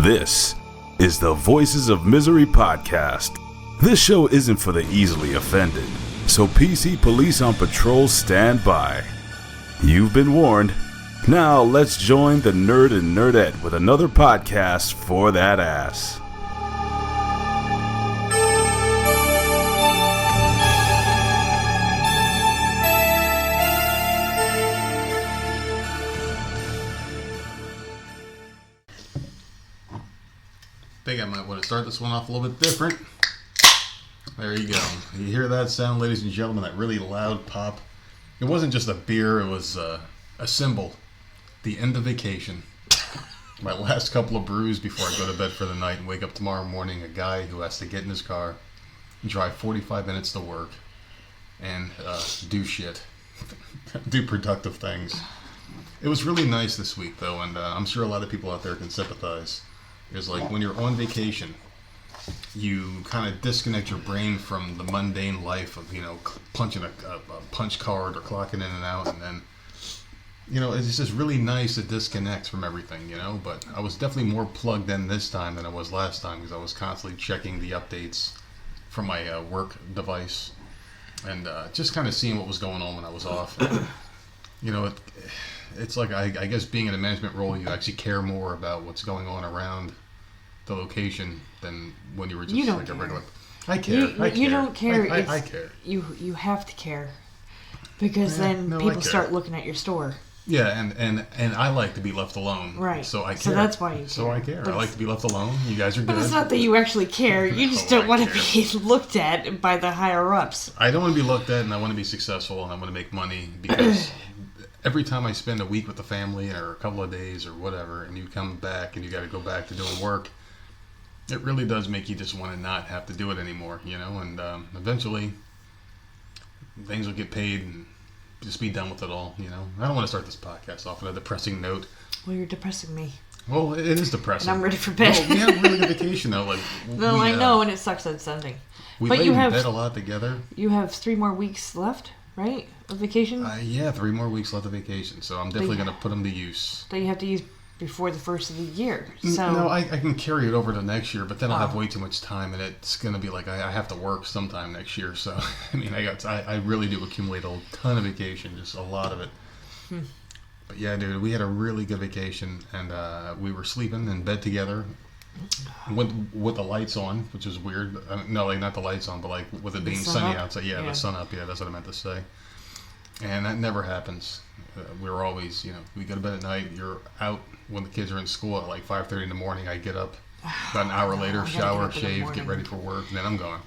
This is the Voices of Misery podcast. This show isn't for the easily offended, so PC police on patrol stand by. You've been warned. Now let's join the nerd and nerdette with another podcast for that ass. I think I might want to start this one off a little bit different. There you go. You hear that sound, ladies and gentlemen, that really loud pop? It wasn't just a beer, it was a symbol. The end of vacation. My last couple of brews before I go to bed for the night and wake up tomorrow morning, a guy who has to get in his car and drive 45 minutes to work and do shit. Do productive things. It was really nice this week, though, and I'm sure a lot of people out there can sympathize. It's like when you're on vacation, you kind of disconnect your brain from the mundane life of, punching a punch card or clocking in and out, and then, it's just really nice to disconnect from everything, but I was definitely more plugged in this time than I was last time because I was constantly checking the updates from my work device and just kind of seeing what was going on when I was off. It's like, I guess being in a management role, you actually care more about what's going on around the location than when you were just like a regular. I care. You don't care. I care. You have to care because then people start looking at your store. Yeah, and I like to be left alone. Right. So I care. So that's why you care. So I care. I like to be left alone. You guys are good. But it's not that you actually care. You just don't want to be looked at by the higher ups. I don't want to be looked at, and I want to be successful, and I want to make money because every time I spend a week with the family or a couple of days or whatever, and you come back and you got to go back to doing work, it really does make you just want to not have to do it anymore, and eventually things will get paid and just be done with it all, I don't want to start this podcast off on a depressing note. Well, you're depressing me. Well, it is depressing. And I'm ready for bed. Well, we had a really good vacation, though. I know, and it sucks on Sunday. We laid in bed a lot together. You have 3 more weeks left, right, of vacation? Yeah, 3 more weeks left of vacation, so I'm definitely going to put them to use. That you have to use before the first of the year. So no, I can carry it over to next year, but then I'll have way too much time, and it's going to be like I have to work sometime next year. So I really do accumulate a ton of vacation, just a lot of it. But yeah, dude, we had a really good vacation, and we were sleeping in bed together with the lights on, which is weird. No, like not the lights on, but like with it being sunny outside. Yeah, the sun up. Yeah, that's what I meant to say. And that never happens. We're always, we go to bed at night. You're out when the kids are in school at like 5:30 in the morning. I get up about an hour later, shower, shave, get ready for work, and then I'm gone.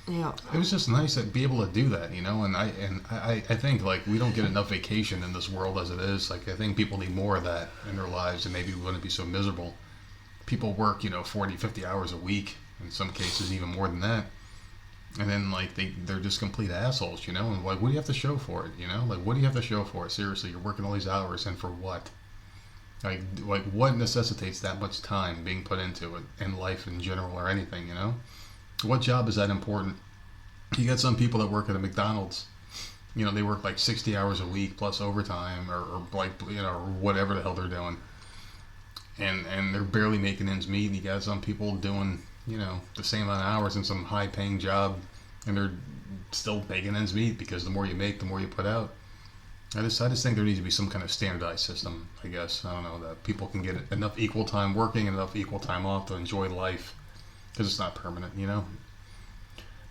Yeah. It was just nice to be able to do that, and I think like we don't get enough vacation in this world as it is. Like I think people need more of that in their lives, and maybe we wouldn't be so miserable. People work, 40, 50 hours a week, in some cases even more than that. And then, like, they're just complete assholes, and, like, what do you have to show for it, Like, what do you have to show for it? Seriously, you're working all these hours, and for what? Like what necessitates that much time being put into it, in life in general, or anything, What job is that important? You got some people that work at a McDonald's, they work, like, 60 hours a week, plus overtime, or like, or whatever the hell they're doing. And they're barely making ends meet, and you got some people doing the same amount of hours in some high-paying job, and they're still making ends meet because the more you make, the more you put out. I just think there needs to be some kind of standardized system, I guess. I don't know, that people can get enough equal time working and enough equal time off to enjoy life, because it's not permanent,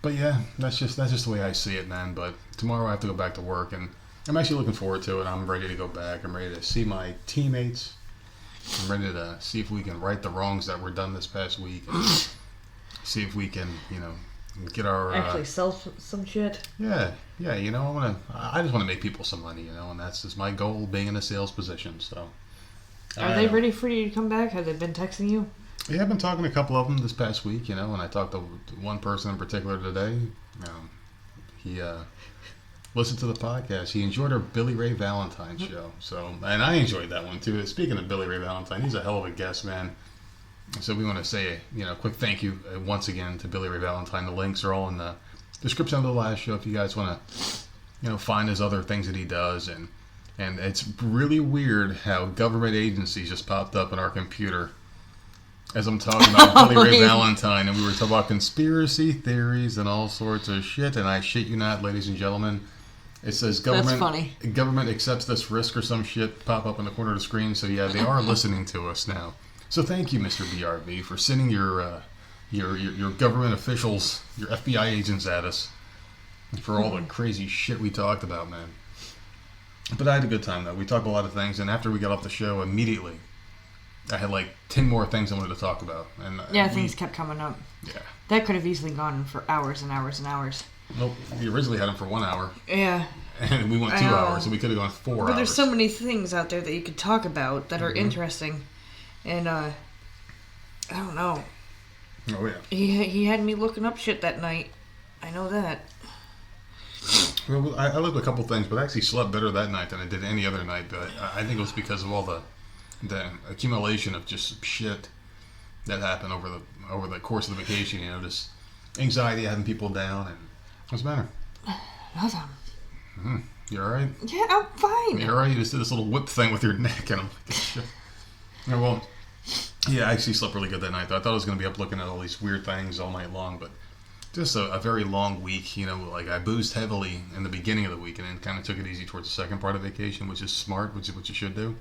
But yeah, that's just the way I see it, man. But tomorrow I have to go back to work, and I'm actually looking forward to it. I'm ready to go back. I'm ready to see my teammates. I'm ready to see if we can right the wrongs that were done this past week. And see if we can, get our actually sell some shit. Yeah. I just want to make people some money, and that's just my goal, being in a sales position. So, are they ready for you to come back? Have they been texting you? Yeah, I've been talking to a couple of them this past week, and I talked to one person in particular today. He listened to the podcast. He enjoyed our Billy Ray Valentine show. So, and I enjoyed that one too. Speaking of Billy Ray Valentine, he's a hell of a guest, man. So we want to say, a quick thank you once again to Billy Ray Valentine. The links are all in the description of the last show if you guys want to, find his other things that he does. And it's really weird how government agencies just popped up in our computer as I'm talking about Billy Ray Valentine, and we were talking about conspiracy theories and all sorts of shit, and I shit you not, ladies and gentlemen, it says government accepts this risk or some shit pop up in the corner of the screen, so yeah, they are listening to us now. So thank you, Mr. BRB, for sending your government officials, your FBI agents at us, for all the crazy shit we talked about, man. But I had a good time, though. We talked a lot of things, and after we got off the show, immediately, I had like 10 more things I wanted to talk about. And things kept coming up. Yeah. That could have easily gone for hours and hours and hours. Nope. We originally had them for 1 hour. Yeah. And we went 2 hours, so we could have gone 4 hours. But there's so many things out there that you could talk about that are interesting. And, I don't know. Oh, yeah. He had me looking up shit that night. I know that. Well, I looked at a couple things, but I actually slept better that night than I did any other night. But I think it was because of all the accumulation of just shit that happened over the course of the vacation. You know, just anxiety having people down. And what's the matter? Nothing. You all right? Yeah, I'm fine. You all right? You just did this little whip thing with your neck, and I'm like, shit. Yeah, well, yeah, I actually slept really good that night. Though. I thought I was going to be up looking at all these weird things all night long, but just a very long week. You know, like I boozed heavily in the beginning of the week, and then kind of took it easy towards the second part of vacation, which is smart, which is what you should do.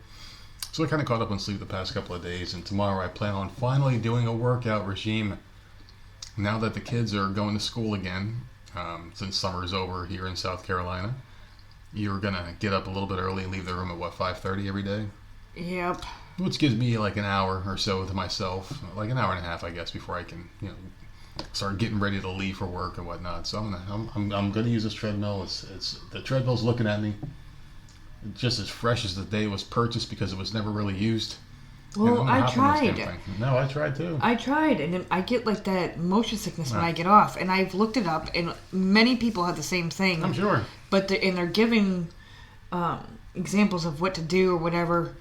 So I kind of caught up on sleep the past couple of days, and tomorrow I plan on finally doing a workout regime. Now that the kids are going to school again, since summer is over here in South Carolina, you're going to get up a little bit early and leave the room at, 5:30 every day? Yep. Which gives me like an hour or so to myself, like an hour and a half, I guess, before I can, start getting ready to leave for work and whatnot. So I'm gonna use this treadmill. It's the treadmill's looking at me, just as fresh as the day it was purchased because it was never really used. Well, I tried. No, I tried too. I tried, and then I get like that motion sickness when I get off. And I've looked it up, and many people have the same thing. I'm sure. But they're giving examples of what to do or whatever,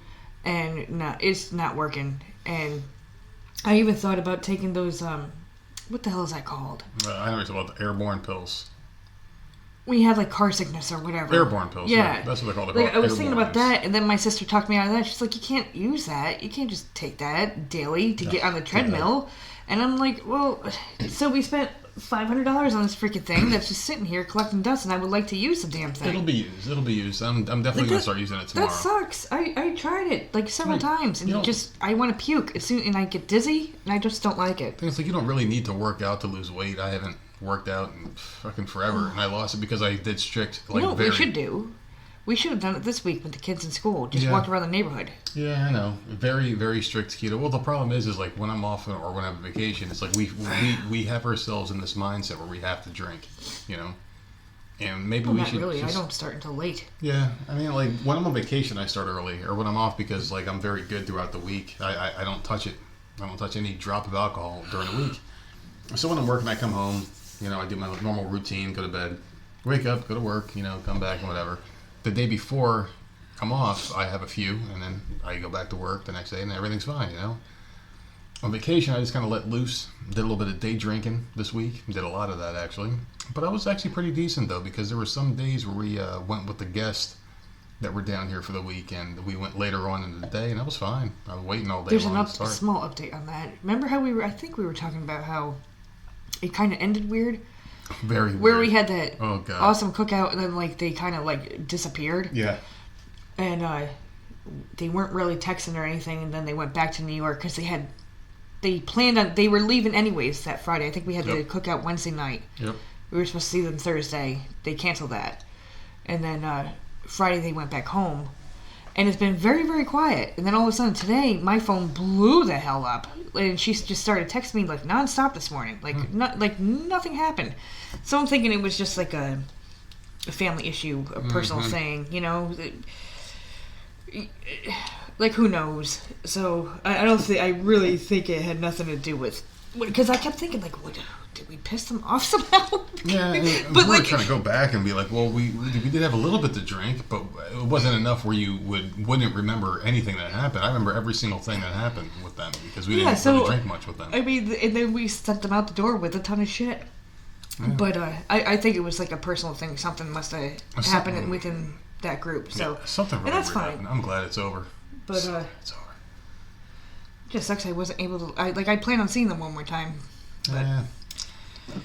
and no, it's not working. And I even thought about taking those. What the hell is that called? I know it's about the airborne pills. When you have like car sickness or whatever. Airborne pills. Yeah, that's what they're called. Like, I was thinking about that, and then my sister talked me out of that. She's like, "You can't use that. You can't just take that daily to get on the treadmill." And I'm like, "Well, so we spent $500 on this freaking thing that's just sitting here collecting dust, and I would like to use the damn thing." It'll be used. I'm definitely gonna start using it tomorrow. That sucks. I tried it like several times, and I want to puke as soon, and I get dizzy, and I just don't like it. It's like you don't really need to work out to lose weight. I haven't worked out in fucking forever, and I lost it because I did strict. Like, you know what we should do? We should have done it this week with the kids in school. Just walked around the neighborhood. Yeah, I know. Very, very strict keto. Well, the problem is like when I'm off or when I'm on vacation, it's like we have ourselves in this mindset where we have to drink, and maybe we should. Really, I don't start until late. Yeah, I mean, like when I'm on vacation, I start early, or when I'm off because like I'm very good throughout the week. I don't touch it. I don't touch any drop of alcohol during the week. So when I'm working, I come home. I do my normal routine, go to bed, wake up, go to work, come back and whatever. The day before I'm off, I have a few, and then I go back to work the next day, and everything's fine, On vacation, I just kind of let loose, did a little bit of day drinking this week, did a lot of that, actually. But I was actually pretty decent, though, because there were some days where we went with the guests that were down here for the week, and we went later on in the day, and that was fine. I was waiting all day long to start. There's a small update on that. Remember how I think we were talking about how it kind of ended weird. Very weird. Where we had that awesome cookout, and then like they kind of like disappeared. Yeah. And they weren't really texting or anything, and then they went back to New York because they were leaving anyways that Friday. I think we had the cookout Wednesday night. Yep. We were supposed to see them Thursday. They canceled that, and then Friday they went back home. And it's been very, very quiet. And then all of a sudden today, my phone blew the hell up. And she just started texting me like nonstop this morning. Like nothing happened. So I'm thinking it was just like a family issue, a personal thing, Like who knows? So I really think it had nothing to do with. Because I kept thinking like, what? Did we piss them off somehow? Yeah, but we were trying to go back and be like, well, we did have a little bit to drink, but it wasn't enough where you wouldn't remember anything that happened. I remember every single thing that happened with them because we didn't really drink much with them. I mean, and then we sent them out the door with a ton of shit. Yeah. But I think it was like a personal thing. Something must have happened within that group. So something really and that's weird fine. happened. I'm glad it's over. But it's over. Just sucks I wasn't able to. I plan on seeing them one more time. But,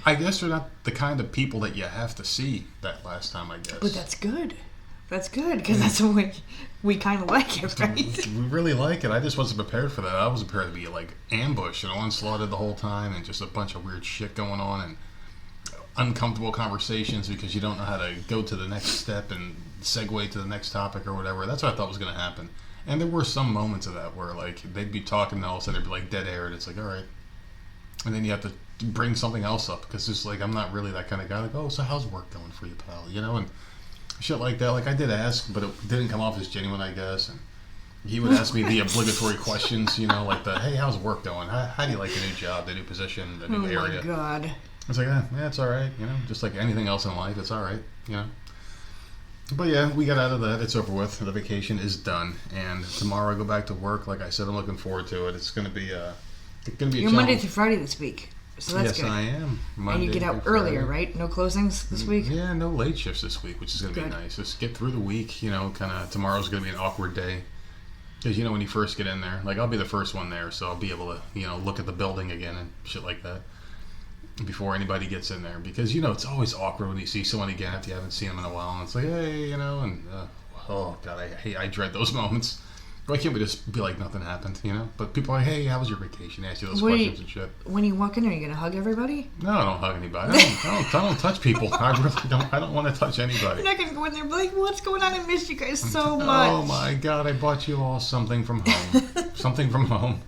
I guess they're not the kind of people that you have to see that last time, I guess. but that's good. That's good, because that's what we kind of like it, right? We really like it. I just wasn't prepared for that. I was prepared to be like ambushed and onslaughted the whole time, and just a bunch of weird shit going on, and uncomfortable conversations because you don't know how to go to the next step and segue to the next topic or whatever. That's what I thought was going to happen. And there were some moments of that where like they'd be talking and all of a sudden it'd be like dead air, and it's like, all right. And then you have to bring something else up because it's like I'm not really that kind of guy. Like, oh, so how's work going for you, pal? You know, and shit like that. Like I did ask, but it didn't come off as genuine, I guess. And he would ask me the obligatory questions, you know, like the, hey, how's work going? How do you like the new job, the new position, the new area? Oh my God. It's like, yeah, it's all right, you know, just like anything else in life, it's all right, you know. But yeah, we got out of that. It's over with. The vacation is done, and tomorrow I go back to work. Like I said, I'm looking forward to it. It's gonna be a You're Monday through Friday this week, so that's yes, good. I am. Monday and you get out earlier, right? No closings this week. Yeah, no late shifts this week, which is gonna be nice. Just get through the week, you know. Kind of tomorrow's gonna be an awkward day because you know when you first get in there, like I'll be the first one there, so I'll be able to look at the building again and shit like that before anybody gets in there, because you know it's always awkward when you see someone again after you haven't seen them in a while, and it's like, hey, you know, and oh god, I dread those moments. Why can't we just be like nothing happened, you know? But people are like, hey, how was your vacation? Ask you those questions and shit. When you walk in, are you gonna hug everybody? No, I don't hug anybody. I don't touch people. I really don't. I don't want to touch anybody. You're not gonna go in there and be like, what's going on? I miss you guys so much. Oh my god, I bought you all something from home. Something from home.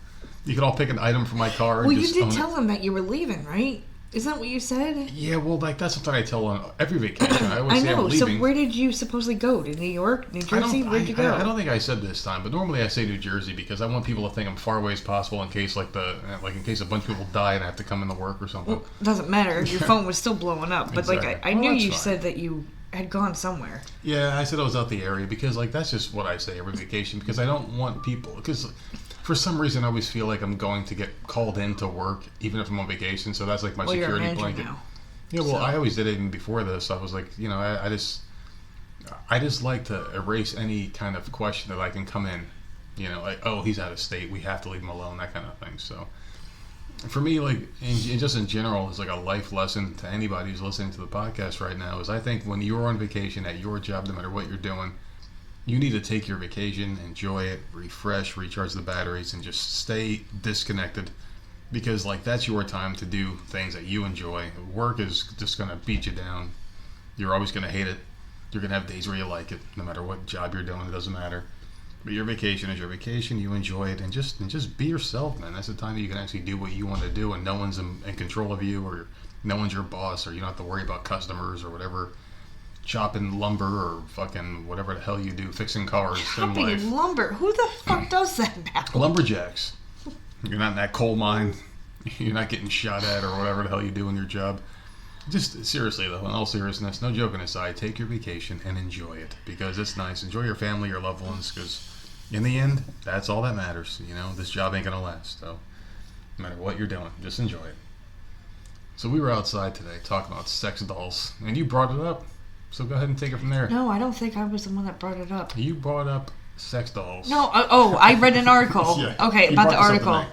You could all pick an item from my car. Well, and you just did tell them that you were leaving, right? Isn't that what you said? Yeah, well, like that's something I tell on every vacation. I always say I'm know. So leaving. where did you supposedly go? To New York, New Jersey? Where'd you go? I don't think I said this time, but normally I say New Jersey because I want people to think I'm far away as possible in case in case a bunch of people die and I have to come into work or something. Well, it doesn't matter. Your phone was still blowing up. But Exactly. I knew you fine. said that you had gone somewhere. Yeah, I said I was out the area because like that's just what I say every vacation because I don't want people because for some reason I always feel like I'm going to get called in to work even if I'm on vacation, so that's like my You're a security manager blanket. Now. Yeah, well, So. I always did it even before this. I was like, you know, I just like to erase any kind of question that I can come in, you know, like, oh, he's out of state, we have to leave him alone, that kind of thing. So for me, like, just in general, it's like a life lesson to anybody who's listening to the podcast right now, is I think when you're on vacation at your job, no matter what you're doing, you need to take your vacation, enjoy it, refresh, recharge the batteries, and just stay disconnected. Because, like, that's your time to do things that you enjoy. Work is just going to beat you down. You're always going to hate it. You're going to have days where you like it. No matter what job you're doing, it doesn't matter. But your vacation is your vacation. You enjoy it. And just be yourself, man. That's the time that you can actually do what you want to do. And no one's in control of you. Or no one's your boss. Or you don't have to worry about customers or whatever. Chopping lumber or fucking whatever the hell you do. Fixing cars. Chopping lumber? Who the fuck does that now? Lumberjacks. You're not in that coal mine. You're not getting shot at or whatever the hell you do in your job. Just seriously though, in all seriousness, no joking aside, take your vacation and enjoy it because it's nice. Enjoy your family, your loved ones, because in the end, that's all that matters. You know, this job ain't gonna last. So no matter what you're doing, just enjoy it. So we were outside today talking about sex dolls, and you brought it up. So go ahead and take it from there. No, I don't think I was the one that brought it up. You brought up sex dolls. No, I read an article. Yeah, okay, you about the brought this up article.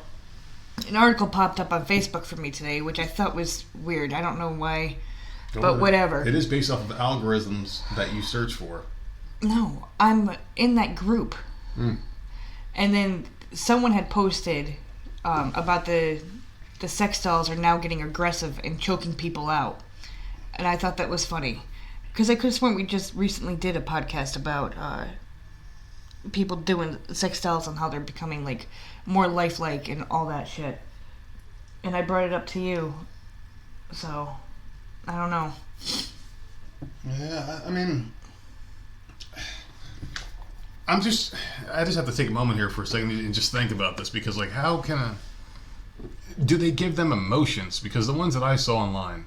An article popped up on Facebook for me today, which I thought was weird. I don't know why, but whatever. It is based off of algorithms that you search for. No, I'm in that group. And then someone had posted about the sex dolls are now getting aggressive and choking people out. And I thought that was funny. Because I could have sworn we just recently did a podcast about people doing sex dolls and how they're becoming like more lifelike and all that shit. And I brought it up to you. So, I don't know. Yeah, I mean, I just have to take a moment here for a second and just think about this because, like, how can do they give them emotions? Because the ones that I saw online,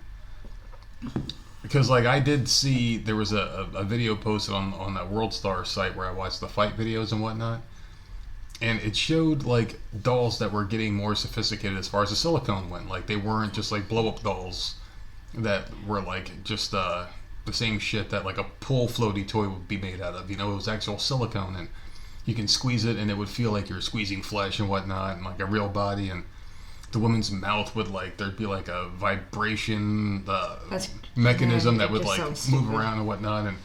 because, like, I did see there was a video posted on that World Star site where I watched the fight videos and whatnot, and it showed, like, dolls that were getting more sophisticated as far as the silicone went. Like, they weren't just, like, blow-up dolls that were, like, just the same shit that, like, a pool floaty toy would be made out of. You know, it was actual silicone, and you can squeeze it and it would feel like you're squeezing flesh and whatnot, and like a real body. And the woman's mouth would like, there'd be like a vibration mechanism that would like move around and whatnot. And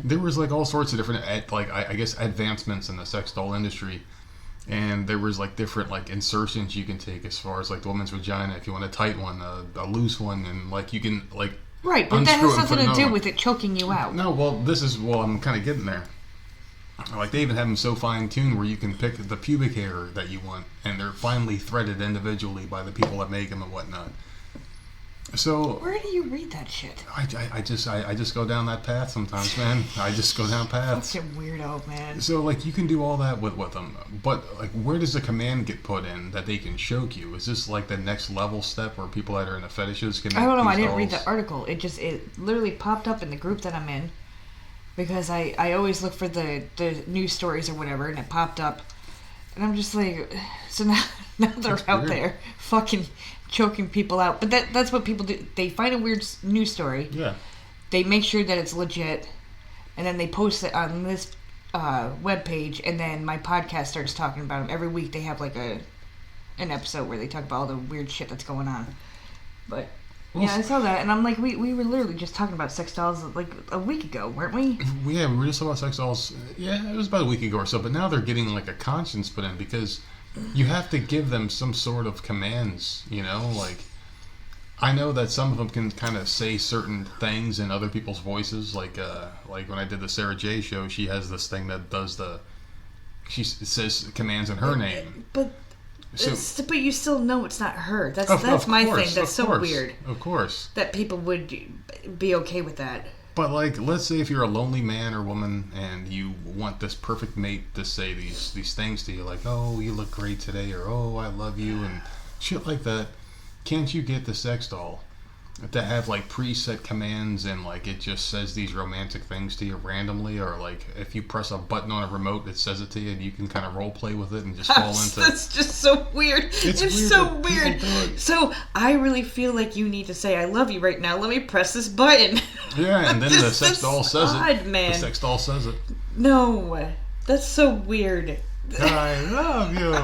there was like all sorts of different like I guess advancements in the sex doll industry. And there was like different like insertions you can take as far as like the woman's vagina, if you want a tight one, a loose one, and like you can like right, but that has nothing to do with it choking you out. No, well I'm kind of getting there. Like they even have them so fine tuned where you can pick the pubic hair that you want, and they're finely threaded individually by the people that make them and whatnot. So where do you read that shit? I just go down that path sometimes, man. I just go down paths. Such a weirdo, man. So like you can do all that with them, but like where does the command get put in that they can choke you? Is this like the next level step where people that are into fetishes can? I don't know. I didn't read the article. It literally popped up in the group that I'm in because I always look for the news stories or whatever, and it popped up, and I'm just like, so now they're out there fucking choking people out. But that's what people do. They find a weird news story. Yeah. They make sure that it's legit, and then they post it on this webpage, and then my podcast starts talking about them. Every week they have like an episode where they talk about all the weird shit that's going on. But yeah, I saw that, and I'm like, we were literally just talking about sex dolls like a week ago, weren't we? Yeah, we were just talking about sex dolls. Yeah, it was about a week ago or so. But now they're getting like a conscience put in because you have to give them some sort of commands, you know? Like, I know that some of them can kind of say certain things in other people's voices. Like when I did the Sarah J show, she has this thing that does she says commands in her name. But you still know it's not her. That's my thing. That's so weird. Of course. That people would be okay with that. But like, let's say if you're a lonely man or woman and you want this perfect mate to say these things to you, like, oh, you look great today, or oh, I love you, and shit like that, can't you get the sex doll to have like preset commands and like it just says these romantic things to you randomly, or like if you press a button on a remote it says it to you and you can kind of role play with it and just fall into that's just so weird. It's weird, so weird. So I really feel like you need to say I love you right now. Let me press this button. Yeah, and then the sex doll says it. Man. The sex doll says it. No, that's so weird. I love you.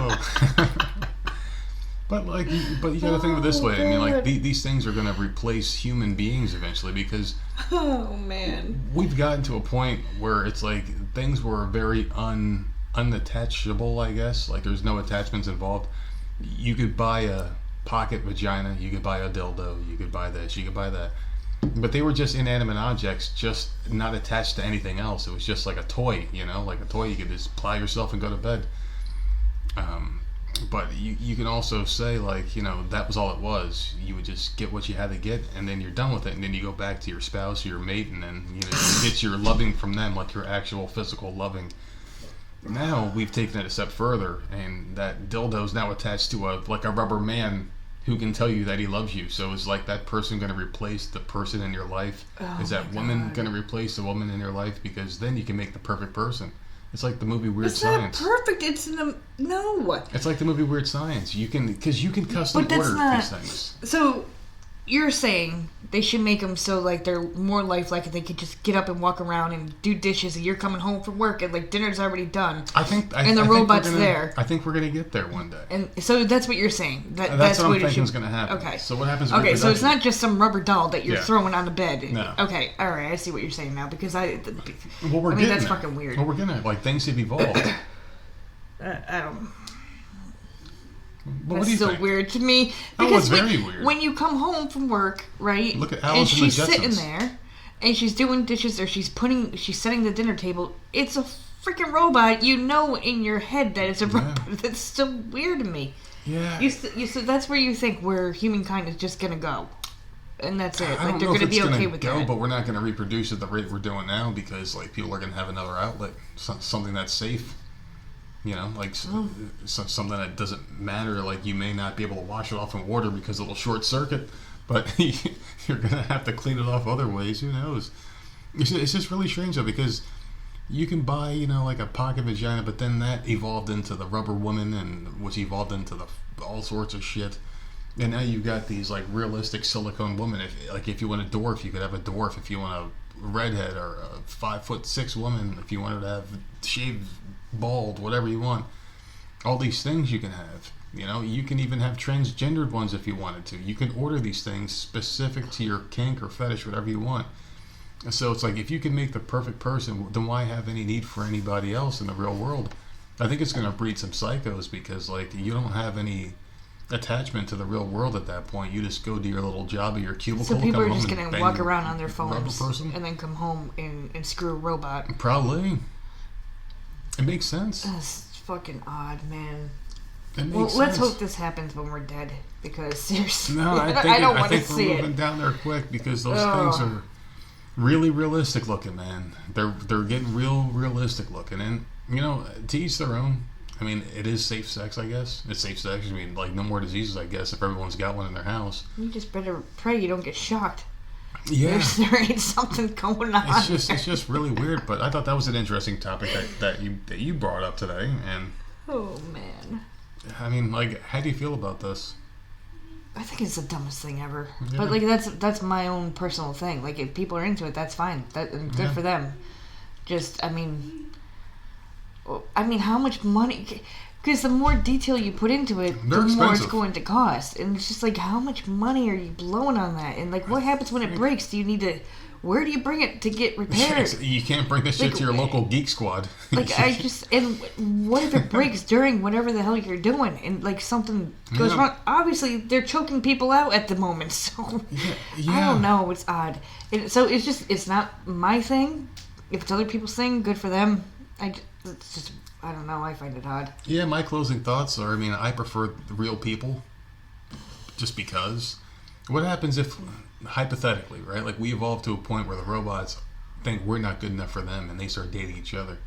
But you gotta think of it this way. I mean, like these things are gonna replace human beings eventually because we've gotten to a point where it's like things were very unattachable. I guess like there's no attachments involved. You could buy a pocket vagina, you could buy a dildo, you could buy this, you could buy that, but they were just inanimate objects, just not attached to anything else. It was just like a toy, you know, like a toy you could just ply yourself and go to bed. But you can also say, like, you know, that was all it was. You would just get what you had to get, and then you're done with it, and then you go back to your spouse or your mate, and then, you know, you get your loving from them, like your actual physical loving. Now we've taken it a step further, and that dildo's now attached to a rubber man who can tell you that he loves you. So is like that person going to replace the person in your life? Is that woman going to replace the woman in your life? Because then you can make the perfect person. It's like the movie Weird Science. It's not perfect. It's no. It's like the movie Weird Science. You can custom order these things. So you're saying they should make them so like they're more lifelike and they could just get up and walk around and do dishes and you're coming home from work and like dinner's already done. And the robot's there. I think we're gonna get there one day. And so that's what you're saying. That's what I'm thinking is gonna happen. Okay. So what happens? Okay, so it's not just some rubber doll that you're throwing on the bed. No. Okay, all right, I see what you're saying now because that's there. fucking weird. Well, we're gonna things have evolved. I don't. Well, that's so weird to me. Because it's very weird. When you come home from work, right? Look at Alice and she's and the sitting Jetsons. there, and she's doing dishes, or she's setting the dinner table. It's a freaking robot. You know in your head that it's a robot. That's still weird to me. Yeah. So that's where you think where humankind is just gonna go, and that's it. I Like don't they're know gonna if be it's okay gonna with go, that. but we're not gonna reproduce at the rate we're doing now because like people are gonna have another outlet, something that's safe. You know, like something that doesn't matter. Like you may not be able to wash it off in water because it'll short circuit, but you're gonna have to clean it off other ways. Who knows? It's just really strange though because you can buy like a pocket vagina, but then that evolved into the rubber woman, and which evolved into all sorts of shit. And now you've got these like realistic silicone women. If you want a dwarf, you could have a dwarf. If you want redhead or a 5'6" woman, if you wanted to have shaved, bald, whatever you want. All these things you can have. You know, you can even have transgendered ones if you wanted to. You can order these things specific to your kink or fetish, whatever you want. So it's like, if you can make the perfect person, then why have any need for anybody else in the real world? I think it's going to breed some psychos, because like, you don't have any attachment to the real world at that point. You just go do your little job at your cubicle. So people are come just home going and to bang walk your around on their rubber phones person. and then come home and screw a robot. Probably. It makes sense. That's fucking odd, man. It makes Well, sense. let's hope this happens when we're dead, because seriously, No, I think I don't want to we're see moving it. down there quick, because those Ugh. things are really realistic looking, man. They're getting real realistic looking, and you know, to each their own. I mean, it is safe sex, I guess. It's safe sex. I mean, like, no more diseases, I guess, if everyone's got one in their house. You just better pray you don't get shocked. Yeah. There ain't something going on. It's just really weird, but I thought that was an interesting topic that you brought up today, and Oh man, I mean, like, how do you feel about this? I think it's the dumbest thing ever. Yeah. But like, that's my own personal thing. Like, if people are into it, that's fine. Good Yeah. for them. Just, I mean, how much money? Because the more detail you put into it, They're the more it's expensive. going to cost. And it's just like, how much money are you blowing on that? And like, what happens when it breaks? Do you need to? Where do you bring it to get repaired? You can't bring this shit Like, to your local geek squad. Like, and what if it breaks during whatever the hell you're doing, and like something goes Yeah. wrong? Obviously, they're choking people out at the moment, so Yeah. I don't know. It's odd. So it's not my thing. If it's other people's thing, good for them. I don't know. I find it odd. Yeah, my closing thoughts are, I mean, I prefer the real people, just because. What happens if, hypothetically, right, like, we evolve to a point where the robots think we're not good enough for them, and they start dating each other?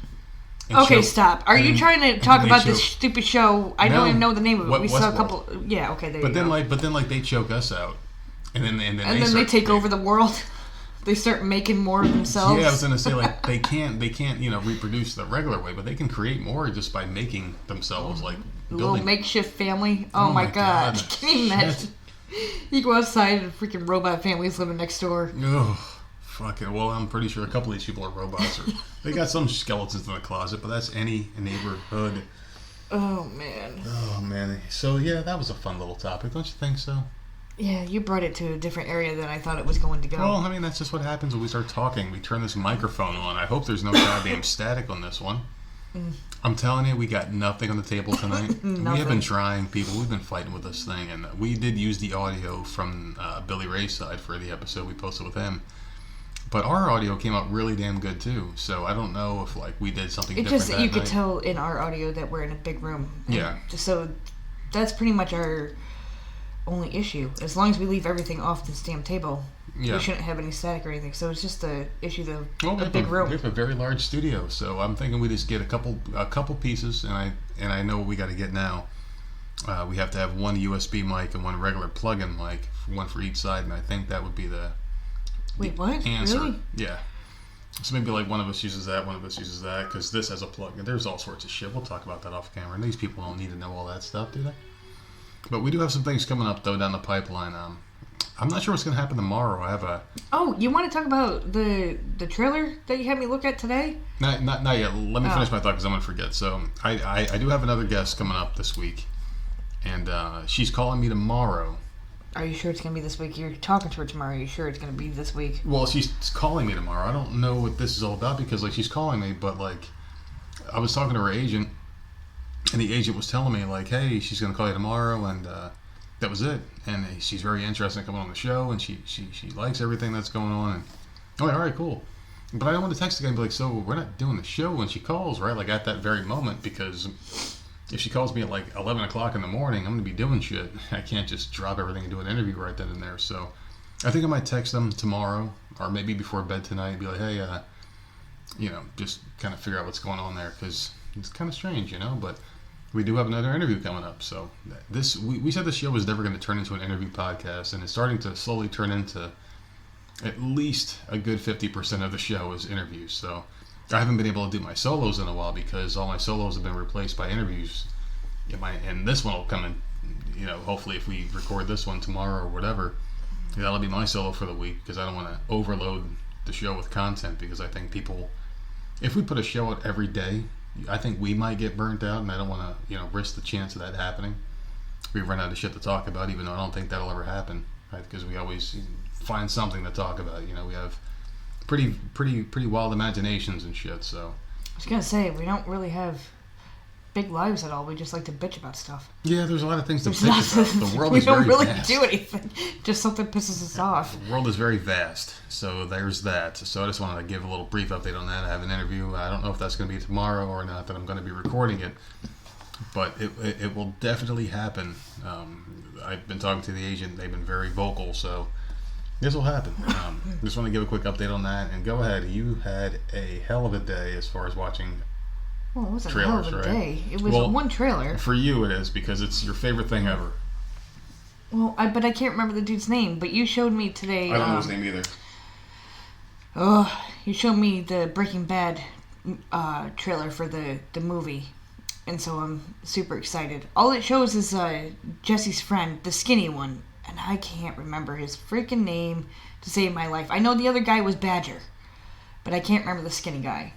And Okay, show- stop. Are and you then- trying to and talk then about they this choke. stupid show? I No. don't even know the name of it. What- We saw a Westworld. couple. Yeah. Okay. There But you then, go. like, they choke us out, and then and they then they start- take over the world. They start making more of themselves. Yeah, I was gonna say, like, they can't reproduce the regular way, but they can create more just by making themselves, like, A little building. makeshift family. Oh, my god. Can you imagine? You go outside and freaking robot families living next door. Ugh, fucking. Well, I'm pretty sure a couple of these people are robots. They got some skeletons in the closet, but that's any neighborhood. Oh man. Oh man. So yeah, that was a fun little topic, don't you think so? Yeah, you brought it to a different area than I thought it was going to go. Well, I mean, that's just what happens when we start talking. We turn this microphone on. I hope there's no goddamn static on this one. I'm telling you, we got nothing on the table tonight. We have Nothing. been trying, people. We've been fighting with this thing, and we did use the audio from Billy Ray's side for the episode we posted with him. But our audio came out really damn good too. So I don't know if like we did something it different just that you could night. tell in our audio that we're in a big room. And Yeah. So that's pretty much our only issue. As long as we leave everything off this damn table, Yeah. we shouldn't have any static or anything. So it's just the issue of Well, a big room. We have a very large studio, so I'm thinking we just get a couple pieces, and I know what we got to get now. We have to have one USB mic and one regular plug-in mic, one for each side, and I think that would be the Wait, what? answer. Really? Yeah. So maybe like one of us uses that, one of us uses that, because this has a plug. And there's all sorts of shit. We'll talk about that off camera. And these people don't need to know all that stuff, do they? But we do have some things coming up though down the pipeline. I'm not sure what's going to happen tomorrow. I have a Oh, you want to talk about the trailer that you had me look at today? not yet. Let me finish my thought because I'm going to forget. So I do have another guest coming up this week, and she's calling me tomorrow. Are you sure it's going to be this week? You're talking to her tomorrow. Are you sure it's going to be this week? Well, she's calling me tomorrow. I don't know what this is all about because like she's calling me, but like I was talking to her agent, and the agent was telling me like, hey, she's going to call you tomorrow, and that was it. And she's very interested in coming on the show, and she likes everything that's going on. And I'm like, all right, cool. But I don't want to text the guy and be like, so we're not doing the show when she calls, right? Like at that very moment, because if she calls me at like 11 o'clock in the morning, I'm going to be doing shit. I can't just drop everything and do an interview right then and there. So I think I might text them tomorrow or maybe before bed tonight and be like, hey, just kind of figure out what's going on there because it's kind of strange, but we do have another interview coming up. So we said this show was never going to turn into an interview podcast, and it's starting to slowly turn into at least a good 50% of the show is interviews. So I haven't been able to do my solos in a while because all my solos have been replaced by interviews. And this one will come in, hopefully if we record this one tomorrow or whatever, that'll be my solo for the week because I don't want to overload the show with content, because I think people, if we put a show out every day, I think we might get burnt out, and I don't want to, risk the chance of that happening. We run out of shit to talk about, even though I don't think that'll ever happen, right? Because we always find something to talk about. We have pretty wild imaginations and shit. So I was gonna say, we don't really have big lives at all. We just like to bitch about stuff. Yeah, there's a lot of things to bitch about. The world we is very don't really vast. do anything. Just something pisses us off. The world is very vast. So there's that. So I just wanted to give a little brief update on that. I have an interview. I don't know if that's going to be tomorrow or not, that I'm going to be recording it. But it will definitely happen. I've been talking to the agent. They've been very vocal. So this will happen. Just want to give a quick update on that. And go ahead. You had a hell of a day as far as watching. Well, it wasn't trailers, a hell of a right? day. It was Well, one trailer. For you it is, because it's your favorite thing ever. Well, but I can't remember the dude's name. But you showed me today. I don't know his name either. You showed me the Breaking Bad trailer for the movie. And so I'm super excited. All it shows is Jesse's friend, the skinny one. And I can't remember his freaking name to save my life. I know the other guy was Badger. But I can't remember the skinny guy.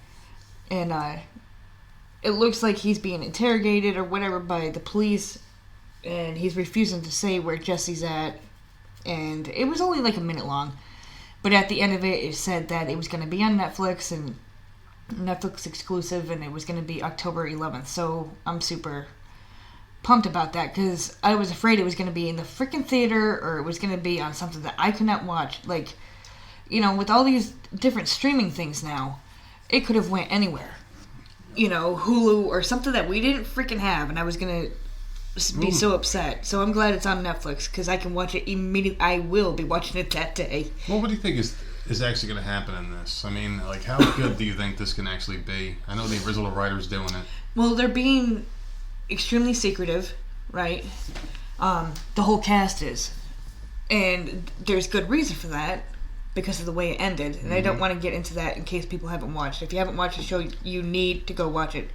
And it looks like he's being interrogated or whatever by the police. And he's refusing to say where Jesse's at. And it was only like a minute long. But at the end of it, it said that it was going to be on Netflix and Netflix exclusive, and it was going to be October 11th. So I'm super pumped about that, because I was afraid it was going to be in the freaking theater, or it was going to be on something that I could not watch. Like, with all these different streaming things now, it could have went anywhere. Hulu or something that we didn't freaking have, and I was going to be so upset. So I'm glad it's on Netflix, because I can watch it immediately. I will be watching it that day. Well, what do you think is actually going to happen in this? I mean, like, how good do you think this can actually be? I know the original writer's doing it. Well, they're being extremely secretive, right? The whole cast is. And there's good reason for that, because of the way it ended. And I don't want to get into that in case people haven't watched. If you haven't watched the show, you need to go watch it.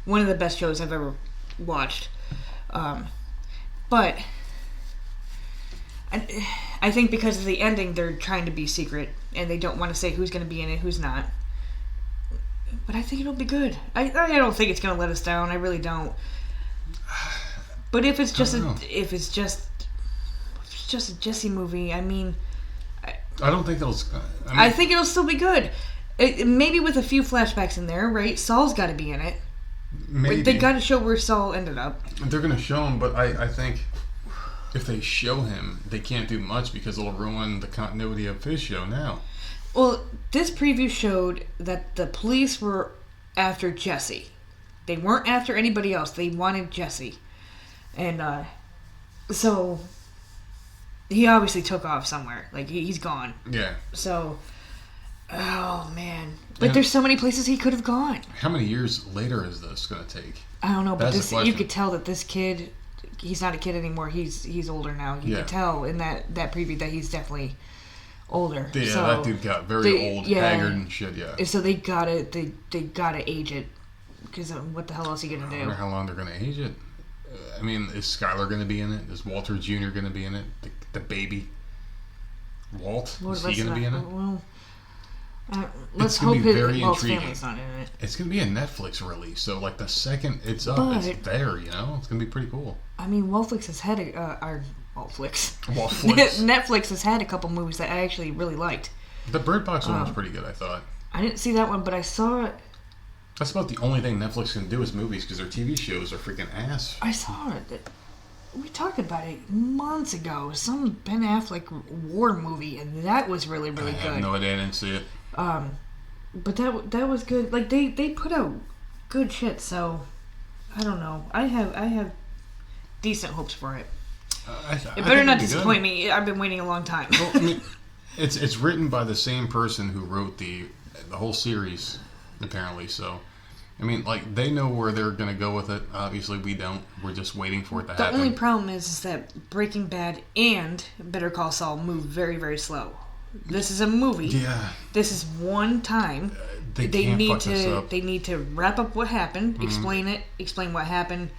One of the best shows I've ever watched. But I think because of the ending, they're trying to be secret, and they don't want to say who's going to be in it, who's not. But I think it'll be good. I don't think it's going to let us down. I really don't. But if it's just a Jesse movie, I mean, I don't think it'll. I think it'll still be good. Maybe with a few flashbacks in there, right? Saul's got to be in it. Maybe They got to show where Saul ended up. they're going to show him, but I think if they show him, they can't do much, because it'll ruin the continuity of his show now. Well, this preview showed that the police were after Jesse. They weren't after anybody else. They wanted Jesse. And so he obviously took off somewhere. Like, he's gone. Yeah. So, oh man. Like, there's so many places he could have gone. How many years later is this going to take? I don't know, but That's the this, you question. could tell that this kid, he's not a kid anymore. He's older now. You could tell in that preview that he's definitely older. Yeah, so that dude got very old, haggard and shit, yeah. So they gotta age it, because what the hell else are you gonna I do? wonder how long they're going to age it. I mean, is Skylar going to be in it? Is Walter Jr. going to be in it? The baby? Walt? Well, is he going to be in it? Well, let's It's gonna hope be his very Walt's intriguing. family's not in it. It's going to be a Netflix release, so like the second it's up, But- it's there, It's going to be pretty cool. I mean, Netflix has had Netflix has had a couple movies that I actually really liked. The Bird Box one was pretty good, I thought. I didn't see that one, but I saw it. That's about the only thing Netflix can do is movies, because their TV shows are freaking ass. I saw it. We talked about it months ago. Some Ben Affleck war movie, and that was really, really I good. have no idea, I didn't see it. But that was good. Like, they put out good shit. So I don't know. I have decent hopes for it. It better not disappoint me. I've been waiting a long time. Well, I mean, it's written by the same person who wrote the whole series, apparently. So, I mean, like, they know where they're gonna go with it. Obviously, we don't. We're just waiting for it to The happen. only problem is that Breaking Bad and Better Call Saul move very, very slow. This is a movie. Yeah. This is one time. They can't need fuck this up. They need to wrap up what happened, explain what happened,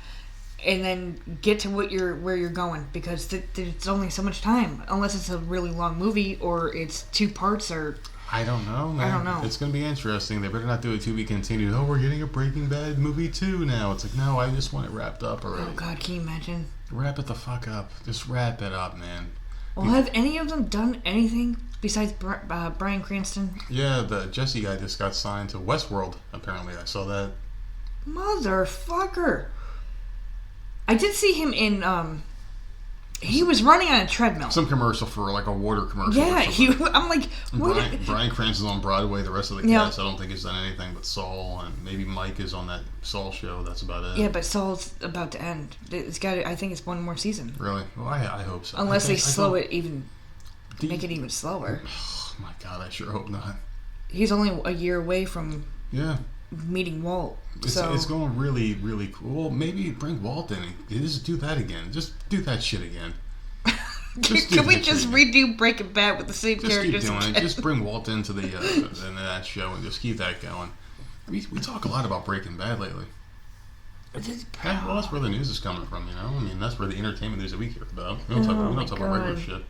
and then get to where you're going, because there's only so much time, unless it's a really long movie or it's two parts or I don't know, man. I don't know. It's going to be interesting. They better not do it to be continued. Oh, we're getting a Breaking Bad movie 2 now. It's like, no, I just want it wrapped up already. Oh, God, can you imagine? Wrap it the fuck up. Just wrap it up, man. Well, have any of them done anything besides Bryan Cranston? Yeah, the Jesse guy just got signed to Westworld, apparently. I saw that. Motherfucker. I did see him in, he was running on a treadmill. Some commercial for, like, a water commercial. Yeah, I'm like... Bryan Cranston's on Broadway. The rest of the cast, I don't think, has done anything but Saul, and maybe Mike is on that Saul show. That's about it. Yeah, but Saul's about to end. I think it's one more season. Really? Well, I hope so. Unless they slow it even... Make it even slower. Oh, my God, I sure hope not. He's only a year away from... Yeah. Meeting Walt. It's going really, really cool. Well, maybe bring Walt in and just do that again. Just do that shit again. Can we just redo Breaking Bad with the same characters? Just keep doing it. Just bring Walt into that show and just keep that going. We talk a lot about Breaking Bad lately. Well, that's where the news is coming from, you know? I mean, that's where the entertainment news that we care about. We don't talk about regular shit.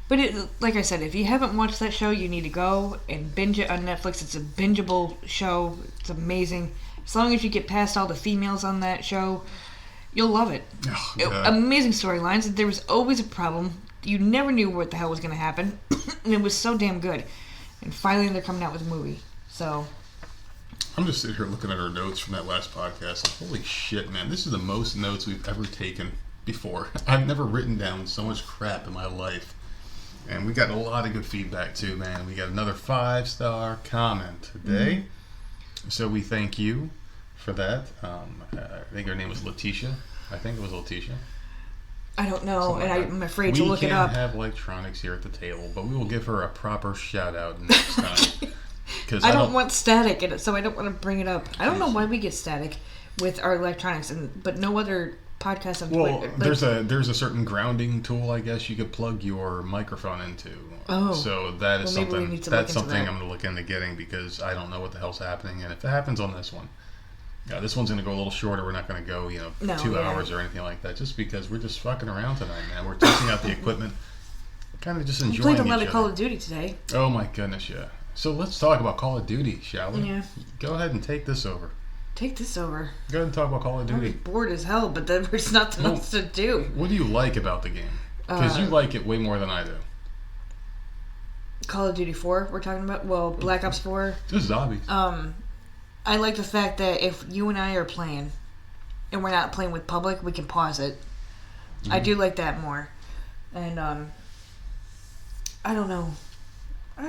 But like I said, if you haven't watched that show, you need to go and binge it on Netflix. It's a bingeable show. It's amazing. As long as you get past all the females on that show, you'll love it. Oh, amazing storylines. There was always a problem. You never knew what the hell was going to happen. And it was so damn good. And finally they're coming out with a movie. So... I'm just sitting here looking at our notes from that last podcast. Like, holy shit, man. This is the most notes we've ever taken before. I've never written down so much crap in my life. And we got a lot of good feedback too, man. We got another 5-star comment today. Mm-hmm. So we thank you for that. I think her name was Letitia. I think it was Letitia. I don't know, and I'm afraid to look it We up. can't have electronics here at the table, but we will give her a proper shout out next time. I don't want static in it, so I don't want to bring it up. I don't know why we get static with our electronics, but no other podcast of there's a certain grounding tool, I guess, you could plug your microphone into. Oh, so that is something. That's something that. I'm going to look into getting, because I don't know what the hell's happening, and if it happens on this one, this one's going to go a little shorter. We're not going to go 2 hours or anything like that, just because we're just fucking around tonight, man. We're testing out the equipment, kind of just enjoying. We played a lot of Call of Duty today. Oh my goodness, yeah. So let's talk about Call of Duty, shall we? Yeah. Go ahead and take this over. Take this over. Go ahead and talk about Call of Duty. I'm bored as hell, but there's nothing else to do. What do you like about the game? Because you like it way more than I do. Call of Duty 4, we're talking about? Well, Black Ops 4. Just zombies. I like the fact that if you and I are playing, and we're not playing with public, we can pause it. Mm-hmm. I do like that more. And, I don't know. I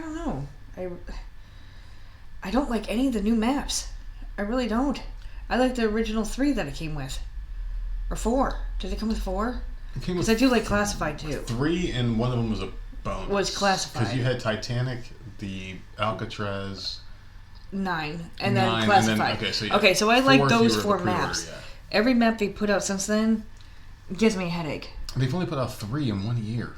don't like any of the new maps. I really don't. I like the original 3 that it came with. Or 4. Did it come with 4? Because I do like Classified too. 3, and one of them was a bonus. Was Classified. Because you had Titanic, the Alcatraz... 9. And then Classified. And then, so I like those 4 maps. Yeah. Every map they put out since then gives me a headache. They've only put out 3 in 1 year.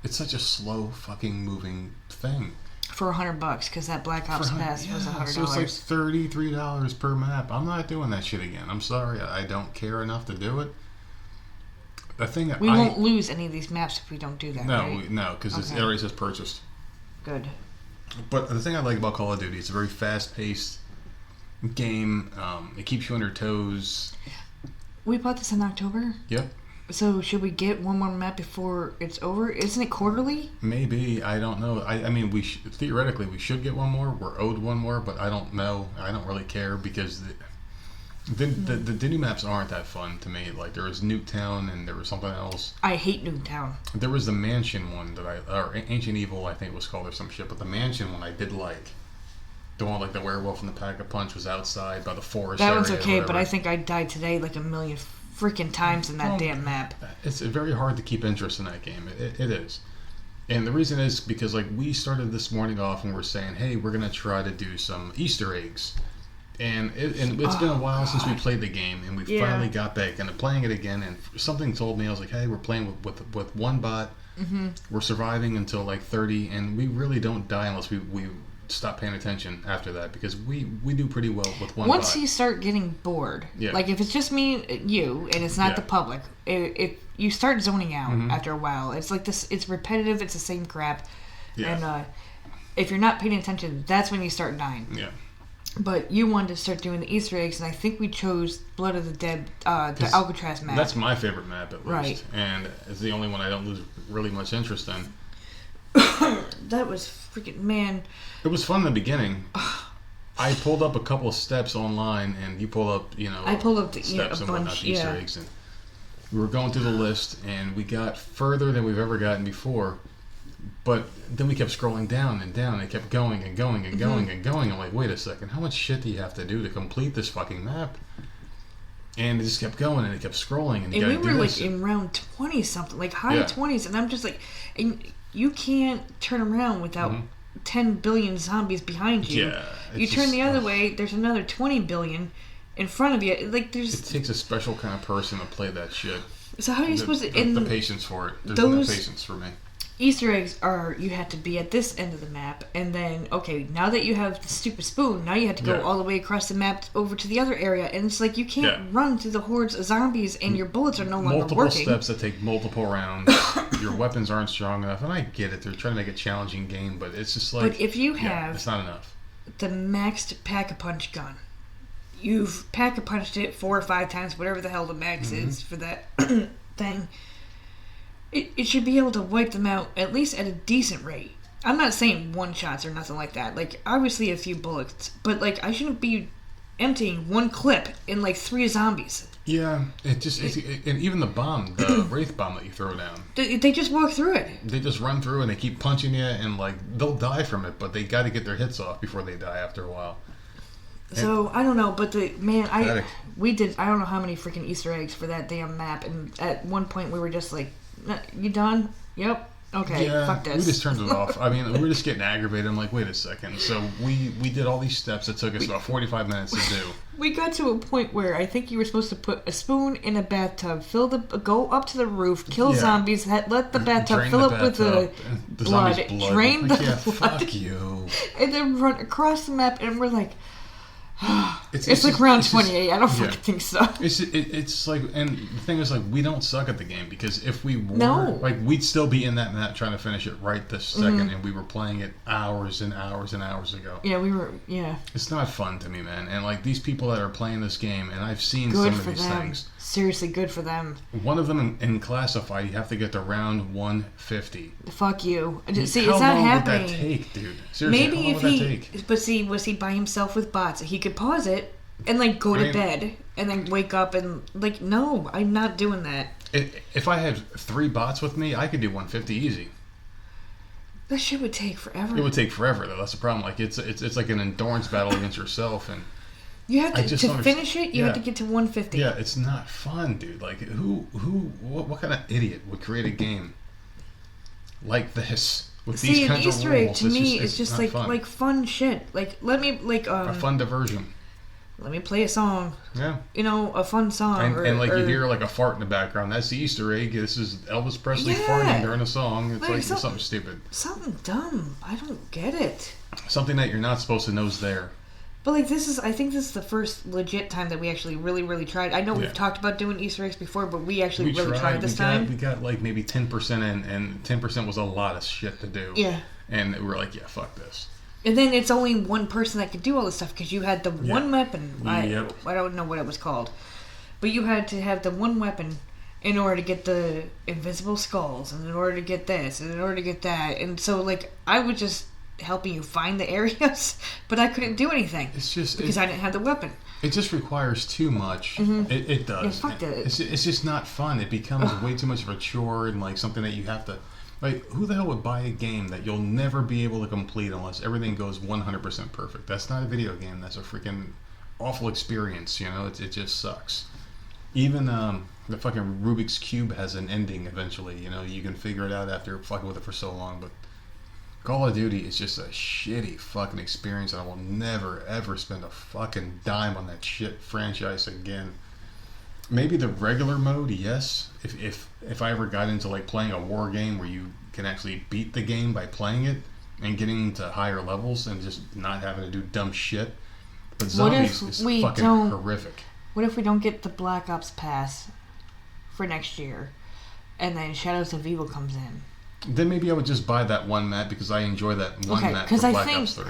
It's such a slow fucking moving thing. For $100, because that Black Ops Pass was $100. So it's like $33 per map. I'm not doing that shit again. I'm sorry. I don't care enough to do it. The thing we won't lose any of these maps if we don't do that. No, because it already says purchased. Good. But the thing I like about Call of Duty, it's a very fast-paced game. It keeps you on your toes. We bought this in October. Yep. So should we get one more map before it's over? Isn't it quarterly? Maybe. I don't know. I mean, theoretically we should get one more. We're owed one more, but I don't know. I don't really care, because the new maps aren't that fun to me. Like, there was Nuketown and there was something else. I hate Nuketown. There was the Mansion one or Ancient Evil, I think it was called, or some shit. But the Mansion one I did like. The one like the werewolf and the Pack-a-Punch was outside by the forest. That one's okay, but I think I died today like a million freaking times in that damn map. It's very hard to keep interest in that game. It is. And the reason is because, like, we started this morning off and we're saying, hey, we're going to try to do some Easter eggs. And it's been a while since we played the game, and we finally got back into playing it again, and something told me, I was like, hey, we're playing with one bot. Mm-hmm. We're surviving until like 30, and we really don't die unless we stop paying attention after that, because we do pretty well with one Once bot. you start getting bored, like if it's just me, you, and it's not the public, if you start zoning out after a while. It's like this. It's repetitive. It's the same crap. Yeah. And if you're not paying attention, that's when you start dying. Yeah. But you wanted to start doing the Easter eggs, and I think we chose Blood of the Dead, the Alcatraz map. That's my favorite map, at least. Right. And it's the only one I don't lose really much interest in. That was freaking, man. It was fun in the beginning. I pulled up a couple of steps online, and you pulled up, I pulled up the steps and whatnot, bunch, the Easter eggs. And we were going through the list, and we got further than we've ever gotten before. But then we kept scrolling down and down, and it kept going and going and going and going. I'm like, wait a second, how much shit do you have to do to complete this fucking map? And it just kept going, and it kept scrolling. And we were like in round 20 something, like high 20s, and I'm just like, and you can't turn around without 10 billion zombies behind you. Yeah, you turn the other way, there's another 20 billion in front of you. Like there's. It takes a special kind of person to play that shit. So how are you supposed to? The patience for it. There's no patience for me. Easter eggs are, you have to be at this end of the map, and then, okay, now that you have the stupid spoon, now you have to go all the way across the map over to the other area, and it's like you can't run through the hordes of zombies, and your bullets are no longer multiple working. Steps that take multiple rounds. Your weapons aren't strong enough, and I get it. They're trying to make a challenging game, but it's just like... But if you have... it's not enough. The maxed pack-a-punch gun. You've pack-a-punched it 4 or 5 times, whatever the hell the max is for that thing. It should be able to wipe them out at least at a decent rate. I'm not saying one shots or nothing like that. Like, obviously a few bullets. But, like, I shouldn't be emptying one clip in, like, 3 zombies. Yeah, and even the bomb, the Wraith bomb that you throw down. They just walk through it. They just run through and they keep punching you, and, like, they'll die from it, but they got to get their hits off before they die after a while. So, I don't know, but we did, I don't know how many freaking Easter eggs for that damn map, and at one point we were just like, you done? Yep. Okay, fuck this. We just turned it off. I mean, we were just getting aggravated. I'm like, wait a second. So we did all these steps that took us about 45 minutes to do. We got to a point where I think you were supposed to put a spoon in a bathtub, go up to the roof, kill zombies, let the bathtub fill up with the blood, drain the blood. Fuck you. And then run across the map, and we're like... It's like round 28. I don't fucking think so. It's like, and the thing is, like, we don't suck at the game, because if we were, like, we'd still be in that map trying to finish it right this second, and we were playing it hours and hours and hours ago. Yeah, we were. Yeah. It's not fun to me, man. And like these people that are playing this game, and I've seen some of these things. Seriously, good for them. One of them in Classified, you have to get to round 150. Fuck you. See, how it's not long happening. Would that take, dude? Seriously, maybe how long if would that take? But see, was he by himself with bots? He could pause it and like go to bed and then wake up and like, no, I'm not doing that. If I had 3 bots with me, I could do 150 easy. That shit would take forever. It would take forever, though. That's the problem. Like it's like an endurance battle against yourself, and you have to finish it. You have to get to 150. Yeah, it's not fun, dude. Like what kind of idiot would create a game like this with these kinds of rules? See, an Easter egg to me is just like fun shit. Like let me a fun diversion. Let me play a song. Yeah. A fun song. And you hear like a fart in the background. That's the Easter egg. This is Elvis Presley farting during a song. It's like something stupid. Something dumb. I don't get it. Something that you're not supposed to know is there. But like I think this is the first legit time that we actually really, really tried. I know we've talked about doing Easter eggs before, but we actually really tried this time. We got like maybe 10% in, and 10% was a lot of shit to do. Yeah. And we were like, yeah, fuck this. And then it's only one person that could do all this stuff, because you had the one weapon. I don't know what it was called. But you had to have the one weapon in order to get the invisible skulls, and in order to get this, and in order to get that. And so, like, I was just helping you find the areas, but I couldn't do anything. It's just... Because I didn't have the weapon. It just requires too much. Mm-hmm. It does. Yeah, fuck it. It's just not fun. It becomes way too much of a chore, and, like, something that you have to... Like, who the hell would buy a game that you'll never be able to complete unless everything goes 100% perfect? That's not a video game. That's a freaking awful experience, you know? It just sucks. Even the fucking Rubik's Cube has an ending eventually, you know? You can figure it out after fucking with it for so long, but Call of Duty is just a shitty fucking experience, and I will never, ever spend a fucking dime on that shit franchise again. Maybe the regular mode, yes. If I ever got into like playing a war game where you can actually beat the game by playing it and getting to higher levels and just not having to do dumb shit. But zombies is fucking horrific. What if we don't get the Black Ops Pass for next year, and then Shadows of Evil comes in? Then maybe I would just buy that one map because I enjoy that one map for Black Ops 3.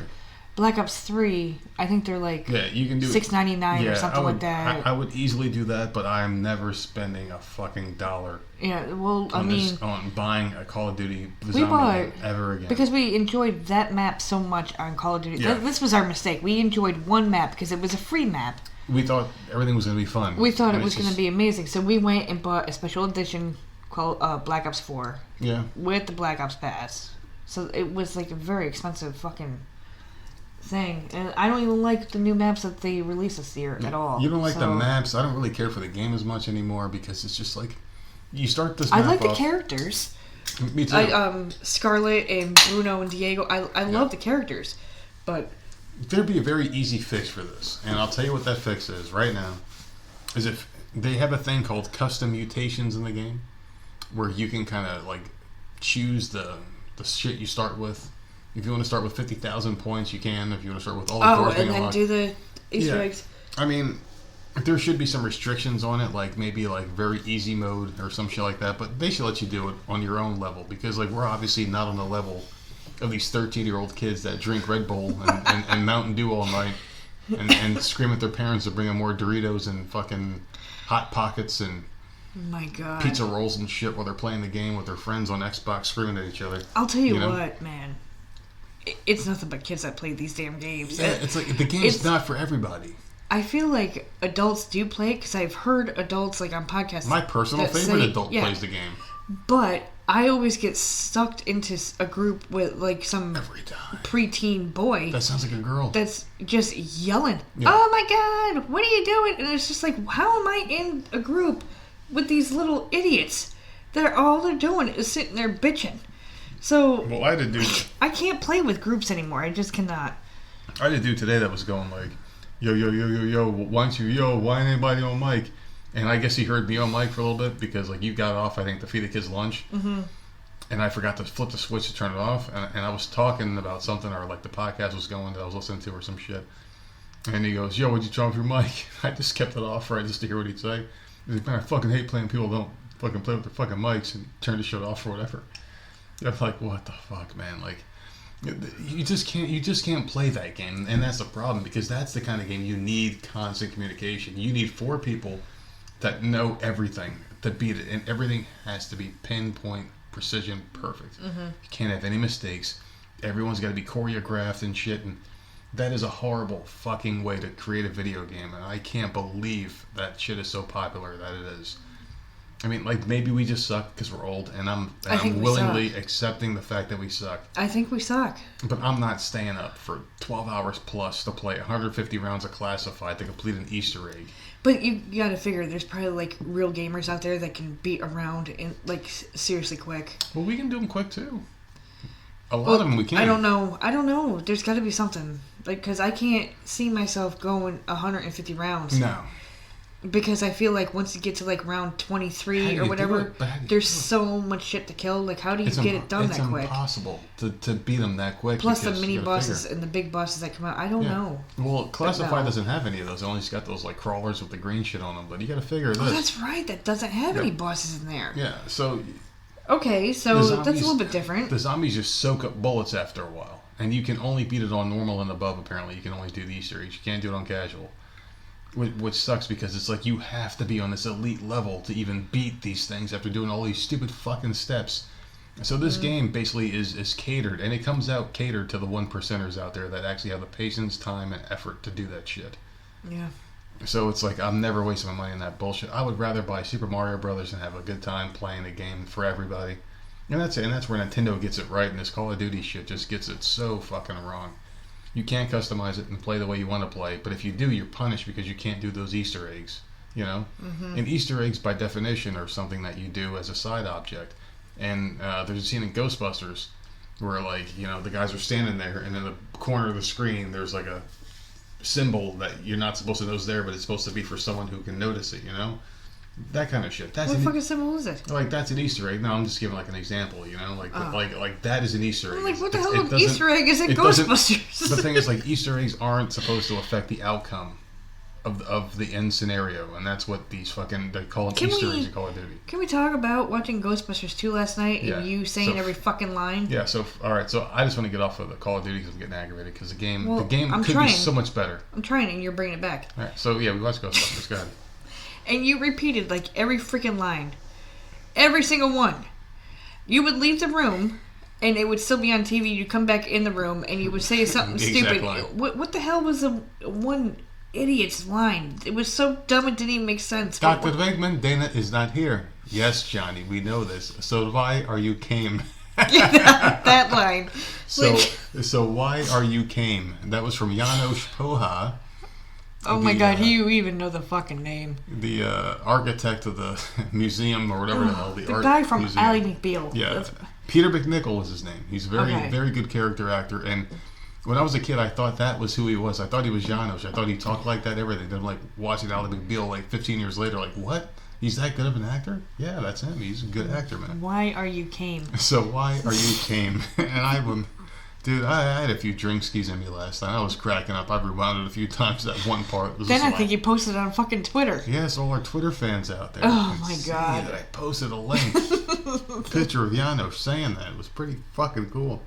Black Ops 3, I think they're like you can do $6.99 or something like that. I would easily do that, but I'm never spending a fucking dollar. Yeah, well, on buying a Call of Duty zombie ever again. Because we enjoyed that map so much on Call of Duty. Yeah. This was our mistake. We enjoyed one map because it was a free map. We thought everything was going to be fun. We thought it was going to be amazing. So we went and bought a special edition called Black Ops 4. Yeah. With the Black Ops Pass. So it was like a very expensive fucking thing. And I don't even like the new maps that they release this year at all. You don't like the maps? I don't really care for the game as much anymore because it's just like you start this map I like the characters. Me too. Scarlet and Bruno and Diego. I love the characters. But there'd be a very easy fix for this. And I'll tell you what that fix is right now. Is if they have a thing called custom mutations in the game where you can kind of like choose the shit you start with. If you want to start with 50,000 points, you can. If you want to start with all the doors being unlocked. Do the Easter eggs. I mean, there should be some restrictions on it, like maybe like very easy mode or some shit like that. But they should let you do it on your own level because like we're obviously not on the level of these 13-year-old kids that drink Red Bull and Mountain Dew all night and scream at their parents to bring them more Doritos and fucking Hot Pockets and my God, pizza rolls and shit while they're playing the game with their friends on Xbox screaming at each other. I'll tell you what, man. It's nothing but kids that play these damn games. Yeah, it's like the game's not for everybody. I feel like adults do play it because I've heard adults like on podcasts. My personal favorite adult plays the game. But I always get sucked into a group with like some preteen boy. That sounds like a girl. That's just yelling. Yeah. Oh my God, what are you doing? And it's just like, how am I in a group with these little idiots that all they're doing is sitting there bitching? So, well, I had a dude. I can't play with groups anymore. I just cannot. I had a dude today that was going like, yo, why ain't anybody on mic? And I guess he heard me on mic for a little bit because like you got off, I think, to feed the kids lunch. Mm-hmm. And I forgot to flip the switch to turn it off. And I was talking about something or like the podcast was going that I was listening to or some shit. And he goes, yo, what'd you turn off your mic? I just kept it off right just to hear what he'd say. He's like, man, I fucking hate playing people don't fucking play with their fucking mics and turn the shit off or whatever. I'm like, what the fuck, man? Like, you just can't play that game, and that's the problem because that's the kind of game you need constant communication. You need 4 people that know everything to beat it, and everything has to be pinpoint, precision, perfect. Mm-hmm. You can't have any mistakes. Everyone's got to be choreographed and shit, and that is a horrible fucking way to create a video game, and I can't believe that shit is so popular that it is. I mean, like, maybe we just suck because we're old, and I'm willingly accepting the fact that we suck. I think we suck. But I'm not staying up for 12 hours plus to play 150 rounds of Classified to complete an Easter egg. But you gotta figure, there's probably, like, real gamers out there that can beat around, in, like, seriously quick. Well, we can do them quick, too. A lot of them we can. I don't know. There's gotta be something. Like, because I can't see myself going 150 rounds. No. Because I feel like once you get to like round 23 or whatever, there's so much shit to kill. Like, how do you get it done that quick? It's impossible to beat them that quick. Plus the mini bosses and the big bosses that come out. I don't know. Well, Classified doesn't have any of those. It only got those like crawlers with the green shit on them. But you got to figure this. Oh, that's right. That doesn't have any bosses in there. Yeah. So. Okay, so that's a little bit different. The zombies just soak up bullets after a while, and you can only beat it on normal and above. Apparently, you can only do the Easter eggs. You can't do it on casual. Which sucks because it's like you have to be on this elite level to even beat these things after doing all these stupid fucking steps. So this game basically is catered, and it comes out catered to the 1%ers out there that actually have the patience, time, and effort to do that shit. Yeah. So it's like I'm never wasting my money on that bullshit. I would rather buy Super Mario Brothers and have a good time playing a game for everybody. And that's it. And that's where Nintendo gets it right, and this Call of Duty shit just gets it so fucking wrong. You can't customize it and play the way you want to play, but if you do, you're punished because you can't do those Easter eggs, you know? Mm-hmm. And Easter eggs, by definition, are something that you do as a side object. And there's a scene in Ghostbusters where, like, you know, the guys are standing there, and in the corner of the screen, there's, like, a symbol that you're not supposed to know is there, but it's supposed to be for someone who can notice it, you know? That kind of shit. What fucking symbol is it? Like, that's an Easter egg. No, I'm just giving like an example, you know? Like that is an Easter egg. Like, what the hell of Easter egg is in Ghostbusters? The thing is, like, Easter eggs aren't supposed to affect the outcome of the end scenario, and that's what these fucking they call it Easter eggs in Call of Duty. Can we talk about watching Ghostbusters 2 last night and you saying every fucking line? Yeah. So all right. So I just want to get off of the Call of Duty because I'm getting aggravated because the game could trying. be so much better. I'm trying, and you're bringing it back. All right. So yeah, we watched Ghostbusters. Go ahead. And you repeated like every freaking line, every single one. You would leave the room. And it would still be on TV. You'd come back in the room and you would say something stupid. What the hell was the one idiot's line? It was so dumb it didn't even make sense. Dr. Wegman, Dana is not here. Yes, Johnny, we know this. So why are you came? that line. So why are you came? That was from Janos Poha. Oh my God, you even know the fucking name. The architect of the museum or whatever the hell. The art guy from museum. Ally McBeal. Yeah. Peter McNichol was his name. He's a very good character actor. And when I was a kid, I thought that was who he was. I thought he was Janos. I thought he talked like that, everything. Then, like, watching Ally McBeal, like, 15 years later, like, what? He's that good of an actor? Yeah, that's him. He's a good actor, man. Why are you came? So why are you came? And dude, I had a few drink skis in me last night. I was cracking up. I rewound it a few times. That one part. Then I think you posted it on fucking Twitter. Yes, all our Twitter fans out there. Oh my God. That I posted a link. Picture of Janos saying that. It was pretty fucking cool.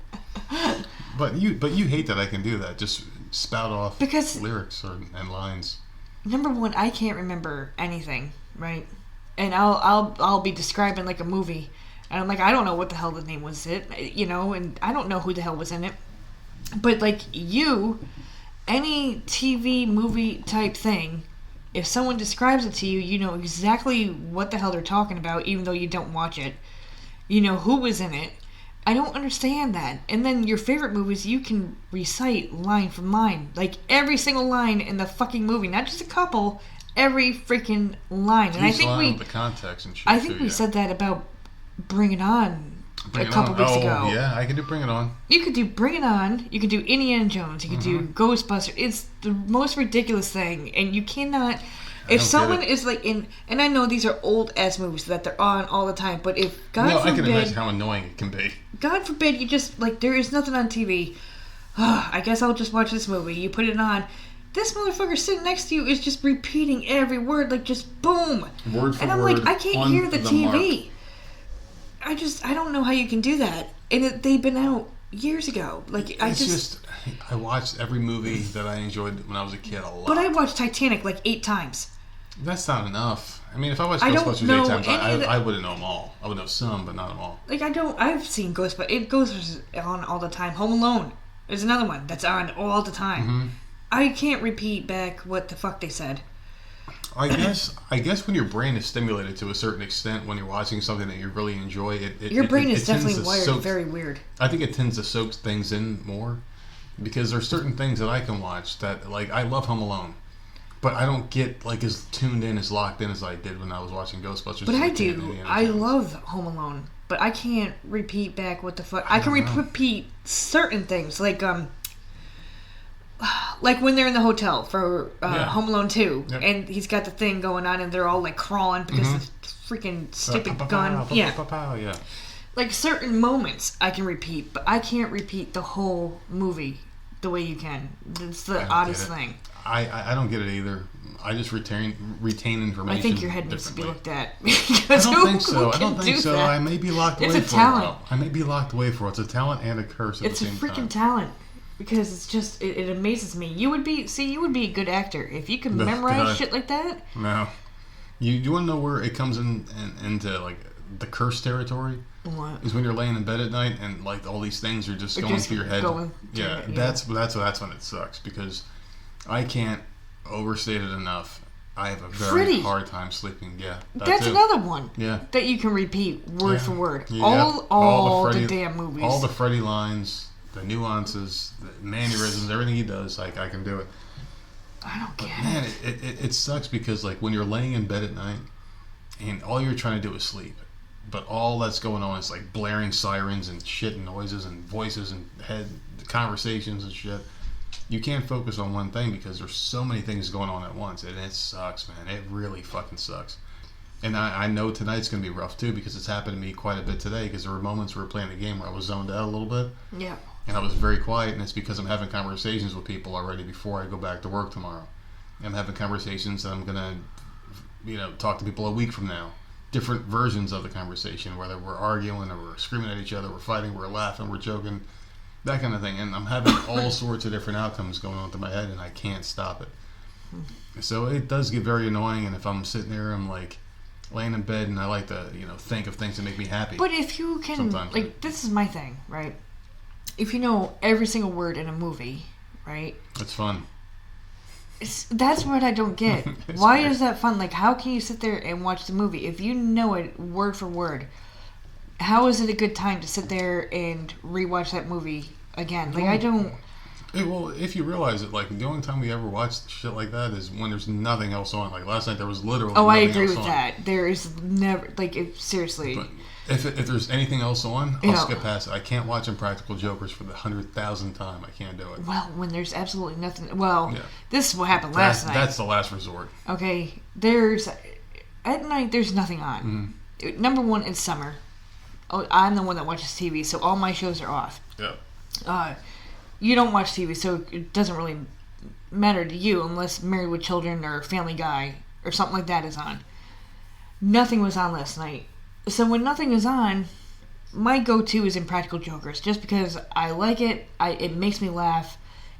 But you hate that I can do that. Just spout off lyrics and lines. Number one, I can't remember anything, right? And I'll be describing like a movie. And I'm like, I don't know what the hell the name was and I don't know who the hell was in it. But like any TV movie type thing, if someone describes it to you, you know exactly what the hell they're talking about, even though you don't watch it. You know who was in it. I don't understand that. And then your favorite movies, you can recite line from line. Like every single line in the fucking movie, not just a couple, every freaking line. And I think the context and shit. I think we said that about Bring It On a couple weeks ago. Oh, yeah, I can do Bring It On. You could do Bring It On. You could do Indiana Jones. You could do Ghostbusters. It's the most ridiculous thing. And you cannot... If someone is like in... And I know these are old-ass movies that they're on all the time, but if... God forbid, I can imagine how annoying it can be. God forbid you just... Like, there is nothing on TV. I guess I'll just watch this movie. You put it on... This motherfucker sitting next to you is just repeating every word, like just boom. Word for and I'm word. like, I can't hear the TV. Mark. I don't know how you can do that. And they've been out years ago. Like I watched every movie that I enjoyed when I was a kid a lot. But I watched Titanic like 8 times. That's not enough. I mean, if I watched Ghostbusters 8 times, I wouldn't know them all. I would know some, but not them all. Like I've seen Ghostbusters. It goes on all the time. Home Alone is another one that's on all the time. Mm-hmm. I can't repeat back what the fuck they said. I guess when your brain is stimulated to a certain extent when you're watching something that you really enjoy, your brain is definitely wired very weird. I think it tends to soak things in more because there's certain things that I can watch that, like, I love Home Alone, but I don't get like as tuned in, as locked in as I did when I was watching Ghostbusters. But I do. I love Home Alone, but I can't repeat back what the fuck. I can repeat certain things like when they're in the hotel for Home Alone 2, and he's got the thing going on, and they're all like crawling because of the freaking stupid gun. Yeah. Like certain moments I can repeat, but I can't repeat the whole movie the way you can. It's the oddest thing. I don't get it either. I just retain information. I think your head needs to be looked at. I don't think so. I may be locked away for a talent. I may be locked away for It's a talent and a curse at the same time. It's a freaking talent. Because it's just, it amazes me. You would be a good actor. If you could memorize shit like that. No. You want to know where it comes into, like, the curse territory? What? Is when you're laying in bed at night and, like, all these things are just going through your head. That's when it sucks. Because I can't overstate it enough. I have a very hard time sleeping. Yeah. That's another one. Yeah. That you can repeat word for word. Yeah. All the damn movies. All the Freddy lines. The nuances, the mannerisms, everything he does, like, I can do it. I don't get it. Man, it sucks because, like, when you're laying in bed at night and all you're trying to do is sleep, but all that's going on is, like, blaring sirens and shit and noises and voices and head conversations and shit, you can't focus on one thing because there's so many things going on at once, and it sucks, man. It really fucking sucks. And I know tonight's going to be rough, too, because it's happened to me quite a bit today because there were moments we were playing the game where I was zoned out a little bit. Yeah. And I was very quiet, and it's because I'm having conversations with people already before I go back to work tomorrow. I'm having conversations that I'm gonna, talk to people a week from now. Different versions of the conversation, whether we're arguing or we're screaming at each other, we're fighting, we're laughing, we're joking, that kind of thing. And I'm having all sorts of different outcomes going on through my head, and I can't stop it. So it does get very annoying. And if I'm sitting there, I'm like laying in bed, and I like to, think of things that make me happy. But if you can, sometimes, this is my thing, right? If you know every single word in a movie, right? It's fun. That's what I don't get. Why is that fun? Like, how can you sit there and watch the movie if you know it word for word? How is it a good time to sit there and rewatch that movie again? Like, I don't. Well, if you realize it, like, the only time we ever watch shit like that is when there's nothing else on. Like, last night there was literally Oh, I nothing agree else with on. that. There is never, seriously. But if there's anything else on, I'll skip past it. I can't watch Impractical Jokers for the 100,000th time. I can't do it. Well, when there's absolutely nothing. Well, this is what happened last night. That's the last resort. Okay, at night there's nothing on. Mm-hmm. Number one, it's summer. Oh, I'm the one that watches TV, so all my shows are off. Yeah. You don't watch TV, so it doesn't really matter to you unless Married with Children or Family Guy or something like that is on. Nothing was on last night. So when nothing is on, my go-to is Impractical Jokers, just because I like it. It makes me laugh,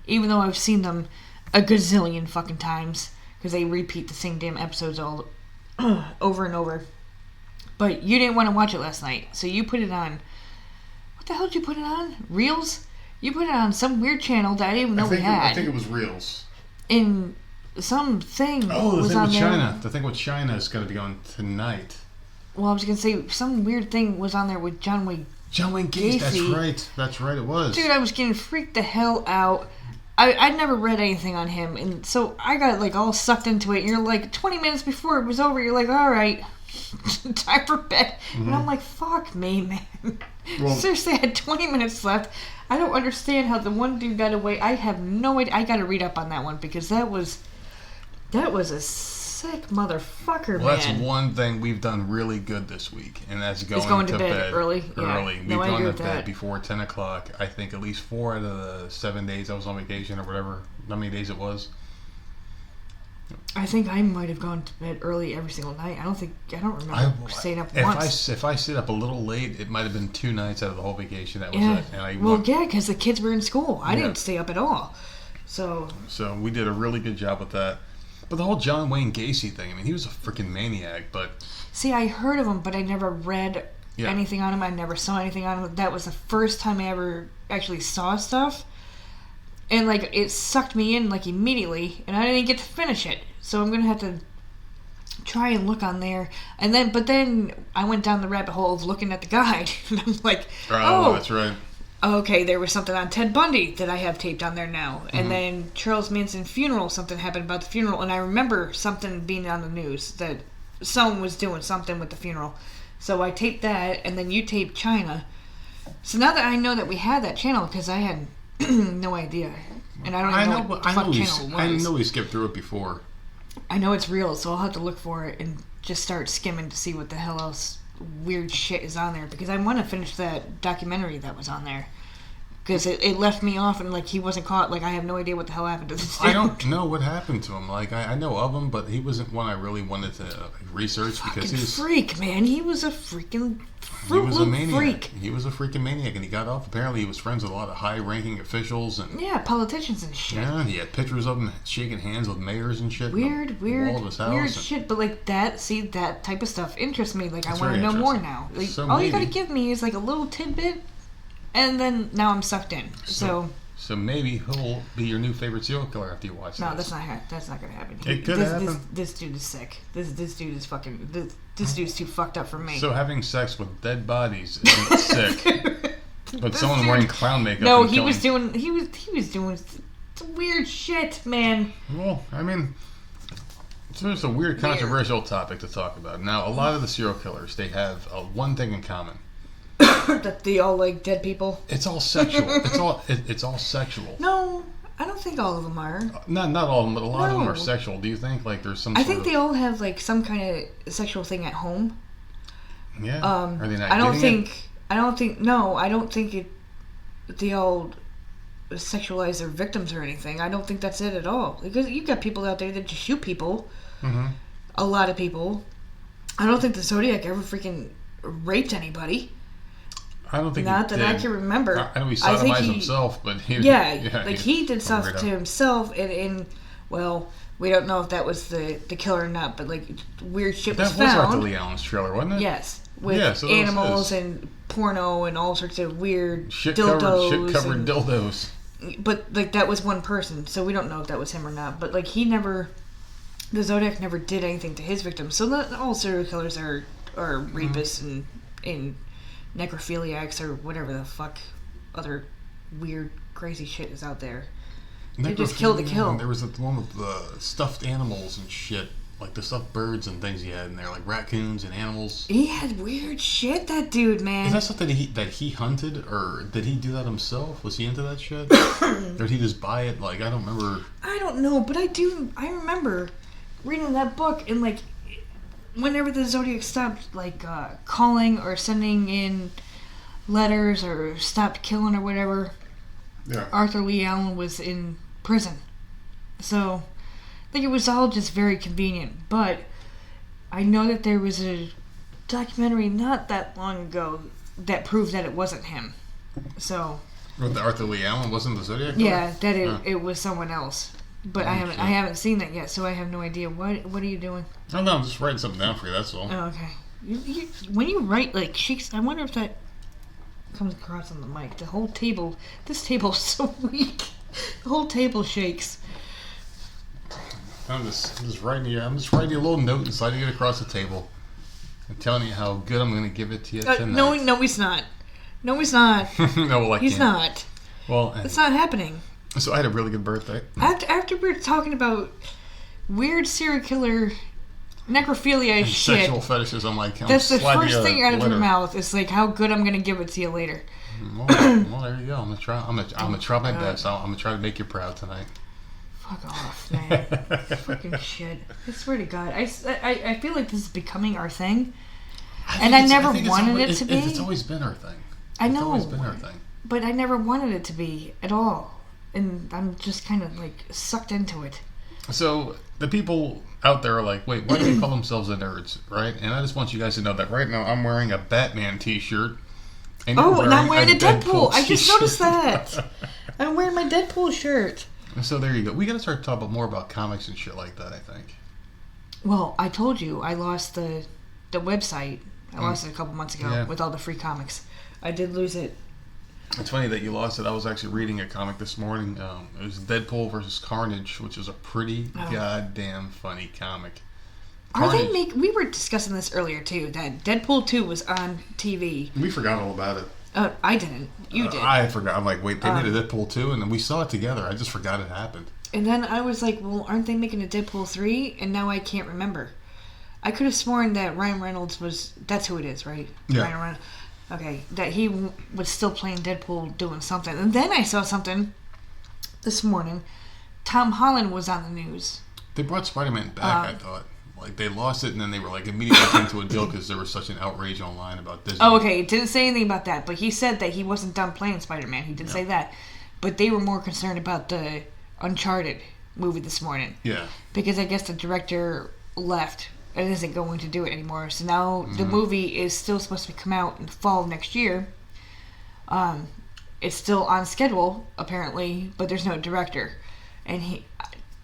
even though I've seen them a gazillion fucking times, because they repeat the same damn episodes all over and over. But you didn't want to watch it last night, so you put it on. What the hell did you put it on? Reels? You put it on some weird channel that I didn't even know we had. I think it was Reels. And something Oh, was the thing on with there. China. The thing with China is going to be on tonight. Well, I was going to say, some weird thing was on there with John Wayne Gacy. That's right, it was. Dude, I was getting freaked the hell out. I'd never read anything on him, and so I got, like, all sucked into it. And you're like, 20 minutes before it was over, you're like, alright, time for bed. Mm-hmm. And I'm like, fuck me, man. Well, seriously, I had 20 minutes left. I don't understand how the one dude got away. I have no idea. I gotta read up on that one, because that was a sick motherfucker, man. Well, that's one thing we've done really good this week, and that's going to bed early. Yeah. We've gone to bed that. before 10 o'clock. I think at least 4 out of the 7 days I was on vacation or whatever, how many days it was. I think I might have gone to bed early every single night. I don't remember staying up once. If I sit up a little late, it might have been 2 nights out of the whole vacation. That was it. And because the kids were in school. I didn't stay up at all. So we did a really good job with that. But the whole John Wayne Gacy thing, I mean, he was a freaking maniac, but... See, I heard of him, but I never read anything on him. I never saw anything on him. That was the first time I ever actually saw stuff. And, like, it sucked me in, like, immediately, and I didn't get to finish it. So I'm going to have to try and look on there. But then I went down the rabbit hole of looking at the guide, and I'm like, oh, that's right. Okay, there was something on Ted Bundy that I have taped on there now. Mm-hmm. And then Charles Manson funeral, something happened about the funeral. And I remember something being on the news that someone was doing something with the funeral. So I taped that, and then you taped China. So now that I know that we had that channel, because I had no idea. And I don't even know what the fuck channel it was. I know we skipped through it before. I know it's real, so I'll have to look for it and just start skimming to see what the hell else weird shit is on there, because I want to finish that documentary that was on there, because it left me off and like he wasn't caught. Like I have no idea what the hell happened to this dude. I don't know what happened to him. Like I know of him, but he wasn't one I really wanted to research, because he was freak, man. He was a freaking he was a maniac. Freak. He was a freaking maniac, and he got off. Apparently, he was friends with a lot of high-ranking officials and politicians and shit. Yeah, he had pictures of him shaking hands with mayors and shit. Weird shit. But like that type of stuff interests me. Like I want to know more now. Like all you gotta give me is like a little tidbit, and then now I'm sucked in. So maybe he'll be your new favorite serial killer after you watch this. No, that's not gonna happen. It could happen. This dude is sick. This dude is fucking. This dude's too fucked up for me. So having sex with dead bodies isn't sick. But someone wearing clown makeup. No, he was doing some weird shit, man. Well, I mean, it's just a weird, controversial topic to talk about. Now, a lot of the serial killers, they have one thing in common. That they all like dead people. It's all sexual. It's all sexual. No, I don't think all of them are. Not all of them, but a lot of them are sexual. Do you think like there's some? I think they all have like some kind of sexual thing at home. Yeah. Are they not? I don't think. No, I don't think it. They all sexualize their victims or anything. I don't think that's it at all. Because you got people out there that just shoot people. Mm-hmm. A lot of people. I don't think the Zodiac ever freaking raped anybody. I don't think not that I can remember. I know he sodomized himself, but he he did stuff to himself, and well, we don't know if that was the killer or not, but like weird shit was found. That was Arthur Lee Allen's trailer, wasn't it? Yes, with animals and porno and all sorts of weird dildos. Shit-covered dildos. But like that was one person, so we don't know if that was him or not. But like the Zodiac never did anything to his victims. So not all serial killers are rapists and necrophiliacs or whatever the fuck other weird crazy shit is out there. They just kill to kill. There was the one with the stuffed animals and shit, like the stuffed birds and things he had in there, like raccoons and animals. He had weird shit, that dude, man. Is that something that he hunted, or did he do that himself? Was he into that shit? Or did he just buy it? Like, I don't remember. I don't know, but I remember reading that book, and like whenever the Zodiac stopped like calling or sending in letters or stopped killing or whatever, Arthur Lee Allen was in prison. So I think it was all just very convenient. But I know that there was a documentary not that long ago that proved that it wasn't him. So with the Arthur Lee Allen wasn't the Zodiac? Yeah, that it was someone else. But I haven't seen that yet, so I have no idea. What are you doing? Oh no, I'm just writing something down for you. That's all. Oh, okay. When you write like shakes, I wonder if that comes across on the mic. The whole table. This table's so weak. The whole table shakes. I'm just writing you. I'm just writing you a little note and sliding it across the table. I'm telling you how good I'm going to give it to you tonight. No, he's not. No, he's not. No, well, he's not. Well, it's not happening. So I had a really good birthday. After we're talking about weird serial killer necrophilia and shit, sexual fetishes, I'm like, that's the first thing out of your mouth. It's like how good I'm gonna give it to you later. Well, there you go. I'm gonna try my best. I'm gonna try to make you proud tonight. Fuck off, man. Fucking shit. I swear to God, I feel like this is becoming our thing, and I never wanted it to be. It's always been our thing. I know. It's always been our thing. But I never wanted it to be at all. And I'm just kind of like sucked into it. So the people out there are like, wait, why do they call themselves the nerds, right? And I just want you guys to know that right now I'm wearing a Batman t-shirt. And I'm wearing a Deadpool. I just noticed that. I'm wearing my Deadpool shirt. So there you go. We got to start talking more about comics and shit like that, I think. Well, I told you I lost the website. I lost it a couple months ago with all the free comics. I did lose it. It's funny that you lost it. I was actually reading a comic this morning. It was Deadpool versus Carnage, which is a pretty goddamn funny comic. We were discussing this earlier too. That Deadpool 2 was on TV. We forgot all about it. I didn't. You did. I forgot. I'm like, wait, they made a Deadpool 2, and then we saw it together. I just forgot it happened. And then I was like, well, aren't they making a Deadpool 3? And now I can't remember. I could have sworn that Ryan Reynolds was. That's who it is, right? Yeah. Ryan Reynolds. Okay, that he was still playing Deadpool doing something. And then I saw something this morning. Tom Holland was on the news. They brought Spider-Man back, I thought. Like, they lost it, and then they were, like, immediately came to a deal because there was such an outrage online about Disney. Oh, okay. It didn't say anything about that, but he said that he wasn't done playing Spider-Man. He did say that. But they were more concerned about the Uncharted movie this morning. Yeah. Because I guess the director left and isn't going to do it anymore. So now the movie is still supposed to come out in the fall of next year. It's still on schedule, apparently, but there's no director. And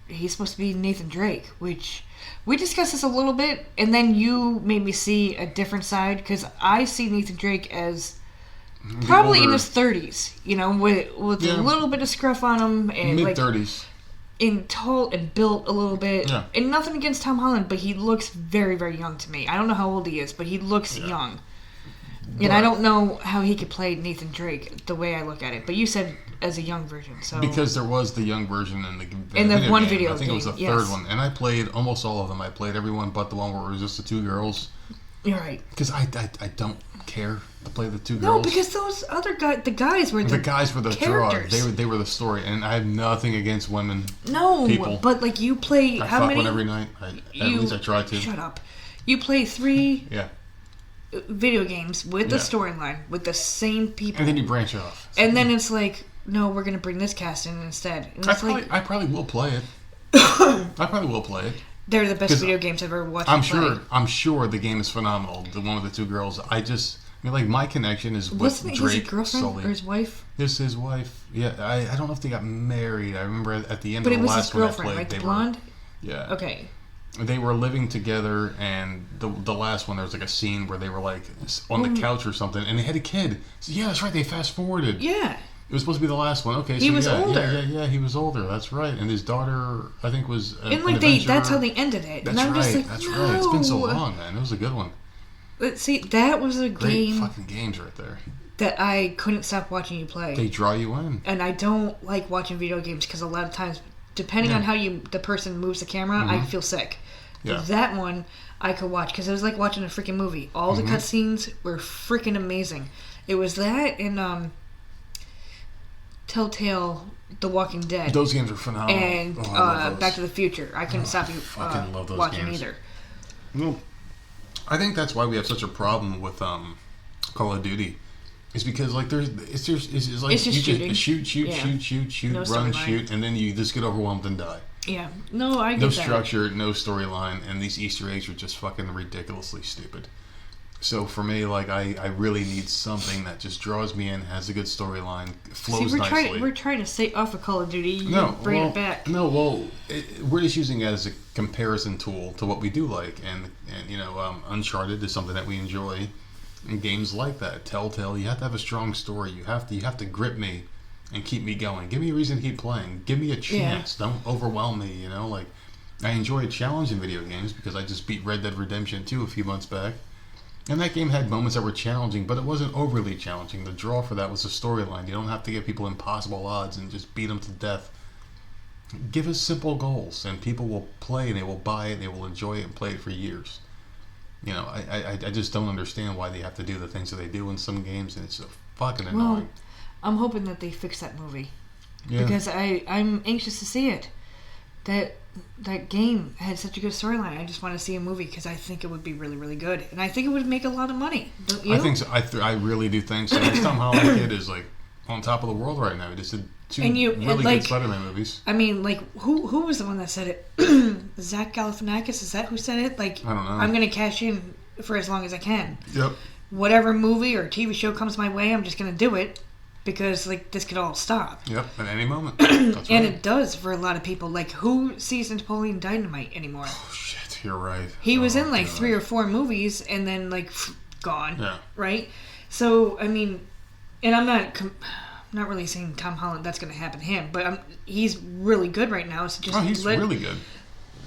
he's supposed to be Nathan Drake, which we discussed this a little bit, and then you made me see a different side, because I see Nathan Drake as probably in his 30s, you know, with a little bit of scruff on him. And mid-30s. Like, in tall and built a little bit. Yeah. And nothing against Tom Holland, but he looks very, very young to me. I don't know how old he is, but he looks young. And I don't know how he could play Nathan Drake the way I look at it. But you said as a young version, so because there was the young version in the one game. video I think game. It was the third one, and I played almost all of them. I played everyone but the one where it was just the two girls. You're right. Because I don't care to play the two girls. No, because those other the guys were the characters. Draw. They were the story, and I have nothing against women. No, people. But like you play I how fuck many? One every night. At least I try to. Shut up. You play 3 Yeah. video games with the storyline with the same people, and then you branch off. And then it's like, no, we're going to bring this cast in instead. And I probably will play it. I probably will play it. They're the best video games I've ever watched. I'm sure the game is phenomenal. The one with the two girls. Like my connection is with Drake. Was his girlfriend or his wife? This his wife. Yeah, I don't know if they got married. I remember at the end but of the last one I played. But it was his girlfriend, right? The blonde? Yeah. Okay. They were living together, and the last one, there was like a scene where they were like on the couch or something, and they had a kid. So, yeah, that's right. They fast forwarded. Yeah. It was supposed to be the last one. Okay, he was older. Yeah, he was older. That's right. And his daughter, I think, was and like that's how they ended it. That's and I'm right. Just like, that's no. right. It's been so long, man. It was a good one. But see, that was a Great game. Fucking games right there. That I couldn't stop watching you play. They draw you in. And I don't like watching video games because a lot of times, depending on how the person moves the camera, I feel sick. Yeah. That one I could watch because it was like watching a freaking movie. All the cutscenes were freaking amazing. It was that and Telltale, The Walking Dead. Those games are phenomenal. And Back to the Future. I couldn't stop you love those watching games. either. Well, I think that's why we have such a problem with Call of Duty. It's because like it's just shooting. Shoot, No run, storyline. shoot, and then you just get overwhelmed and die. Yeah. No, I get No that. structure, no storyline, and these Easter eggs are just fucking ridiculously stupid. So for me, like I really need something that just draws me in, has a good storyline, flows nicely. We're trying to stay off of Call of Duty. Bring it back. No, well, we're just using it as a comparison tool to what we do like, and Uncharted is something that we enjoy, and games like that. Telltale, you have to have a strong story. You have to grip me and keep me going. Give me a reason to keep playing. Give me a chance. Yeah. Don't overwhelm me. Like I enjoy a challenge in video games because I just beat Red Dead Redemption 2 a few months back. And that game had moments that were challenging, but it wasn't overly challenging. The draw for that was the storyline. You don't have to give people impossible odds and just beat them to death. Give us simple goals, and people will play, and they will buy it, they will enjoy it, and play it for years. I just don't understand why they have to do the things that they do in some games, and it's so fucking annoying. Well, I'm hoping that they fix that movie. Yeah. Because I'm anxious to see it. That game had such a good storyline. I just want to see a movie because I think it would be really, really good, and I think it would make a lot of money. Don't you? I think so. I really do think so. Next time Holland Kid is like on top of the world right now. He just did two really good Spider-Man movies. I mean, like who was the one that said it? Zach Galifianakis, is that who said it? Like, I don't know. I'm gonna cash in for as long as I can. Yep. Whatever movie or TV show comes my way, I'm just gonna do it. Because, like, this could all stop. Yep, at any moment. That's right. And it does for a lot of people. Like, who sees Napoleon Dynamite anymore? Oh, shit, you're right. He was in, like, 3 or 4 movies and then, like, gone. Yeah. Right? So, I mean, and I'm not really saying Tom Holland, that's going to happen to him. But he's really good right now. So just he's really good.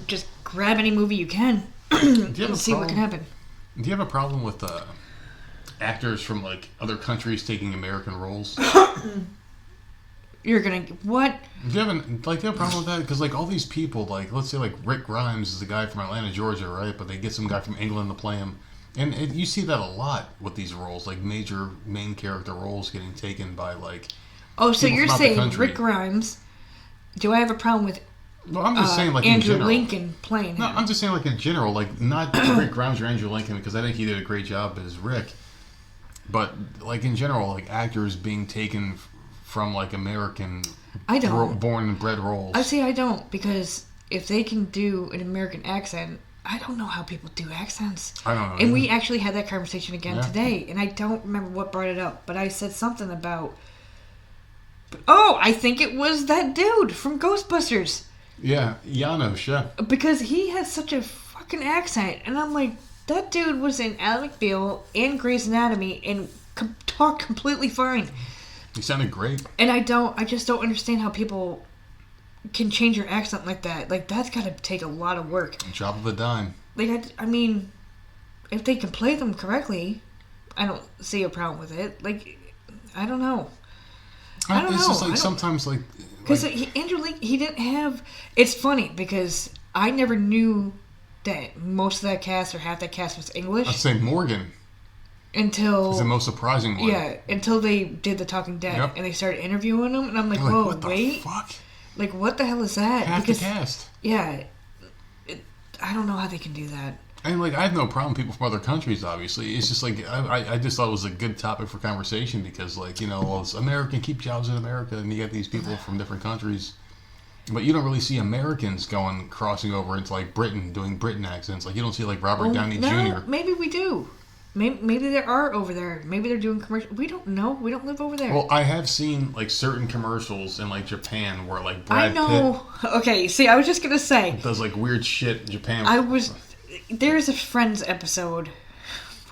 Just grab any movie you can and see what can happen. Do you have a problem with actors from like other countries taking American roles? You're gonna what? Do you have a problem with that? Because like all these people, like let's say like Rick Grimes is a guy from Atlanta, Georgia, right? But they get some guy from England to play him, and you see that a lot with these roles, like major main character roles getting taken by like. Oh, so you're saying Rick Grimes? Do I have a problem with? Well, I'm just saying like Andrew in general. Lincoln playing him. No, I'm just saying like in general, like not Rick Grimes or Andrew Lincoln, because I think he did a great job as Rick. But like in general, like actors being taken from like American, born and bred roles. I don't, because if they can do an American accent, I don't know how people do accents. I don't know. And we actually had that conversation again today, and I don't remember what brought it up, but I said something about. Oh, I think it was that dude from Ghostbusters. Yeah, Janos, yeah. Because he has such a fucking accent, and I'm like. That dude was in Ally McBeal and Grey's Anatomy and talked completely fine. He sounded great. And I just don't understand how people can change your accent like that. Like, that's got to take a lot of work. Drop of a dime. Like, I mean, if they can play them correctly, I don't see a problem with it. Like, I don't know. I don't know. It's just like sometimes like... Because Andrew Lincoln, he didn't have... It's funny because I never knew... that most of that cast or half that cast was English. I'd say Morgan. Until... It's the most surprising one. Yeah, until they did The Talking Dead and they started interviewing them, and I'm like, whoa, what wait. The fuck? Like, what the hell is that? Half the cast. Yeah. I don't know how they can do that. And like, I have no problem with people from other countries. Obviously, it's just like I just thought it was a good topic for conversation because, like, well, it's American, keep jobs in America, and you got these people from different countries, but you don't really see Americans crossing over into like Britain, doing Britain accents. Like, you don't see like Robert Downey Jr. Maybe we do. Maybe there are over there. Maybe they're doing commercials. We don't know. We don't live over there. Well, I have seen like certain commercials in like Japan where like Brad Pitt. Okay, see, I was just gonna say does like weird shit in Japan. There's a Friends episode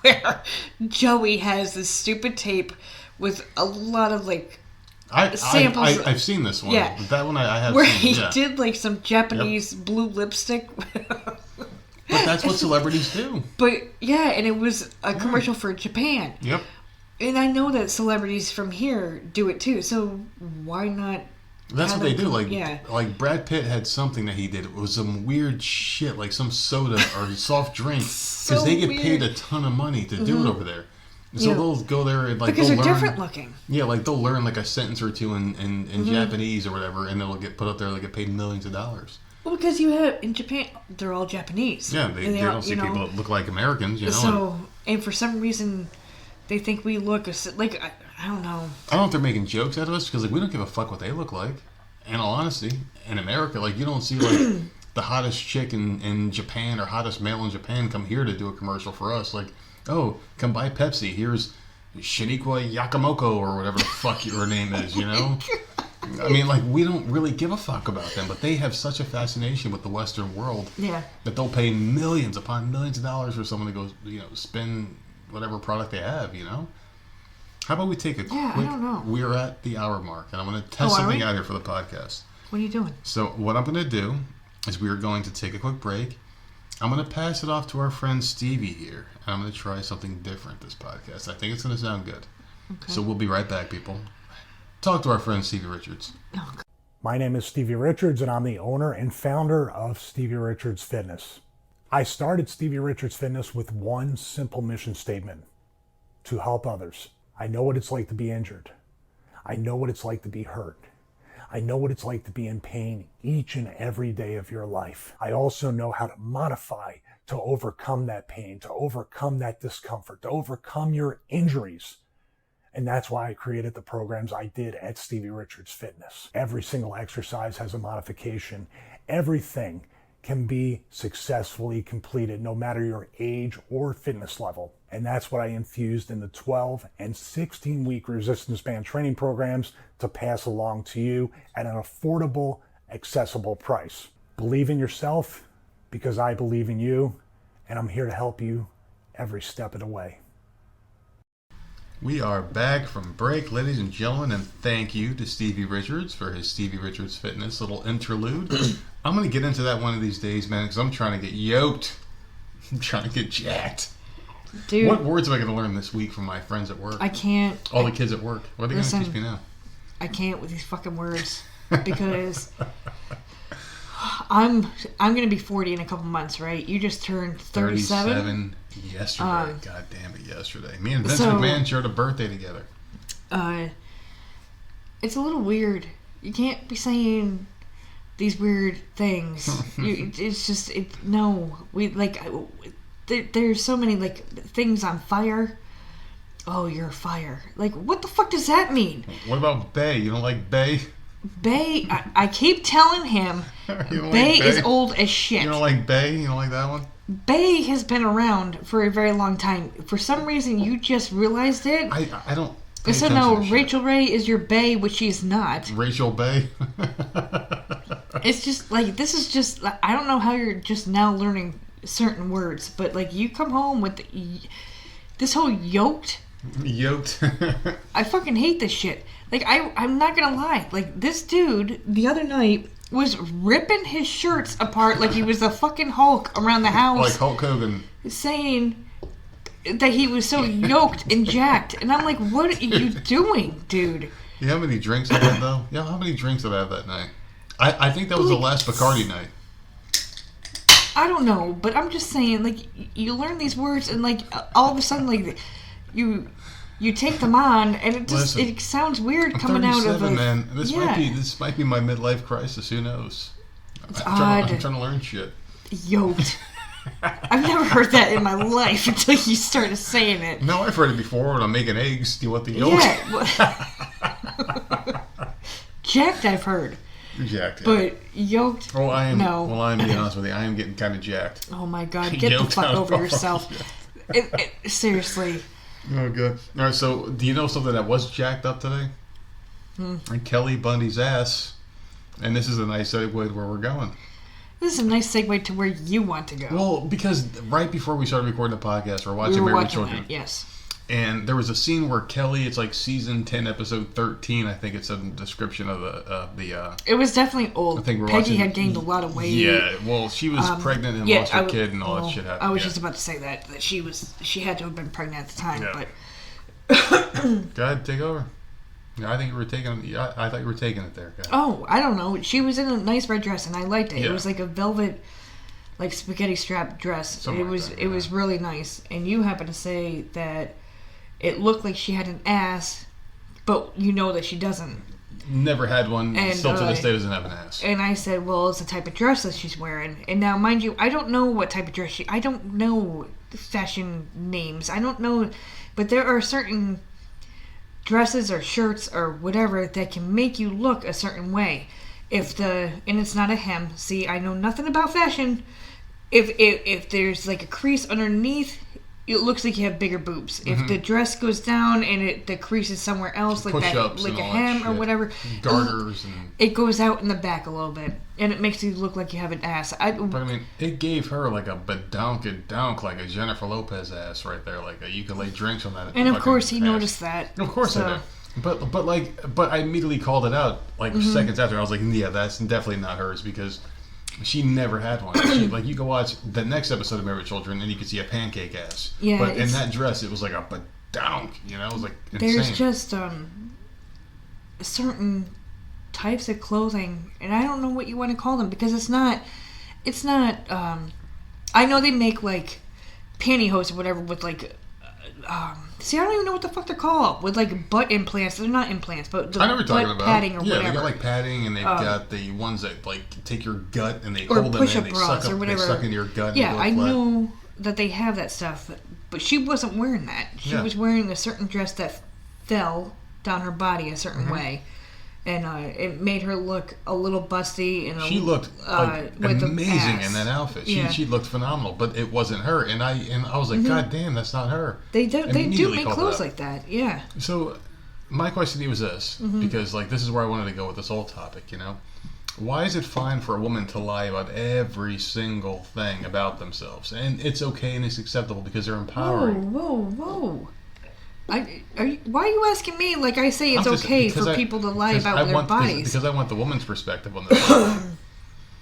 where Joey has this stupid tape with a lot of like samples. I've seen this one. Yeah, that one I have. Where seen, he did like some Japanese blue lipstick. But that's what celebrities do. But yeah, and it was a commercial for Japan. Yep. And I know that celebrities from here do it too. So why not? That's what they do. Like Brad Pitt had something that he did. It was some weird shit, like some soda or soft drink, because they get paid a ton of money to do it over there. So they'll go there and like because they'll they're learn, different looking. Yeah, like they'll learn like a sentence or two in Japanese or whatever, and they'll get put up there. They get paid millions of dollars. Well, because you have in Japan, they're all Japanese. Yeah, they don't see people that look like Americans, So, and for some reason, they think we look like I don't know. I don't know if they're making jokes out of us because like we don't give a fuck what they look like. In all honesty, in America, like you don't see like the hottest chick in Japan or hottest male in Japan come here to do a commercial for us. Like, oh, come buy Pepsi. Here's Shiniqua Yakamoko or whatever the fuck your name is. I mean, like, we don't really give a fuck about them, but they have such a fascination with the Western world that they'll pay millions upon millions of dollars for someone to go, spend whatever product they have, How about we take a quick... I don't know. We're at the hour mark, and I'm going to test something out here for the podcast. What are you doing? So what I'm going to do is we are going to take a quick break. I'm going to pass it off to our friend Stevie here, and I'm going to try something different this podcast. I think it's going to sound good. Okay. So we'll be right back, people. Talk to our friend Stevie Richards. My name is Stevie Richards, and I'm the owner and founder of Stevie Richards Fitness. I started Stevie Richards Fitness with one simple mission statement: to help others. I know what it's like to be injured. I know what it's like to be hurt. I know what it's like to be in pain each and every day of your life. I also know how to modify to overcome that pain, to overcome that discomfort, to overcome your injuries. And that's why I created the programs I did at Stevie Richards Fitness. Every single exercise has a modification. Everything can be successfully completed, no matter your age or fitness level. And that's what I infused in the 12 and 16-week resistance band training programs to pass along to you at an affordable, accessible price. Believe in yourself because I believe in you, and I'm here to help you every step of the way. We are back from break, ladies and gentlemen, and thank you to Stevie Richards for his Stevie Richards Fitness little interlude. I'm going to get into that one of these days, man, because I'm trying to get yoked. I'm trying to get jacked. Dude. What words am I going to learn this week from my friends at work? I can't. All the kids at work. What are they going to teach me now? I can't with these fucking words because I'm going to be 40 in a couple months, right? You just turned 37? 37 yesterday. God damn it, yesterday. Me and Vince McMahon shared a birthday together. It's a little weird. You can't be saying these weird things. There's so many like things on fire. Oh, you're a fire. Like, what the fuck does that mean? What about Bay? You don't like Bay? Bay, I keep telling him Bay is old as shit. You don't like Bay? You don't like that one? Bay has been around for a very long time. For some reason, you just realized it. I don't. So now Rachel Ray is your Bay, which she's not. Rachel Bay. It's just like, this is just, I don't know how you're just now learning certain words, but like you come home with this whole yoked. I fucking hate this shit. Like, I'm not gonna lie. Like, this dude the other night was ripping his shirts apart like he was the fucking Hulk around the house. Like Hulk Hogan. Saying that he was so yoked and jacked. And I'm like, what are you doing, dude? You know how many drinks I had, though? Yeah, how many drinks did I have that night? I think that was the last Bacardi night. I don't know, but I'm just saying, like, you learn these words and, like, all of a sudden, like, you take them on, and it just it sounds weird coming out of it. Man. This might be my midlife crisis. Who knows? It's odd. I'm trying to learn shit. Yoked. I've never heard that in my life until you started saying it. No, I've heard it before when I'm making eggs. Do you want the yolk? Yeah. Jacked, I've heard. Jacked. But yoked, Oh, I am. no. Well, I'm being honest with you. I am getting kind of jacked. Oh my God, get the Yoked fuck out. over yourself. Seriously. Oh, good. All right, so do you know something that was jacked up today? And Kelly Bundy's ass. And this is a nice segue where we're going. This is a nice segue to where you want to go. Well, because right before we started recording the podcast, we're watching Married with Children. That, yes. And there was a scene where Kelly, it's like season 10, episode 13, I think it said in the description of the It was definitely old. I think we're Peggy watching, had gained a lot of weight. Yeah, well, she was pregnant and lost her kid and all that shit happened. I was yeah. just about to say that she had to have been pregnant at the time, Yeah. but Go ahead, take over. Yeah, I think you were taking. I thought you were taking it there. Guys. oh, I don't know. She was in a nice red dress, and I liked it. Yeah. It was like a velvet, like spaghetti strap dress. Something it was like that, it was really nice. And you happen to say that it looked like she had an ass, but you know that she doesn't. Never had one. And, Still to this day doesn't have an ass. And I said, well, it's the type of dress that she's wearing. And now, mind you, I don't know what type of dress I don't know fashion names. I don't know, but there are certain dresses or shirts or whatever that can make you look a certain way. And it's not a hem. See, I know nothing about fashion. If there's like a crease underneath, it looks like you have bigger boobs. If the dress goes down and the crease is somewhere else, like Push-ups like and a all hem that or shit. whatever, Garters and. it goes out in the back a little bit, and it makes you look like you have an ass. But I mean, it gave her like a badonkadonk, like a Jennifer Lopez ass right there. Like you could lay drinks on that. And of fucking course, he ass. noticed that. Of course I did. But I immediately called it out like seconds after. I was like, yeah, that's definitely not hers because she never had one. Like you can watch the next episode of Married with Children and you can see a pancake ass. Yeah, But in that dress, it was like a badonk. You know, it was like insane. There's just certain types of clothing, and I don't know what you want to call them because it's not. I know they make like pantyhose or whatever with like. See, I don't even know what the fuck they're called. With like butt implants. They're not implants, but the I know what you're talking butt about. padding or yeah, whatever. they got like padding, and they've got the ones that like take your gut and they Or hold them push-up and they bras suck or up, whatever. they suck into your gut. Yeah, and I you go flat. know that they have that stuff, but she wasn't wearing that. She Yeah. was wearing a certain dress that fell down her body a certain Mm-hmm. way, and it made her look a little busty. And She looked like with the amazing ass. in that outfit. Yeah. She looked phenomenal, but it wasn't her. And I was like, God damn, that's not her. They do Immediately make called it clothes out. like that. Yeah. So, my question to you was this, Mm-hmm. because like this is where I wanted to go with this whole topic. You know, why is it fine for a woman to lie about every single thing about themselves, and it's okay and it's acceptable because they're empowering? Whoa. Why are you asking me? Like I say, it's I'm just- okay because for I- people to lie because about I their want- bodies. Because I want the woman's perspective on this.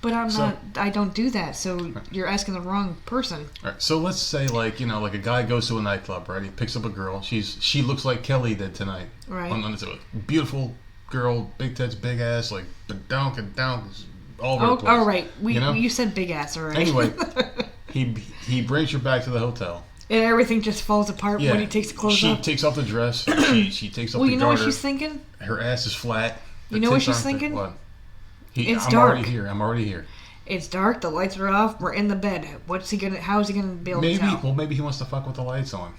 But I'm So- not. I don't do that. So you're asking the wrong person. All right, so let's say like like a guy goes to a nightclub, right? He picks up a girl. She looks like Kelly did tonight. Right. On this beautiful girl, big tits, big ass, like badonk and donk, all over the place. All right. You know? You said big ass, all right? Anyway, he brings her back to the hotel. And everything just falls apart when he takes the clothes she off. takes off the dress. She takes off Well, the you know what garter. she's thinking? Her ass is flat. You know what tits she's aren't thinking? What? It's I'm dark. already here. It's dark. The lights are off. We're in the bed. How is he gonna be able to tell? Maybe he wants to fuck with the lights on.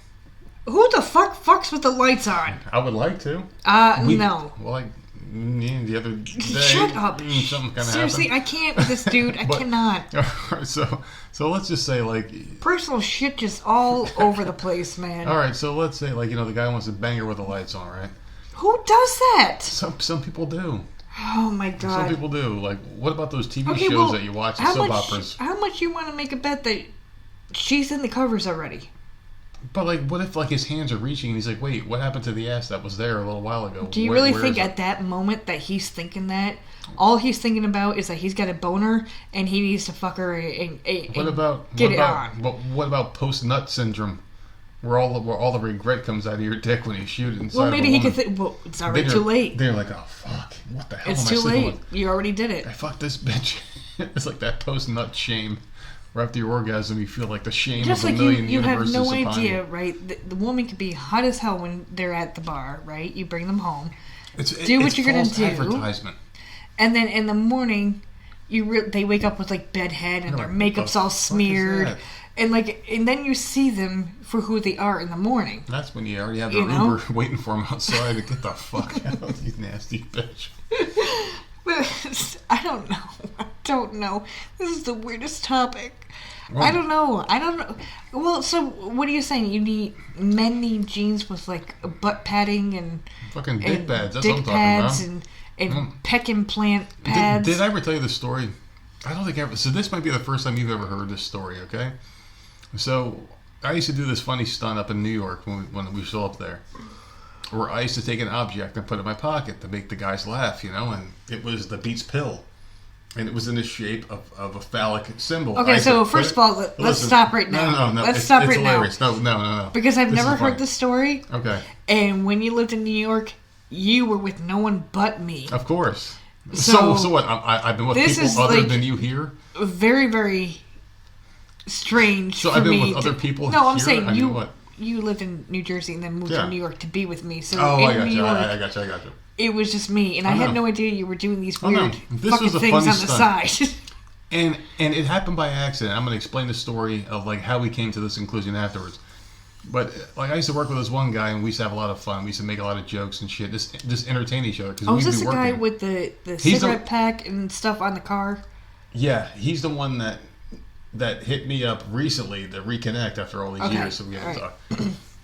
Who the fuck fucks with the lights on? I would like to. No. Well, like the other day. Shut up. Something kind of Seriously, happened. I can't with this dude. I cannot. Alright, so let's just say like. Personal shit just all over the place, man. All right, so let's say like the guy wants to bang her with the lights on, right? Who does that? Some people do. Oh my god. Some people do. Like, what about those TV Okay, shows well, that you watch, the how soap much, operas? How much you want to make a bet that she's in the covers already? But like, what if like his hands are reaching and he's like, wait, what happened to the ass that was there a little while ago? Do you really think at that moment that he's thinking that? All he's thinking about is that he's got a boner and he needs to fuck her and what about post nut syndrome, where all the regret comes out of your dick when you shoot it inside? Well, maybe of a he could woman? think. Well, it's already Then too you're- late. They're like, oh fuck, what the hell It's am I too sleeping late. with? You already did it. I fucked this bitch. It's like that post nut shame. Where after your orgasm, you feel like the shame Just of a like million you have universes no upon idea, you. right? The woman could be hot as hell when they're at the bar, right? You bring them home, It's what you're gonna false do. advertisement. and then in the morning, they wake up with like bedhead and their makeup's all fuck is smeared, that? and then you see them for who they are in the morning. That's when you already have the Uber waiting for them outside to get the fuck out, you nasty bitch. I don't know. I don't know. This is the weirdest topic. Well, I don't know. Well, so what are you saying? Men need jeans with like butt padding and fucking dick pads. That's dick what I'm pads talking about. and peck implant pads. Did I ever tell you the story? I don't think I ever. So this might be the first time you've ever heard this story, okay? So I used to do this funny stunt up in New York when we show up there, where I used to take an object and put it in my pocket to make the guys laugh, and it was the Beats pill. And it was in the shape of a phallic symbol. Okay, so first of all, let's stop right now. No. Let's stop right hilarious. now. No. Because I've never heard this story. Okay. And when you lived in New York, you were with no one but me. Of course. So what? I've been with people other than you here? Very, very strange so for I've been me. With other people No, I'm here? saying what? You lived in New Jersey and then moved to New York to be with me. So I in got New you. York, I got you. it was just me. And I had no idea you were doing these weird This fucking things on the side. And it happened by accident. I'm going to explain the story of like how we came to this conclusion afterwards. But like I used to work with this one guy, and we used to have a lot of fun. We used to make a lot of jokes and shit, just entertain each other. Oh, is this the guy with the cigarette pack and stuff on the car? Yeah, he's the one that hit me up recently to reconnect after all these years. So we had to talk.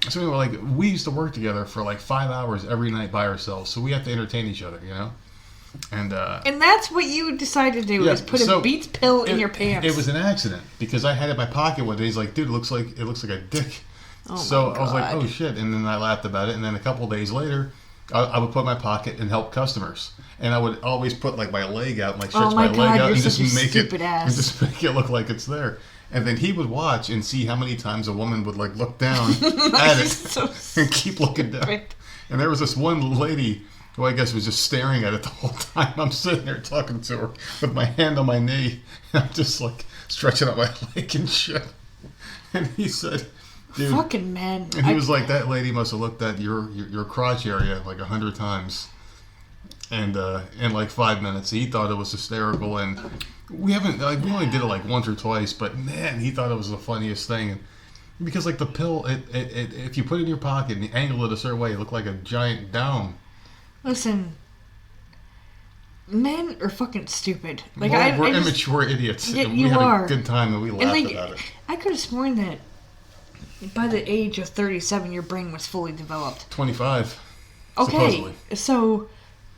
So we were like, we used to work together for like 5 hours every night by ourselves. So we have to entertain each other, And that's what you decided to do, is put a Beats pill in your pants. It was an accident because I had it in my pocket one day. He's like, dude, it looks like a dick. Oh so my God. I was like, oh shit. And then I laughed about it. And then a couple days later, I would put it in my pocket and help customers. And I would always put like my leg out, like stretch my leg out and just make it look like it's there. And then he would watch and see how many times a woman would like look down at it and keep looking down. And there was this one lady who I guess was just staring at it the whole time. I'm sitting there talking to her with my hand on my knee. And I'm just like stretching out my leg and shit. And he said, dude. Fucking man. And he was like, that lady must have looked at your crotch area like 100 times. And in like 5 minutes, he thought it was hysterical. And we only did it like once or twice, but man, he thought it was the funniest thing. And because like the pill, if you put it in your pocket and you angle it a certain way, it looked like a giant dome. Listen, men are fucking stupid. Like we're immature idiots. Yeah, and we had a good time and we laughed about it. I could have sworn that by the age of 37, your brain was fully developed. 25. Okay, supposedly. So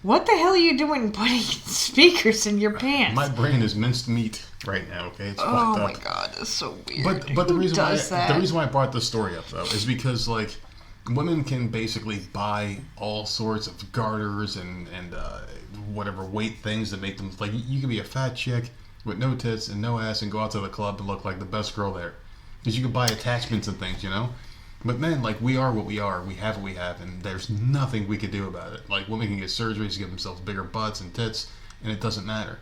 what the hell are you doing putting speakers in your pants? My brain is minced meat right now. Okay, it's fucked up. Oh my God, that's so weird. But the reason why I brought this story up though is because like women can basically buy all sorts of garters and whatever weight things that make them like you can be a fat chick with no tits and no ass and go out to the club and look like the best girl there because you can buy attachments and things, But men, like, we are what we are. We have what we have, and there's nothing we could do about it. Like, women can get surgeries to give themselves bigger butts and tits, and it doesn't matter.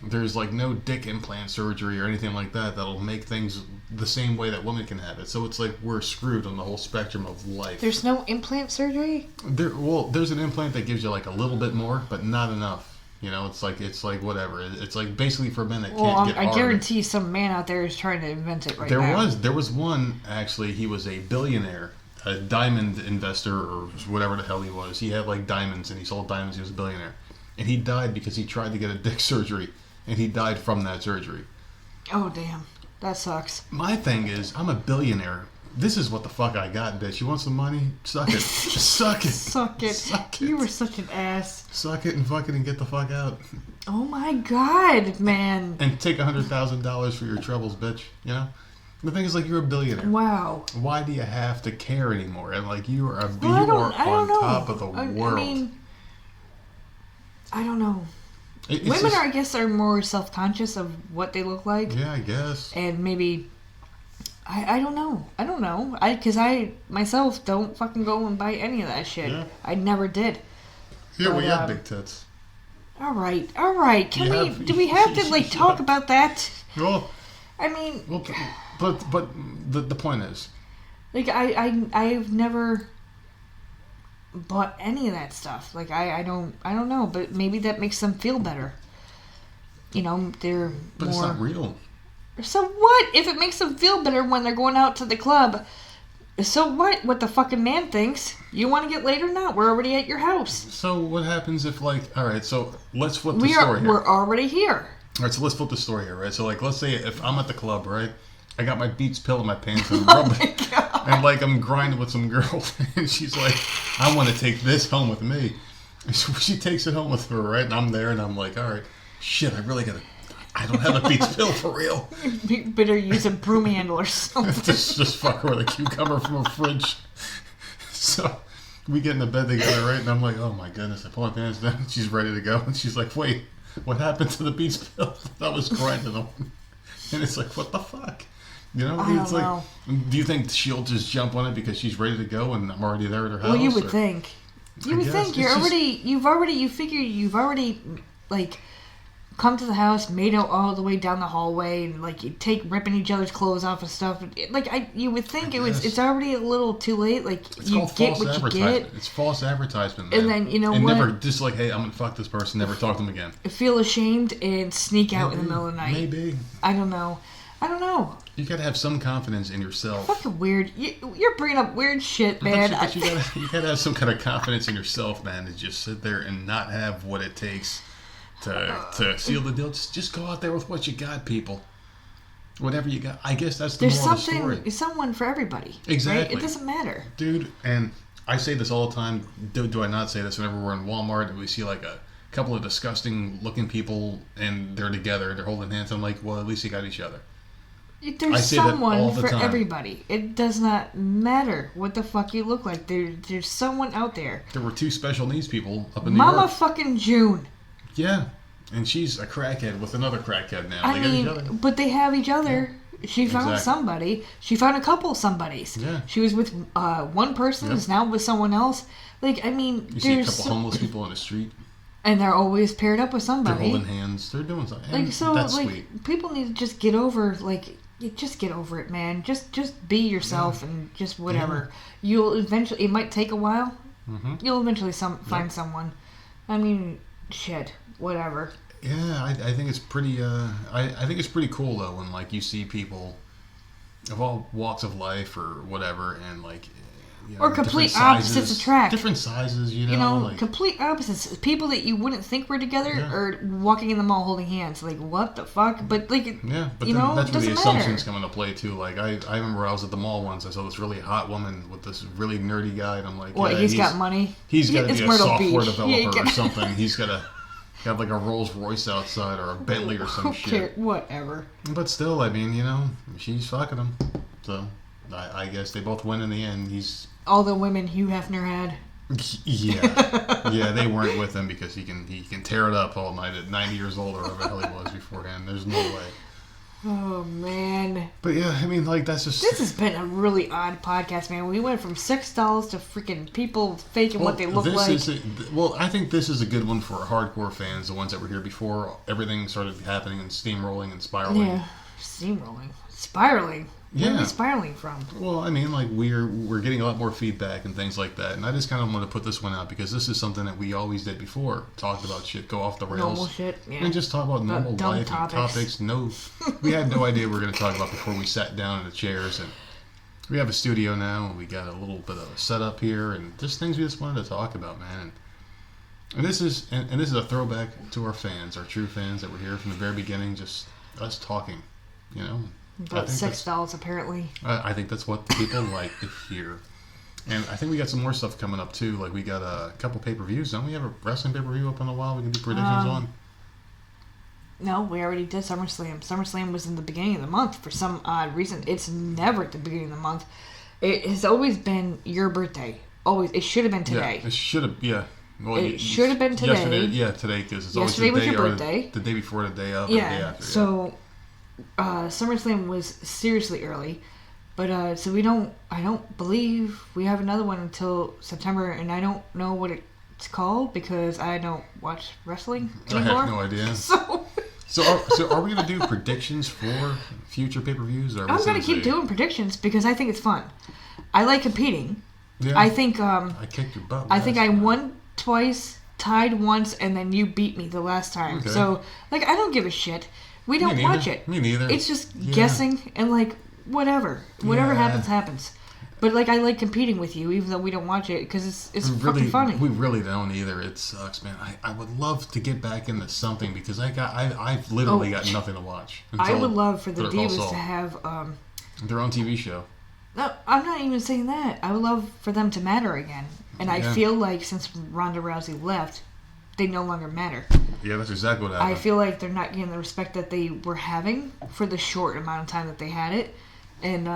There's, like, no dick implant surgery or anything like that that'll make things the same way that women can have it. So it's like we're screwed on the whole spectrum of life. There's no implant surgery? There's an implant that gives you, like, a little bit more, but not enough. It's like whatever. It's like basically for men that can't get hard. I guarantee some man out there is trying to invent it now. There was one, actually, he was a billionaire, a diamond investor or whatever the hell he was. He had like diamonds and he sold diamonds. He was a billionaire. And he died because he tried to get a dick surgery and he died from that surgery. Oh, damn. That sucks. My thing is, I'm a billionaire. This is what the fuck I got, bitch. You want some money? Suck it. Suck it. Suck it. Suck it. You were such an ass. Suck it and fuck it and get the fuck out. Oh my God, man. And take $100,000 for your troubles, bitch. The thing is, like, you're a billionaire. Wow. Why do you have to care anymore? And like, you are on top of the world. I mean, I don't know. Women, I guess, are more self-conscious of what they look like. Yeah, I guess. And maybe. I don't know. Because I myself don't fucking go and buy any of that shit. Yeah. I never did. Yeah, well, you have big tits. All right. Do we have to like talk about that? Well, I mean, but the point is, like I've never bought any of that stuff. Like I don't know, but maybe that makes them feel better. they're But more... it's not real. So what? If it makes them feel better when they're going out to the club, so what? What the fucking man thinks? You want to get laid or not? We're already at your house. So what happens if, like, all right, so let's flip the story here. We're already here. All right, so let's flip the story here, right? So, like, let's say if I'm at the club, right? I got my Beats pill in my pants and I'm rubbing, and, like, I'm grinding with some girl, and she's like, I want to take this home with me. And so she takes it home with her, right? And I'm there, and I'm like, all right, shit, I don't have a Beats pill for real. You better use a broom handle or something. just fuck her with a cucumber from a fridge. So we get in the bed together, right? And I'm like, oh my goodness. I pull my pants down and she's ready to go. And she's like, wait, what happened to the Beats pill that I was grinding on? And it's like, what the fuck? You know? I don't know. Like, do you think she'll just jump on it because she's ready to go and I'm already there at her house? Well, you would think. You would think. You've already, like, come to the house, made it all the way down the hallway, and, like, you take ripping each other's clothes off and stuff. Like, you would think it's already a little too late. Like, it's you called get false what you advertisement. get. It's false advertisement, man. And then, you know and what? never, just like, hey, I'm going to fuck this person, never talk to them again. Feel ashamed and sneak out in the middle of the night. Maybe. I don't know. You gotta have some confidence in yourself. Fucking weird. You're bringing up weird shit, man. But you gotta have some kind of confidence in yourself, man, to just sit there and not have what it takes to seal the deal. Just go out there with what you got, people. Whatever you got. I guess that's the moral of the story. There's someone for everybody. Exactly. Right? It doesn't matter. Dude, and I say this all the time. Do I not say this whenever we're in Walmart and we see like a couple of disgusting looking people and they're together, they're holding hands. I'm like, well, at least you got each other. There's someone for everybody. It does not matter what the fuck you look like. There's someone out there. There were 2 special needs people up in New York. Mama fucking June. Yeah. And she's a crackhead with another crackhead now. I mean, but they have each other. Yeah. She found somebody. She found a couple of somebodies. Yeah. She was with one person. Is now with someone else. Like, I mean, you see a couple homeless people on the street. And they're always paired up with somebody. They're holding hands. They're doing something. Like, so, that's like, sweet. People need to just get over, like... Just get over it, man. Just be yourself and just whatever. Yeah. You'll eventually... It might take a while. Mm-hmm. You'll eventually find someone. I mean, shit. Whatever. Yeah, I think it's pretty... I think it's pretty cool, though, when, like, you see people of all walks of life or whatever, and, like... You know, or complete opposites attract. Different sizes, you know? Like, complete opposites. People that you wouldn't think were together are walking in the mall holding hands. Like, what the fuck? But, like, yeah, but that's where the assumptions come into play, too. Like, I remember I was at the mall once. I saw this really hot woman with this really nerdy guy, and I'm like... Well, he's got money. He's got to be a software developer or something. He's got to have, like, a Rolls Royce outside or a Bentley or some shit. Whatever. But still, I mean, you know, she's fucking him. So, I guess they both win in the end. He's... All the women Hugh Hefner had. Yeah, they weren't with him because he can tear it up all night at 90 years old or whatever the hell he was beforehand. There's no way. Oh man. But yeah, I mean, like that's just. This has been a really odd podcast, man. We went from sex dolls to freaking people faking what they look like. I think this is a good one for hardcore fans, the ones that were here before everything started happening and steamrolling and spiraling. Yeah, steamrolling, spiraling. Where are we spiraling from? Well, I mean, like we're getting a lot more feedback and things like that, and I just kind of want to put this one out because this is something that we always did before. Talked about shit, go off the rails, normal shit, yeah, and just talk about normal life and topics. No, we had no idea we were going to talk about before we sat down in the chairs, and we have a studio now, and we got a little bit of a setup here, and just things we just wanted to talk about, man. And this is a throwback to our fans, our true fans that were here from the very beginning, just us talking, you know. About sex dolls, apparently. I think that's what people like to hear. And I think we got some more stuff coming up, too. Like, we got a couple pay-per-views. Don't we have a wrestling pay-per-view up in a while we can do predictions on? No, we already did SummerSlam. SummerSlam was in the beginning of the month for some odd reason. It's never at the beginning of the month. It has always been your birthday. Always. It should have been today. Yeah, it should have, yeah. Well, it should have been today. Today, because it's yesterday always the day was your birthday. The day before, the day of, yeah, or the day after. So... SummerSlam was seriously early, but I don't believe we have another one until September, and I don't know what it's called because I don't watch wrestling anymore. I have no idea. So are we going to do predictions for future pay-per-views? I'm going to keep doing predictions because I think it's fun. I like competing. Yeah. I think I kicked your butt. I think I won twice, tied once, and then you beat me the last time. Okay. So, like, I don't give a shit. We don't watch it. Me neither. It's just guessing and, like, whatever. Whatever happens, happens. But, like, I like competing with you, even though we don't watch it, because it's fucking funny. We really don't either. It sucks, man. I would love to get back into something, because I've literally got nothing to watch. I would love for the Divas to have... their own TV show. No, I'm not even saying that. I would love for them to matter again. And I feel like since Ronda Rousey left, they no longer matter. Yeah, that's exactly what happened. I feel like they're not getting the respect that they were having for the short amount of time that they had it. And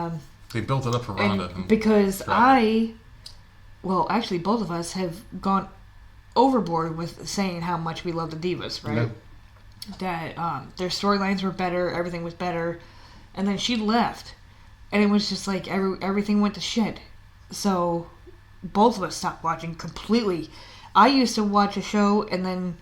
they built it up for Ronda. Because actually both of us have gone overboard with saying how much we love the Divas, right? Yeah. That their storylines were better, everything was better. And then she left. And it was just like everything went to shit. So both of us stopped watching completely. I used to watch a show and then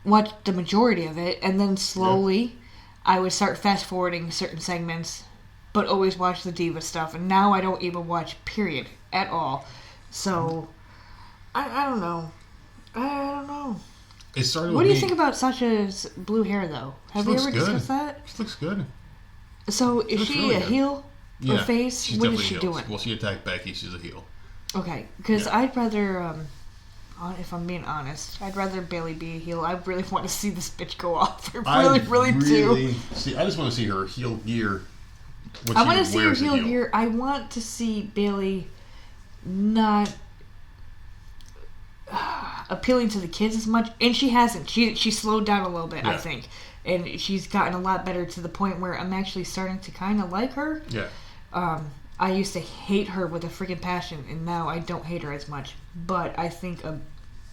watch the majority of it, and then slowly I would start fast forwarding certain segments, but always watch the Diva stuff. And now I don't even watch period at all. So I don't know. I don't know. It started. What do you think about Sasha's blue hair, though? Have we ever discussed that? She looks good. So is she really a good. heel or face? She's What is definitely she a doing? heel. Well, she attacked Becky. She's a heel. Okay, because I'd rather, if I'm being honest, I'd rather Bayley be a heel. I really want to see this bitch go off. I really do. See, I just want to see her heel gear. I want to see her heel gear. I want to see Bayley not appealing to the kids as much, and she hasn't. She slowed down a little bit, I think, and she's gotten a lot better to the point where I'm actually starting to kind of like her. Yeah. I used to hate her with a freaking passion, and now I don't hate her as much. But I think a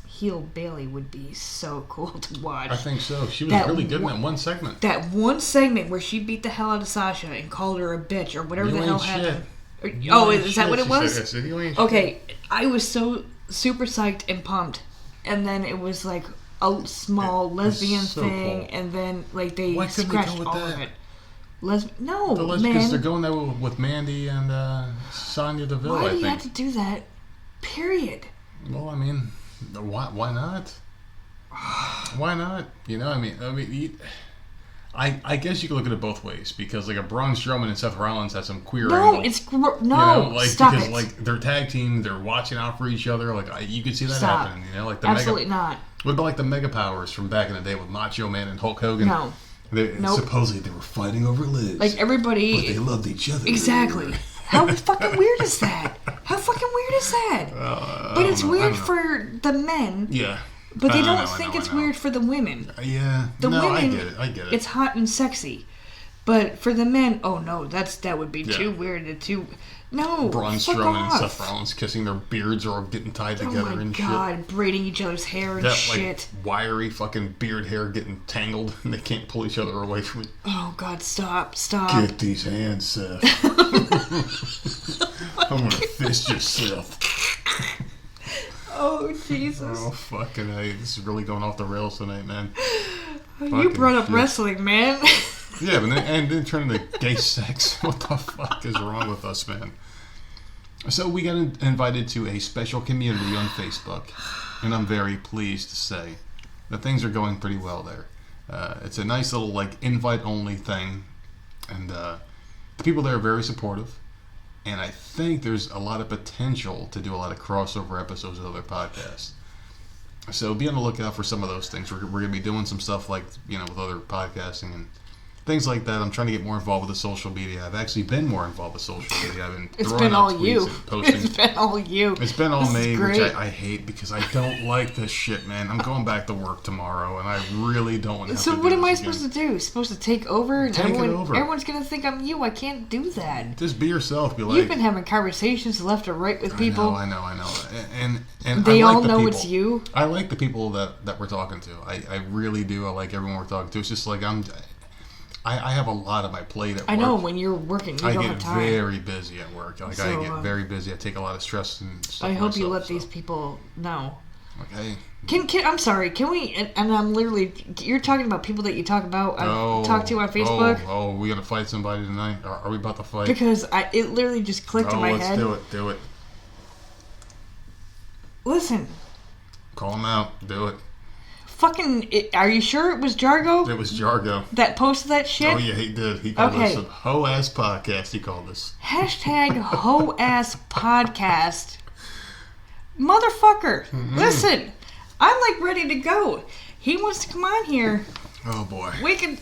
heel Bayley would be so cool to watch. I think so. She was really good in that one segment. That one segment where she beat the hell out of Sasha and called her a bitch or whatever the hell happened. Is that what it was? Okay, I was so super psyched and pumped, and then it was like a small lesbian thing, cool. And then like they scratched all of it. No, man. Because they're going there with Mandy and Sonya Deville. Why do you have to do that? Period. Well, I mean, why not? Why not? You know, I guess you could look at it both ways, because like a Braun Strowman and Seth Rollins has some queer angle. Stop because it. like they're tag team, they're watching out for each other. Like you could see that happening. You know, like absolutely not. What about like the Mega Powers from back in the day with Macho Man and Hulk Hogan? No. Supposedly they were fighting over Liz. Like everybody, but they loved each other. Exactly. How fucking weird is that? How fucking weird is that? But it's weird for the men. Yeah. But they don't think it's weird for the women. Yeah. Women, I get it. It's hot and sexy. But for the men, oh no, that would be too weird. No, Braun Strowman and Seth Rollins kissing their beards or getting tied together and shit. Oh my god, braiding each other's hair and shit. Like, wiry fucking beard hair getting tangled and they can't pull each other away from it. Oh god, stop. Get these hands, Seth. I'm gonna fist yourself. Oh, Jesus. Oh, fucking hey. This is really going off the rails tonight, man. You brought up wrestling, man. Yeah, but then turn into gay sex. What the fuck is wrong with us, man? So we got invited to a special community on Facebook, and I'm very pleased to say that things are going pretty well there. It's a nice little like invite-only thing, and the people there are very supportive. And I think there's a lot of potential to do a lot of crossover episodes with other podcasts. So be on the lookout for some of those things. We're going to be doing some stuff like, with other podcasting and things like that. I'm trying to get more involved with the social media. I've actually been more involved with social media. I've been throwing out tweets and posting. It's been all you. It's been all me, which I hate because I don't like this shit, man. I'm going back to work tomorrow, and I really don't want to have to do this. So what am I supposed to do? Supposed to take over? Take it over. Everyone's going to think I'm you. I can't do that. Just be yourself. Be like, you've been having conversations left or right with people. I know. And they I like all the know people. It's you. I like the people that we're talking to. I really do. I like everyone we're talking to. It's just like I have a lot on my plate at work. I know, when you're working, you don't have time. I get very busy at work. I get very busy. I take a lot of stress and stuff. I hope you let these people know. Okay. I'm sorry, can we, and I'm literally, you're talking about people that you talk about, talk to on Facebook? Oh, we gonna fight somebody tonight? Are we about to fight? Because it literally just clicked in my head. Do it. Listen, Call him out. Do it. Are you sure it was Jargo It was Jargo. that posted that shit? Oh, yeah, he did. He called Okay. us a hoe-ass podcast, he called us. Hashtag hoe-ass podcast. Motherfucker, listen. I'm like ready to go. He wants to come on here. Oh, boy. We can do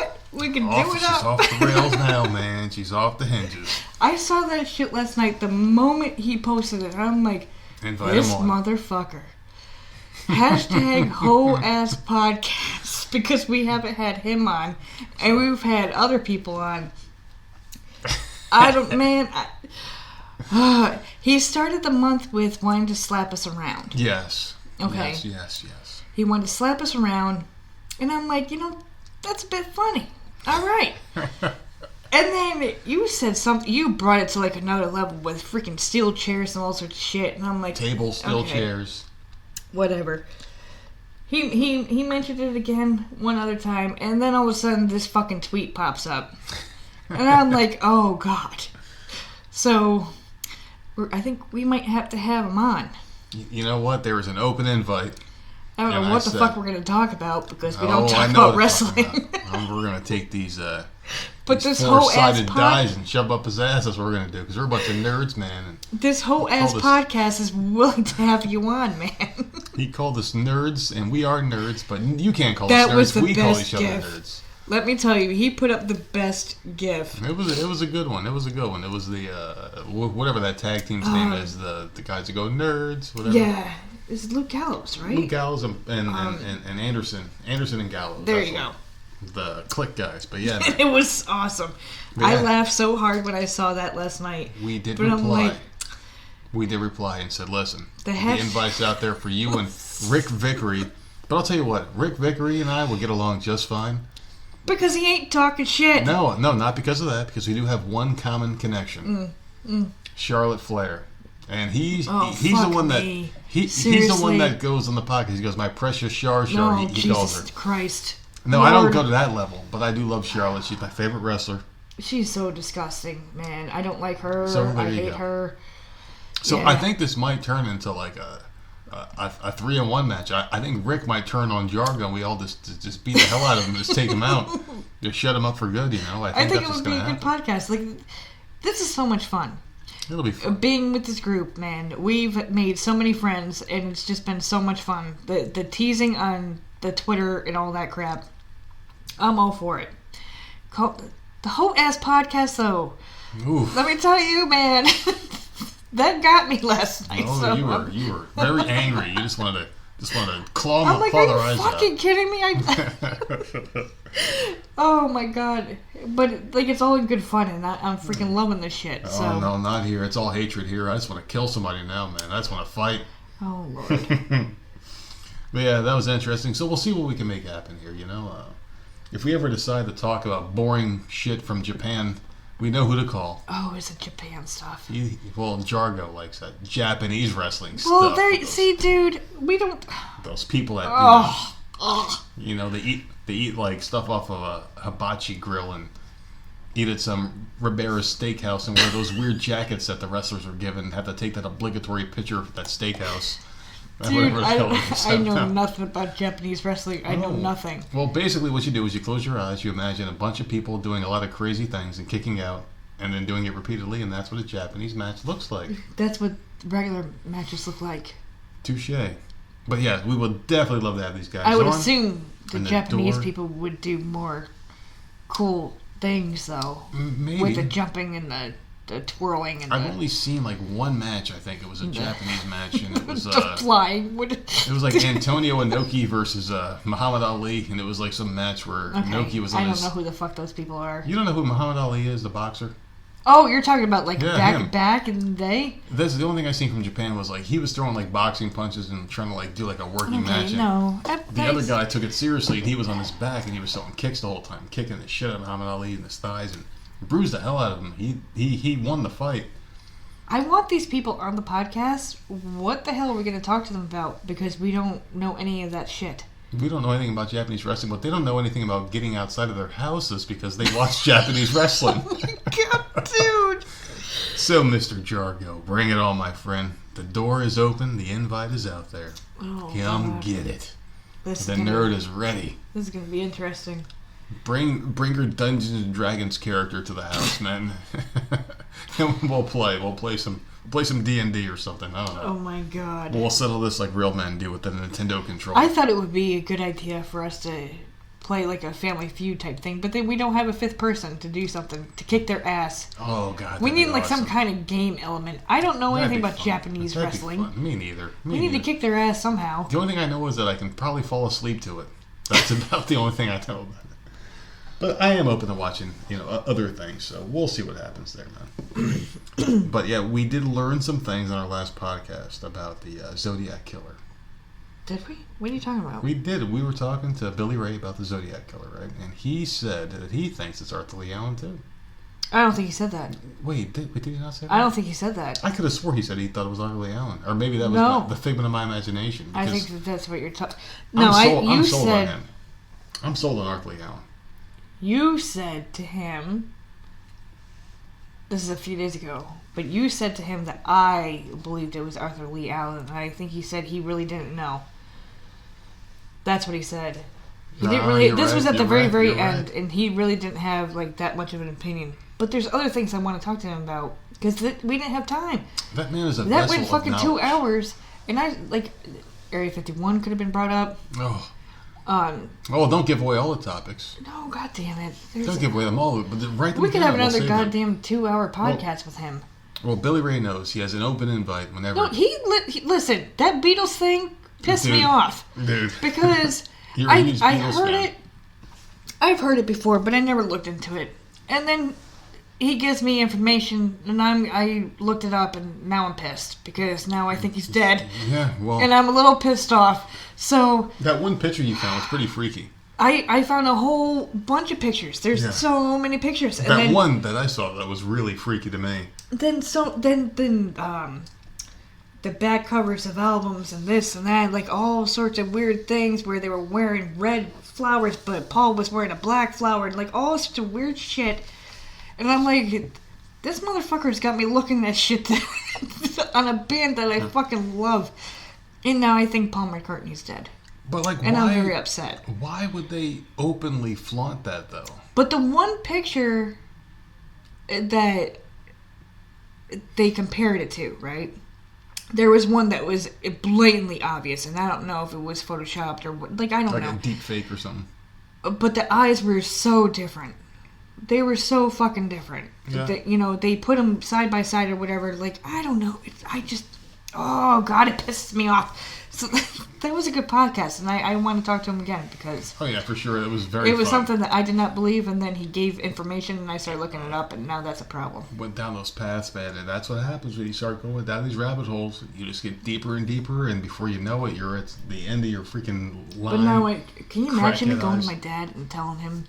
it. We can do it She's up. off the rails now, man. She's off the hinges. I saw that shit last night. The moment he posted it, I'm like, Invite this him on. motherfucker. Hashtag hoe-ass podcast, because we haven't had him on, and we've had other people on. He started the month with wanting to slap us around. Yes. Okay. Yes. He wanted to slap us around, and I'm like, that's a bit funny. All right. And then you said something, you brought it to like another level with freaking steel chairs and all sorts of shit, and I'm like, Tables, steel okay. chairs. Whatever. He mentioned it again one other time, and then all of a sudden this fucking tweet pops up. And I'm like, oh god. So, I think we might have to have him on. You know what? There was an open invite. I don't know And what I the fuck we're going to talk about, because we don't I talk know about what I'm talking wrestling. about. We're going to take these, But these this whole ass four-sided dies and shove up his ass. That's what we're going to do, because we're a bunch of nerds, man. And this whole ass podcast is willing to have you on, man. he called us nerds, and we are nerds, but you can't call That us nerds. was the We call best each other gif. nerds. Let me tell you, he put up the best gif. It was a good one. It was a good one. It was the whatever that tag team's name is, the guys that go nerds, whatever. Yeah. It's Luke Gallows, right? Luke Gallows and Anderson and Gallows. There That's you go. The Click guys, but yeah, It was awesome. Yeah. I laughed so hard when I saw that last night. we did But I'm reply. like- We did reply and said, "Listen, The the hash- invite's out there for you and Rick Vickery." But I'll tell you what, Rick Vickery and I will get along just fine. Because he ain't talking shit. No, not because of that. Because we do have one common connection: Charlotte Flair, and he's Oh, the fuck one that me. he's the one Seriously? that goes on the podcast. He goes, "My precious Char," No, he calls Jesus her. Christ. No, I don't Lord. go to that level, but I do love Charlotte. She's my favorite wrestler. She's so disgusting, man. I don't like her. So there I you hate go. her. So Yeah. I think this might turn into like a 3-on-1 match. I think Rick might turn on Jargo, and we all just beat the hell out of him, and just take him out, just shut him up for good. I I think think that's it what's would be going to a good happen. podcast. Like, this is so much fun. It'll be fun. Being with this group, man, we've made so many friends, and it's just been so much fun. The teasing on the Twitter and all that crap, I'm all for it. The whole ass podcast, though, Oof. let me tell you, man, that got me last night. Oh, so you were very angry. You just wanted to claw I'm like, their are eyes you out. fucking kidding me? Oh my god! But like, it's all in good fun, and I'm freaking loving this shit. So. Oh no, not here. It's all hatred here. I just want to kill somebody now, man. I just want to fight. Oh lord. But yeah, that was interesting. So we'll see what we can make happen here. If we ever decide to talk about boring shit from Japan, we know who to call. Oh, is it Japan stuff? Jargo likes that Japanese wrestling Well, stuff. there. See, dude, we don't. Those people that Oh. they eat like stuff off of a hibachi grill and eat at some Ribera's steakhouse and wear those weird jackets that the wrestlers were given. Have to take that obligatory picture of that steakhouse. Dude, Whatever the hell it is. I know nothing about Japanese wrestling. I know nothing. Well, basically what you do is you close your eyes, you imagine a bunch of people doing a lot of crazy things and kicking out and then doing it repeatedly, and that's what a Japanese match looks like. That's what regular matches look like. Touche. But yeah, we would definitely love to have these guys I would on. assume the And the Japanese door. people would do more cool things, though. Maybe. With the jumping and the twirling and I've only seen like one match. I think it was a Japanese match, and it was the flying. it was like Antonio Inoki versus Muhammad Ali, and it was like some match where Inoki was on I don't his. know who the fuck those people are. You don't know who Muhammad Ali is, the boxer? Oh, you're talking about like Yeah, him. back in the day? That's the only thing I seen from Japan was like he was throwing like boxing punches and trying to like do like a working match. And no. the other guy took it seriously, and he was on his back, and he was throwing kicks the whole time, kicking the shit out of Muhammad Ali in his thighs, and bruised the hell out of him. He won the fight. I want these people on the podcast. What the hell are we going to talk to them about? Because we don't know any of that shit. We don't know anything about Japanese wrestling, but they don't know anything about getting outside of their houses because they watch Japanese wrestling. God, dude. So, Mr. Jargo, bring it on, my friend. The door is open. The invite is out there. Oh, Come God. get it. The nerd is ready. This is gonna be interesting. Bring your Dungeons and Dragons character to the house, man. And we'll play some D&D or something. I don't know. Oh my God. We'll settle this like real men do with the Nintendo controller. I thought it would be a good idea for us to play like a Family Feud type thing, but then we don't have a fifth person to do something to kick their ass. Oh God. We need like awesome. some kind of game element. I don't know That'd anything be about fun. Japanese That'd be wrestling. fun. Me neither. We need to kick their ass somehow. The only thing I know is that I can probably fall asleep to it. That's about the only thing I know about it. But I am open to watching, other things. So we'll see what happens there, man. But yeah, we did learn some things on our last podcast about the Zodiac Killer. Did we? What are you talking about? We did. We were talking to Billy Ray about the Zodiac Killer, right? And he said that he thinks it's Arthur Lee Allen too. I don't think he said that. Wait, did he not say that? I don't think he said that. I could have swore he said he thought it was Arthur Lee Allen, or maybe that was No. the figment of my imagination. I because think that's what you're talking. No, I'm you sold said on him. I'm sold on Arthur Lee Allen. you said to him. This is a few days ago, but you said to him that I believed it was Arthur Lee Allen, and I think he said he really didn't know. That's what he said. He didn't really. You're This right, was at the you're very, right, very you're end, right. and he really didn't have like that much of an opinion. But there's other things I want to talk to him about because we didn't have time. That man is a That vessel went fucking of 2 knowledge. hours, and I like Area 51 could have been brought up. Oh, don't give away all the topics. No, god damn it. Don't give away them all. But write them We could down. have We'll another save them. goddamn 2-hour podcast with him. Well, Billy Ray knows he has an open invite whenever. No, listen. That Beatles thing pissed me Dude. off Dude. because You're a I huge Beatles heard fan. it. I've heard it before, but I never looked into it. And then he gives me information, and I looked it up, and now I'm pissed because now I think he's dead, Yeah, well, and I'm a little pissed off. So that one picture you found was pretty freaky. I found a whole bunch of pictures. There's Yeah. so many pictures. And That then, one that I saw that was really freaky to me. Then the back covers of albums and this and that, like all sorts of weird things where they were wearing red flowers, but Paul was wearing a black flower, and like all sorts of weird shit. And I'm like, this motherfucker's got me looking at shit on a band that I fucking love. And now I think Paul McCartney's dead. But like, And why? I'm very upset. Why would they openly flaunt that though? But the one picture that they compared it to, right? There was one that was blatantly obvious, and I don't know if it was photoshopped or what. Like, I don't Like know. a deep fake or something. But the eyes were so different. They were so fucking different. Yeah. They put them side by side or whatever. Like, I don't know. Oh, God, it pisses me off. So that was a good podcast, and I want to talk to him again because Oh yeah, for sure. It was very. it was fun. something that I did not believe, and then he gave information, and I started looking it up, and now that's a problem. Went down those paths, man, and that's what happens when you start going down these rabbit holes. You just get deeper and deeper, and before you know it, you're at the end of your freaking line. But now, can you imagine me Crackhead going eyes. to my dad and telling him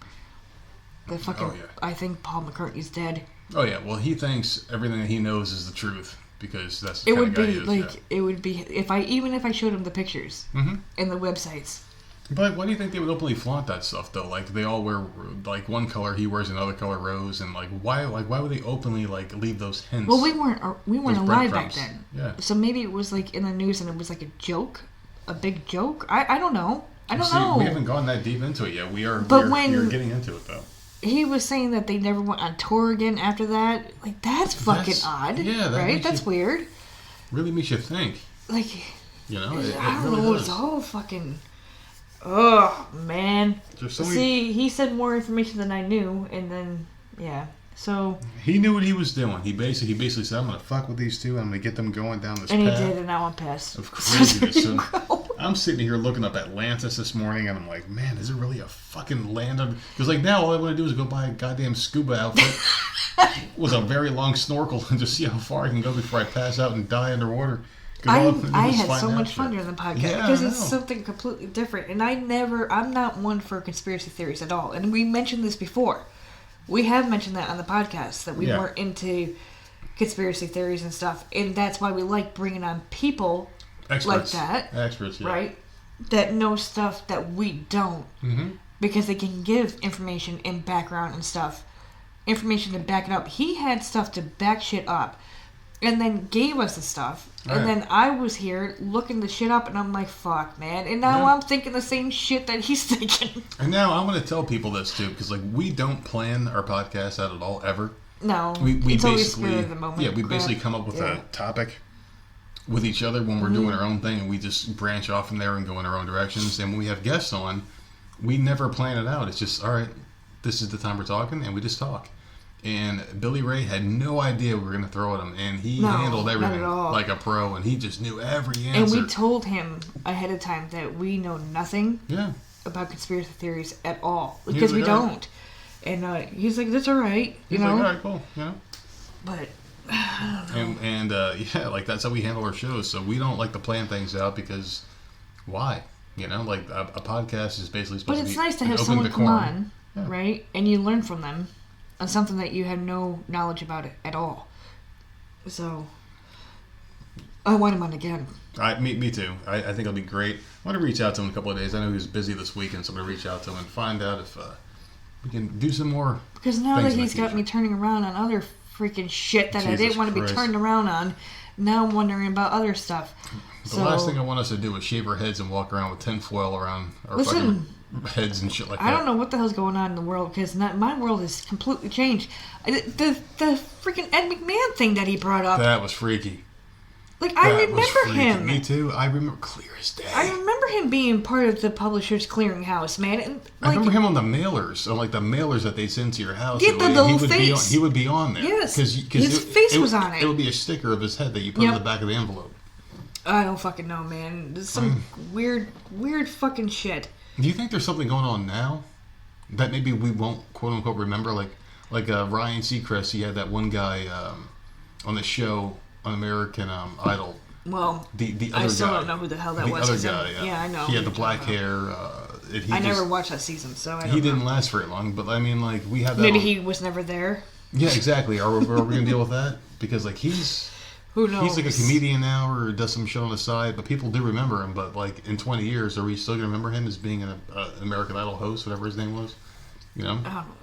that fucking, Oh, yeah. I think Paul McCartney's dead? Oh yeah, well he thinks everything that he knows is the truth because that's the It kind would of guy be he is. like, it would be, if I showed him the pictures and the websites. But why do you think they would openly flaunt that stuff though? Like they all wear like one color, he wears another color rose, and why would they openly like leave those hints? Well, we weren't Those alive back breadcrumbs. then. Yeah. So maybe it was like in the news and it was like a joke, a big joke. I don't know. I don't See, know. we haven't gone that deep into it yet. We are getting into it though. He was saying that they never went on tour again after that. Like, that's fucking odd. yeah, that right? makes That's you- weird. Really makes you think. Like, You know, it I don't really know. does. It's all fucking. Oh man. There's so many- See, he said more information than I knew, and then yeah. So. He knew what he was doing. He basically said, "I'm gonna fuck with these two. I'm gonna get them going down this And he path did, and now I'm pissed. of craziness." So there So you go. I'm sitting here looking up Atlantis this morning, and I'm like, "Man, is it really a fucking land?" Because like now, all I want to do is go buy a goddamn scuba outfit with a very long snorkel and just see how far I can go before I pass out and die underwater. 'Cause all I'm gonna do I is had find so that much shit. fun during the podcast Yeah, because I it's know. something completely different, and I'm not one for conspiracy theories at all. And we mentioned this before. We have mentioned that on the podcast that we Yeah. weren't into conspiracy theories and stuff, and that's why we like bringing on people Experts. like that, Experts, yeah. right? That know stuff that we don't, Mm-hmm. because they can give information and background and stuff, information to back it up. He had stuff to back shit up, and then gave us the stuff, And then I was here looking the shit up, and I'm like, fuck, man. And now I'm thinking the same shit that he's thinking. And now I'm going to tell people this, too, because, like, we don't plan our podcast out at all, ever. No. We it's always basically, spur of the moment. yeah, we basically come up with a topic with each other when we're doing our own thing, and we just branch off from there and go in our own directions. And when we have guests on, we never plan it out. It's just, all right, this is the time we're talking, and we just talk. And Billy Ray had no idea we were going to throw at him, and he handled everything like a pro, and he just knew every answer. And we told him ahead of time that we know nothing about conspiracy theories at all, because we don't. And he's like, that's all right, you know? Like, all right, cool, you know? But... And yeah, like that's how we handle our shows. So we don't like to plan things out because why? You know, like a podcast is basically supposed to be. But it's nice to have someone come on, right? And you learn from them on something that you had no knowledge about it at all. So I want him on again. Me too. I think it'll be great. I want to reach out to him in a couple of days. I know he was busy this weekend, so I'm going to reach out to him and find out if we can do some more. Because now that he's got me turning around on other freaking shit that I didn't want to be turned around on, now I'm wondering about other stuff. The last thing I want us to do is shave our heads and walk around with tinfoil around our fucking heads and shit like that. I don't know what the hell's going on in the world, because my world has completely changed. The freaking Ed McMahon thing that he brought up. That was freaky. Like, I remember him. Me too. I remember clear as day. I remember him being part of the Publishers Clearinghouse, man. And, like, I remember him on the mailers, on like the mailers that they send to your house. Yeah, the little face. He would be on there. Yes, his face was on it. It would be a sticker of his head that you put on the back of the envelope. I don't fucking know, man. There's some weird fucking shit. Do you think there's something going on now that maybe we won't quote unquote remember? Like Ryan Seacrest, he had that one guy on the show on American Idol. Well, the other guy. I still don't know who the hell that was. The other guy, yeah, I know. He had the black hair. I never watched that season, so I don't know. He didn't last very long, but I mean, like, we had that. Maybe he was never there. Yeah, exactly. Are we going to deal with that? Because, like, who knows? He's like a comedian now, or does some shit on the side, but people do remember him. But, like, in 20 years, are we still going to remember him as being an American Idol host, whatever his name was? You know? I don't know.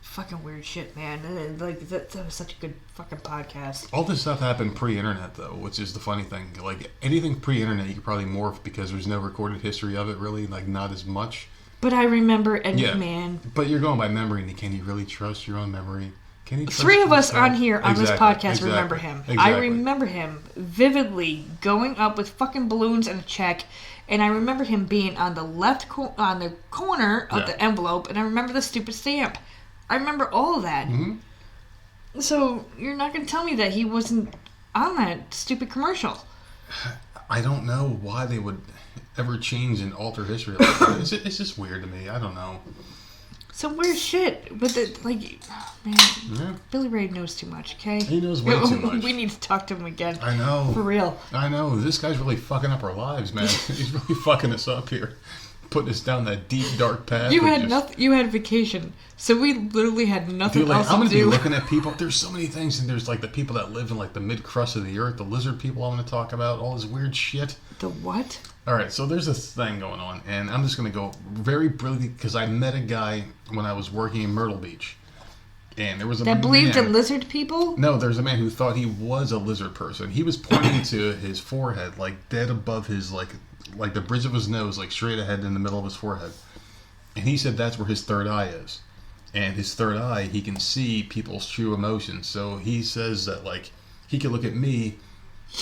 Fucking weird shit, man. And, like, that was such a good fucking podcast. All this stuff happened pre-internet, though, which is the funny thing. Like, anything pre-internet, you could probably morph because there's no recorded history of it, really. Like, not as much. But I remember Ed McMahon. But you're going by memory, and can you really trust your own memory? Can you trust Three of us yourself? on here on this podcast remember him. Exactly. I remember him vividly going up with fucking balloons and a check, and I remember him being on the on the corner of the envelope, and I remember the stupid stamp. I remember all of that. Mm-hmm. So you're not going to tell me that he wasn't on that stupid commercial? I don't know why they would ever change and alter history like that. It's just weird to me. I don't know. Some weird shit. But, man, Billy Ray knows too much, okay? He knows way too much. We need to talk to him again. I know. For real. I know. This guy's really fucking up our lives, man. He's really fucking us up here. Putting us down that deep, dark path. You had vacation. So we literally had nothing else to do. I'm going to be looking at people. There's so many things, and there's like the people that live in like the mid-crust of the earth, the lizard people I'm going to talk about, all this weird shit. The what? All right, so there's this thing going on, and I'm just going to go very briefly because I met a guy when I was working in Myrtle Beach. And there was a that believed in lizard people? No, there's a man who thought he was a lizard person. He was pointing to his forehead, like dead above his, like the bridge of his nose, like straight ahead in the middle of his forehead. And he said that's where his third eye is. And his third eye, he can see people's true emotions. So he says that, like, he could look at me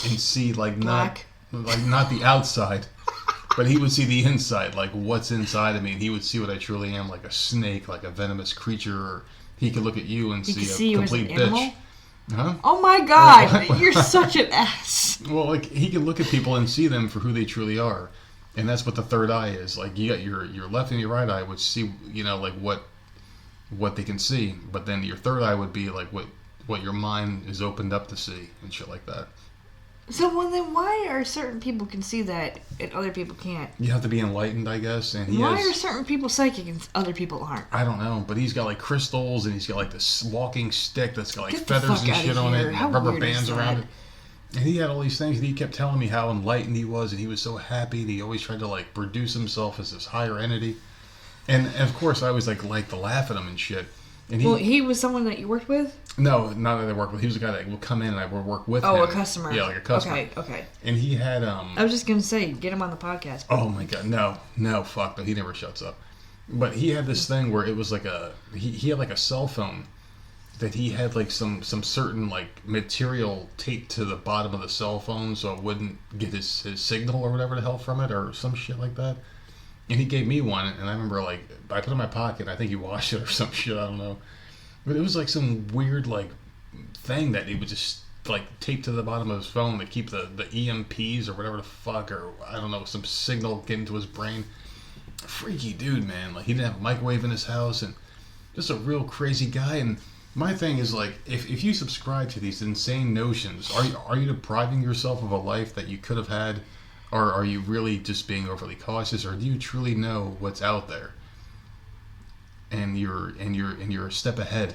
and see, like, not the outside, but he would see the inside, like what's inside of me. And he would see what I truly am, like a snake, like a venomous creature. Or he could look at you and see a complete bitch. Huh? Oh my God, you're such an ass. Well, like, he can look at people and see them for who they truly are. And that's what the third eye is. Like, you got your left and your right eye, which see, you know, like what they can see. But then your third eye would be like what your mind is opened up to see and shit like that. So then why are certain people can see that and other people can't? You have to be enlightened, I guess. And why are certain people psychic and other people aren't? I don't know, but he's got like crystals and he's got like this walking stick that's got like feathers and shit on it and rubber bands around it. And he had all these things, and he kept telling me how enlightened he was, and he was so happy, and he always tried to like produce himself as this higher entity. And of course, I always like to laugh at him and shit. And he was someone that you worked with? No, not that I worked with. He was a guy that would come in and I would work with him. Oh, a customer. Yeah, like a customer. Okay. And he had I was just gonna say, get him on the podcast. Oh my god, no, fuck no, he never shuts up. But he had this thing where it was like he had like a cell phone that he had like some certain like material taped to the bottom of the cell phone so it wouldn't get his signal or whatever the hell from it or some shit like that. And he gave me one, and I remember like I put it in my pocket. I think he washed it or some shit. I don't know, but it was like some weird like thing that he would just like tape to the bottom of his phone to keep the EMPs or whatever the fuck, or I don't know, some signal getting to his brain. Freaky dude, man. Like he didn't have a microwave in his house, and just a real crazy guy. And my thing is like, if you subscribe to these insane notions, are you depriving yourself of a life that you could have had, or are you really just being overly cautious, or do you truly know what's out there? And you're a step ahead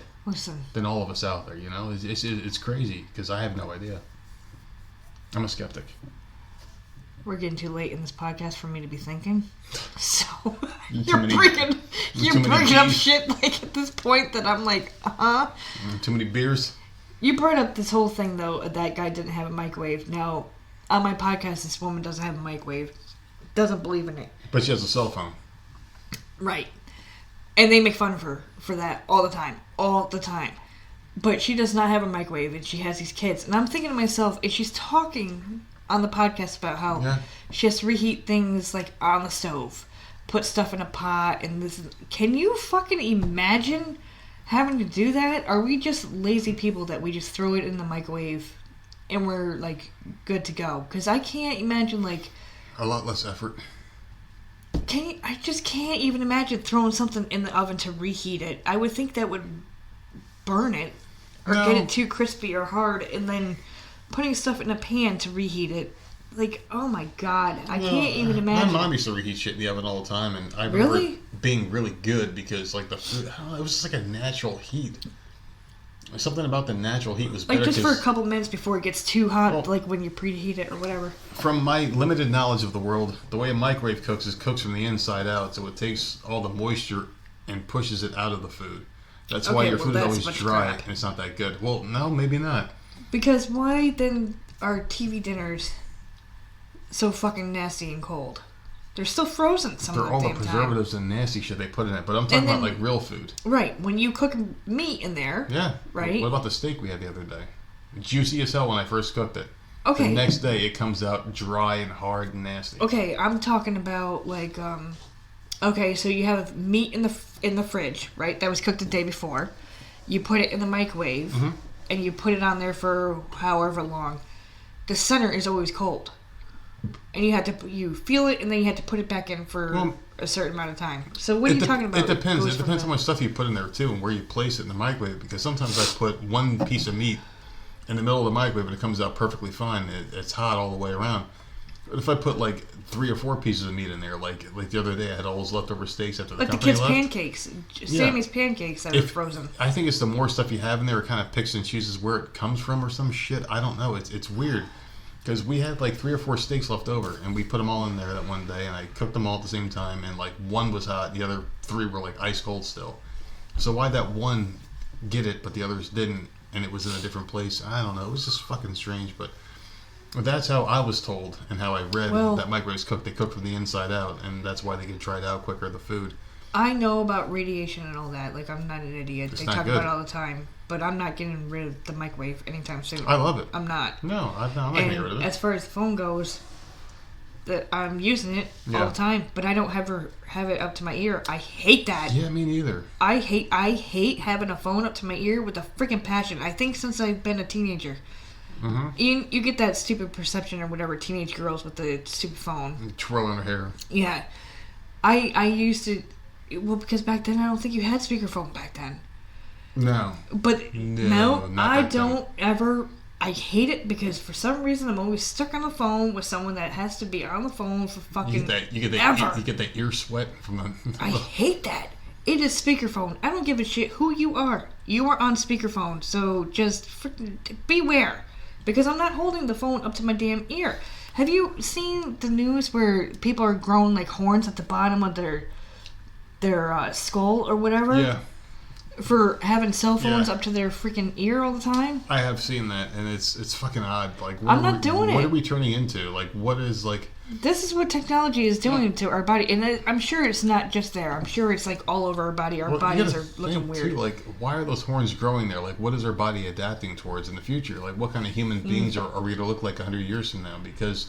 than all of us out there. You know, it's crazy because I have no idea. I'm a skeptic. We're getting too late in this podcast for me to be thinking. So you're bringing up shit like at this point that I'm like, Too many beers. You brought up this whole thing though. That guy didn't have a microwave. Now, on my podcast, this woman doesn't have a microwave. Doesn't believe in it. But she has a cell phone. Right. And they make fun of her for that all the time. All the time. But she does not have a microwave, and she has these kids. And I'm thinking to myself, and she's talking on the podcast about how she has to reheat things like on the stove, put stuff in a pot, and this. Can you fucking imagine having to do that? Are we just lazy people that we just throw it in the microwave and we're like good to go? Because I can't imagine like a lot less effort. I just can't even imagine throwing something in the oven to reheat it. I would think that would burn it or get it too crispy or hard, and then putting stuff in a pan to reheat it. Like, oh my god, I can't even imagine. My mom used to reheat shit in the oven all the time, and I remember it being really good because like the food, I don't know, it was just like a natural heat. Something about the natural heat was better. Like just for a couple minutes before it gets too hot, like when you preheat it or whatever. From my limited knowledge of the world, the way a microwave cooks is cooks from the inside out, so it takes all the moisture and pushes it out of the food. That's why your food is always dry and it's not that good. Well, no, maybe not. Because why then are TV dinners so fucking nasty and cold? They're still frozen some of the damn time. They're all the preservatives and nasty shit they put in it, but I'm talking about like real food. Right, when you cook meat in there. Yeah. Right. What about the steak we had the other day? Juicy as hell when I first cooked it. Okay. The next day it comes out dry and hard and nasty. Okay, I'm talking about like okay, so you have meat in the fridge, right? That was cooked the day before. You put it in the microwave and you put it on there for however long. The center is always cold. And you feel it, and then you have to put it back in for a certain amount of time. So what are you talking about? It depends. It depends how much stuff you put in there too, and where you place it in the microwave. Because sometimes I put one piece of meat in the middle of the microwave, and it comes out perfectly fine. It's hot all the way around. But if I put like 3 or 4 pieces of meat in there, like the other day, I had all those leftover steaks after the company left. Like the kids' pancakes, Sammy's pancakes that are frozen. I think it's the more stuff you have in there, it kind of picks and chooses where it comes from or some shit. I don't know. It's weird. Because we had like 3 or 4 steaks left over, and we put them all in there that one day, and I cooked them all at the same time, and like one was hot, the other 3 were like ice cold still. So why'd that one get it, but the others didn't, and it was in a different place? I don't know. It was just fucking strange, but that's how I was told, and how I read that microwaves cook. They cook from the inside out, and that's why they get dried out quicker, the food. I know about radiation and all that. Like, I'm not an idiot. They talk about it all the time. But I'm not getting rid of the microwave anytime soon. I love it. I'm not. No, I'm not getting rid of it. As far as the phone goes, that I'm using it all the time, but I don't ever have it up to my ear. I hate that. Yeah, me neither. I hate having a phone up to my ear with a freaking passion. I think since I've been a teenager. Mm-hmm. You get that stupid perception or whatever, teenage girls with the stupid phone. Twirling her hair. Yeah. I used to... Well, because back then, I don't think you had speakerphone back then. No. But no I don't ever... I hate it because for some reason I'm always stuck on the phone with someone that has to be on the phone for fucking you get that ear sweat from the... I hate that. It is speakerphone. I don't give a shit who you are. You are on speakerphone, so just beware. Because I'm not holding the phone up to my damn ear. Have you seen the news where people are growing like horns at the bottom of their skull or whatever? Yeah. for having cell phones Yeah. up to their freaking ear all the time. I have seen that, and it's fucking odd. Like, I'm not doing What it. are we turning into? Like, what is like? This is what technology is doing to our body, and I'm sure it's not just there. I'm sure it's like all over our body. Our Well, you bodies gotta are looking think, weird. Too, like, why are those horns growing there? Like, what is our body adapting towards in the future? Like, what kind of human beings are we going to look like 100 years from now? Because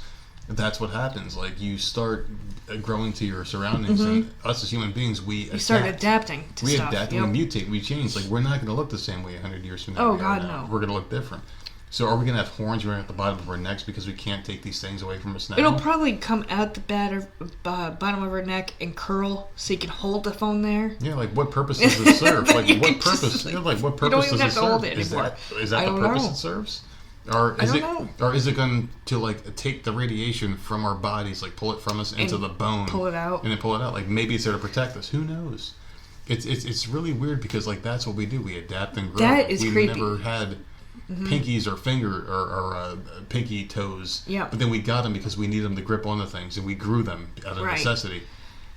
that's what happens. Like, you start growing to your surroundings, and us as human beings, we Start adapting to we stuff. adapt and we mutate. We change. Like, we're not going to look the same way 100 years from now. Oh, we are God, now. no. We're going to look different. So, are we going to have horns running at the bottom of our necks because we can't take these things away from us now? It'll probably come out the bottom of her neck and curl so you can hold the phone there. Yeah, like what purpose does it serve? Then Like you what can just, purpose? like, Like what you don't purpose even does have it to hold serve? it Is anymore. that I the don't purpose know. it serves? Or is I it don't know. or is it going to like take the radiation from our bodies, like pull it from us into And the bone, pull it out. and then pull it out? Like maybe it's there to protect us. Who knows? It's really weird because like that's what we do. We adapt and grow. That is we creepy. never had pinkies or pinky toes. Yep. But then we got them because we need them to grip onto things, and we grew them out of Right. necessity.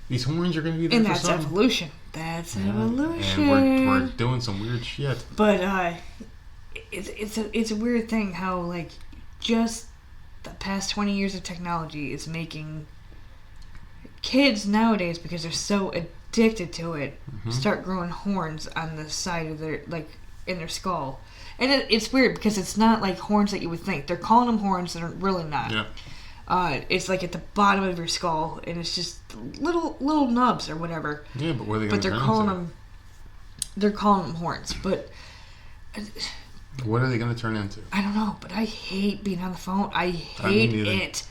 These horns are going to be there And for that's some. evolution. That's evolution. And we're doing some weird shit. But it's a weird thing how like just the past 20 years of technology is making kids nowadays, because they're so addicted to it, start growing horns on the side of their in their skull. And it's weird because it's not like horns that you would think. They're calling them horns that are really not. Yeah. It's like at the bottom of your skull, and it's just little nubs or whatever. Yeah, but what are they But going to they're turn calling into? them. They're calling them horns, but What are they going to turn into? I don't know. But I hate being on the phone. I me hate neither. it.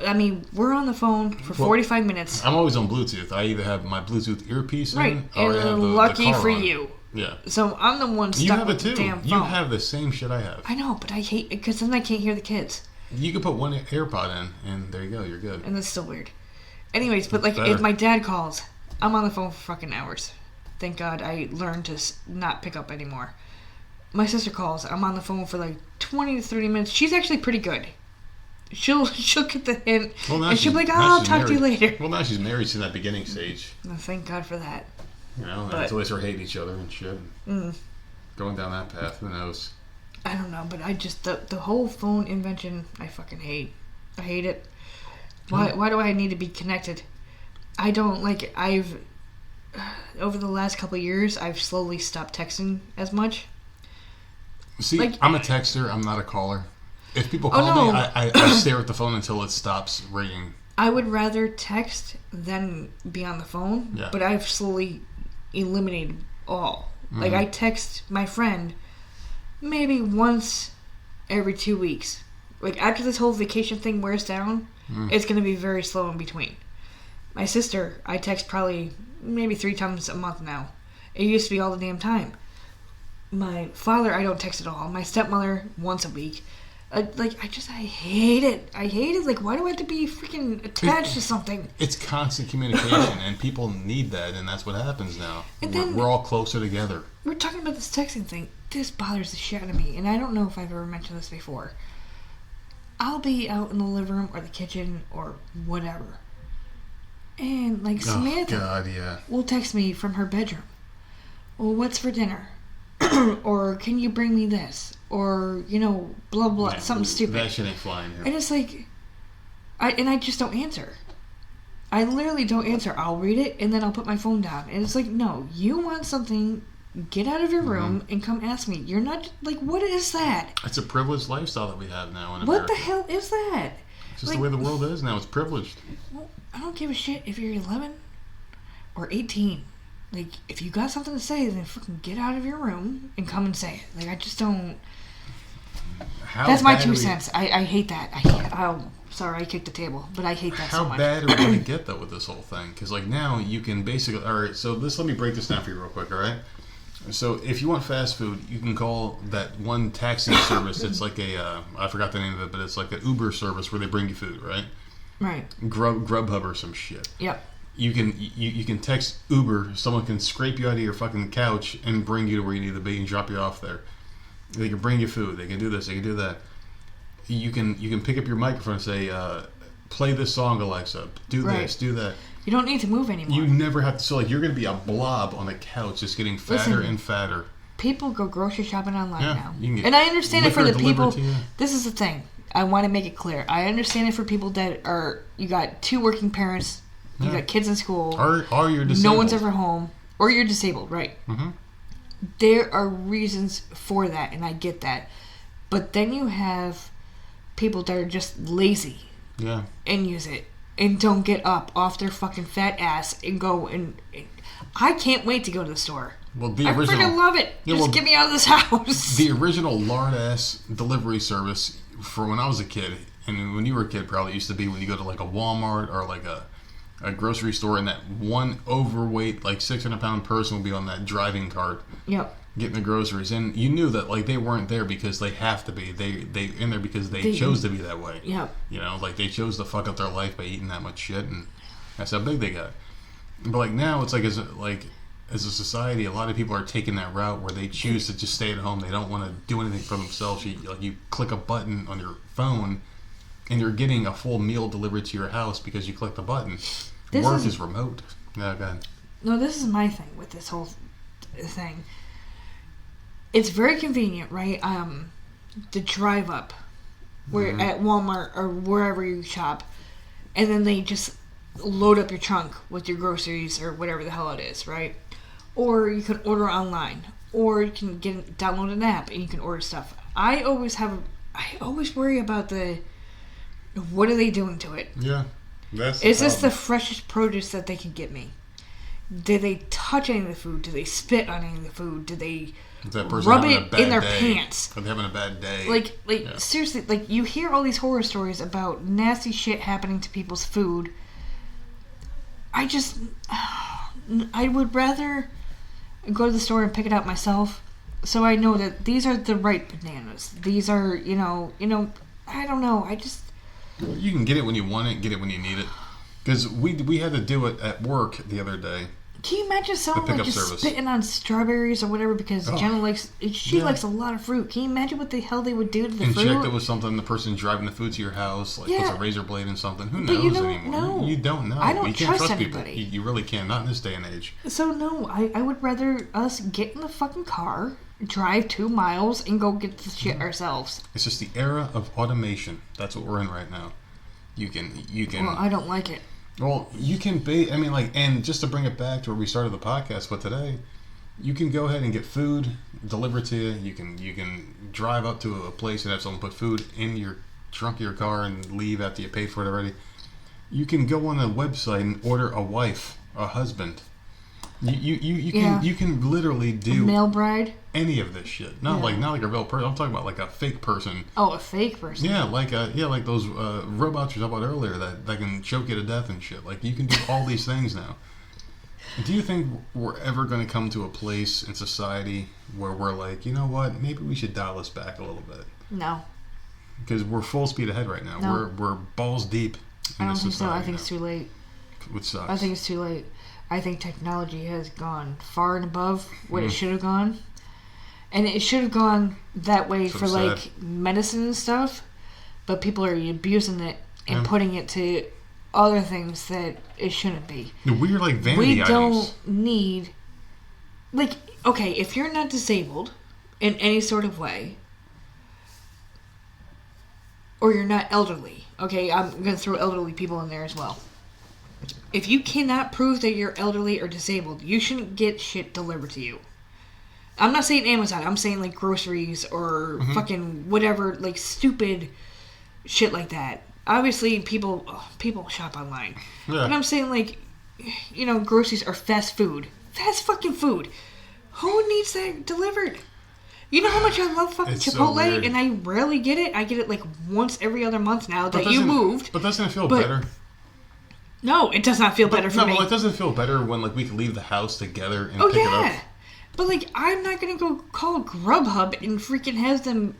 I mean, we're on the phone for 45 minutes. I'm always on Bluetooth. I either have my Bluetooth earpiece Right, in, or I have and the lucky car for on. you. Yeah. So I'm the one You stuck have it with too. the damn phone. You have the same shit I have. I know, but I hate it because then I can't hear the kids, You can put one AirPod in, and there you go. You're good. and that's still weird. Anyways, but like Better. if my dad calls, I'm on the phone for fucking hours. Thank God I learned to not pick up anymore. My sister calls, I'm on the phone for like 20 to 30 minutes. She's actually pretty good. She'll get the hint, Well, and she'll be like, now I'll she's talk to you married. later. Well, now she's married. She's in that beginning stage. Well, thank God for that. You know, But- until they start hating each other and shit. Going down that path, who knows? I don't know, but I just the whole phone invention I fucking hate. I hate it. Why do I need to be connected? I don't like it. I've over the last couple of years I've slowly stopped texting as much. See, Like- I'm a texter. I'm not a caller. If people Oh, call me, no. I stare at the phone until it stops ringing. I would rather text than be on the phone, Yeah. but I've slowly eliminated all. Like I text my friend maybe once every 2 weeks. Like after this whole vacation thing wears down, it's going to be very slow in between. My sister, I text probably maybe 3 times a month now. It used to be all the damn time. My father, I don't text at all. My stepmother, once a week. I hate it. I hate it. Like, why do I have to be freaking attached to something? It's constant communication, and people need that, and that's what happens now. And We're, then- we're all closer together. We're talking about this texting thing. This bothers the shit out of me, and I don't know if I've ever mentioned this before. I'll be out in the living room or the kitchen or whatever, and like Samantha Oh, God, yeah. will text me from her bedroom. Well, what's for dinner? Or can you bring me this? Or blah blah, Yeah, something stupid. That shit ain't flying here. And it's like, I just don't answer. I literally don't answer. I'll read it and then I'll put my phone down. And it's like, no, you want something, get out of your room and come ask me. You're not, like, what is that? It's a privileged lifestyle that we have now in What America. the hell is that? It's just like- the way the world is now. It's privileged. Well, I don't give a shit if you're 11 or 18. Like, if you got something to say, then fucking get out of your room and come and say it. Like, I just don't. How That's my bad 2 are we- cents. I hate that. Oh, sorry, I kicked the table, but I hate that so How much. bad are we going to get, though, with this whole thing? Because, like, now you can basically... All right, so let me break this down for you real quick, all right? So if you want fast food, you can call that one taxi service. It's like I forgot the name of it, but it's like an Uber service where they bring you food, right? Right. Grubhub or some shit. Yep. You can text Uber. Someone can scrape you out of your fucking couch and bring you to where you need to be and drop you off there. They can bring you food. They can do this. They can do that. You can pick up your microphone and say, play this song, Alexa. Do this, do that. You don't need to move anymore. You never have to. So, like, you're going to be a blob on the couch just getting fatter and fatter. People go grocery shopping online now. You can get and I understand it for the people. to This is the thing. I want to make it clear. I understand it for people that are, you got 2 working parents, you got kids in school, or you're disabled. no one's ever home, or you're disabled, right? Mm-hmm. There are reasons for that, and I get that. But then you have people that are just lazy and use it and don't get up off their fucking fat ass and go and I can't wait to go to the store. Well, I freaking love it. Just get me out of this house. The original lard-ass delivery service for when I was a kid, and when you were a kid probably used to be when you go to like a Walmart or like a grocery store, and that one overweight, like 600-pound person would be on that driving cart. Yep. Getting the groceries, and you knew that like they weren't there because they have to be. They in there because they chose to be that way. Yep. You know, like they chose to fuck up their life by eating that much shit, and that's how big they got. But like now, it's like as a society, a lot of people are taking that route where they choose to just stay at home. They don't want to do anything for themselves. You click a button on your phone, and you're getting a full meal delivered to your house because you click the button. Work is remote. Yeah, go ahead. No, this is my thing with this whole thing. It's very convenient, right? The drive up, where at Walmart or wherever you shop, and then they just load up your trunk with your groceries or whatever the hell it is, right? Or you can order online, or you can download an app and you can order stuff. I always worry about what are they doing to it? Yeah, is this the freshest produce that they can get me? Did they touch any of the food? Do they spit on any of the food? Do they rub it in their pants? Are they having a bad day? Like seriously, like you hear all these horror stories about nasty shit happening to people's food. I would rather go to the store and pick it out myself, so I know that these are the right bananas. These are, I don't know. You can get it when you want it, get it when you need it. Because we had to do it at work the other day. Can you imagine someone like just spitting on strawberries or whatever because Jenna likes a lot of fruit? Can you imagine what the hell they would do to the fruit? Inject it with something, the person driving the food to your house, like puts a razor blade in something. Who knows anymore? You don't know. I don't you can't trust anybody. people. You really can't, not in this day and age. So no, I would rather us get in the fucking car, drive 2 miles, and go get the shit ourselves. It's just the era of automation. That's what we're in right now. You can. Well, I don't like it. Well, you can and just to bring it back to where we started the podcast with today, you can go ahead and get food delivered to you. You can drive up to a place and have someone put food in your trunk of your car and leave after you paid for it already. You can go on a website and order a wife, a husband. You can literally do a male bride. Any of this shit. Not like a real person. I'm talking about like a fake person. Oh, a fake person. Yeah, like those robots you talked about earlier that can choke you to death and shit. Like you can do all these things now. Do you think we're ever going to come to a place in society where we're like, you know what, maybe we should dial this back a little bit? No. Because we're full speed ahead right now. No. We're balls deep. I don't think so. I think it's too late. Which sucks. I think it's too late. I think technology has gone far and above what it should have gone. And it should have gone that way for like medicine and stuff, but people are abusing it and putting it to other things that it shouldn't be. The weird like vanity items. We don't need, like, okay, if you're not disabled in any sort of way, or you're not elderly, okay, I'm going to throw elderly people in there as well. If you cannot prove that you're elderly or disabled, you shouldn't get shit delivered to you. I'm not saying Amazon. I'm saying like groceries or fucking whatever, like stupid shit like that. Obviously, people shop online. Yeah. But I'm saying like, groceries are fast food. Fast fucking food. Who needs that delivered? You know how much I love fucking Chipotle, and I rarely get it. I get it like once every other month now that you moved. But doesn't it feel better? No, it does not feel better for me. No, it doesn't feel better when like we can leave the house together and pick it up. But like, I'm not gonna go call Grubhub and freaking have them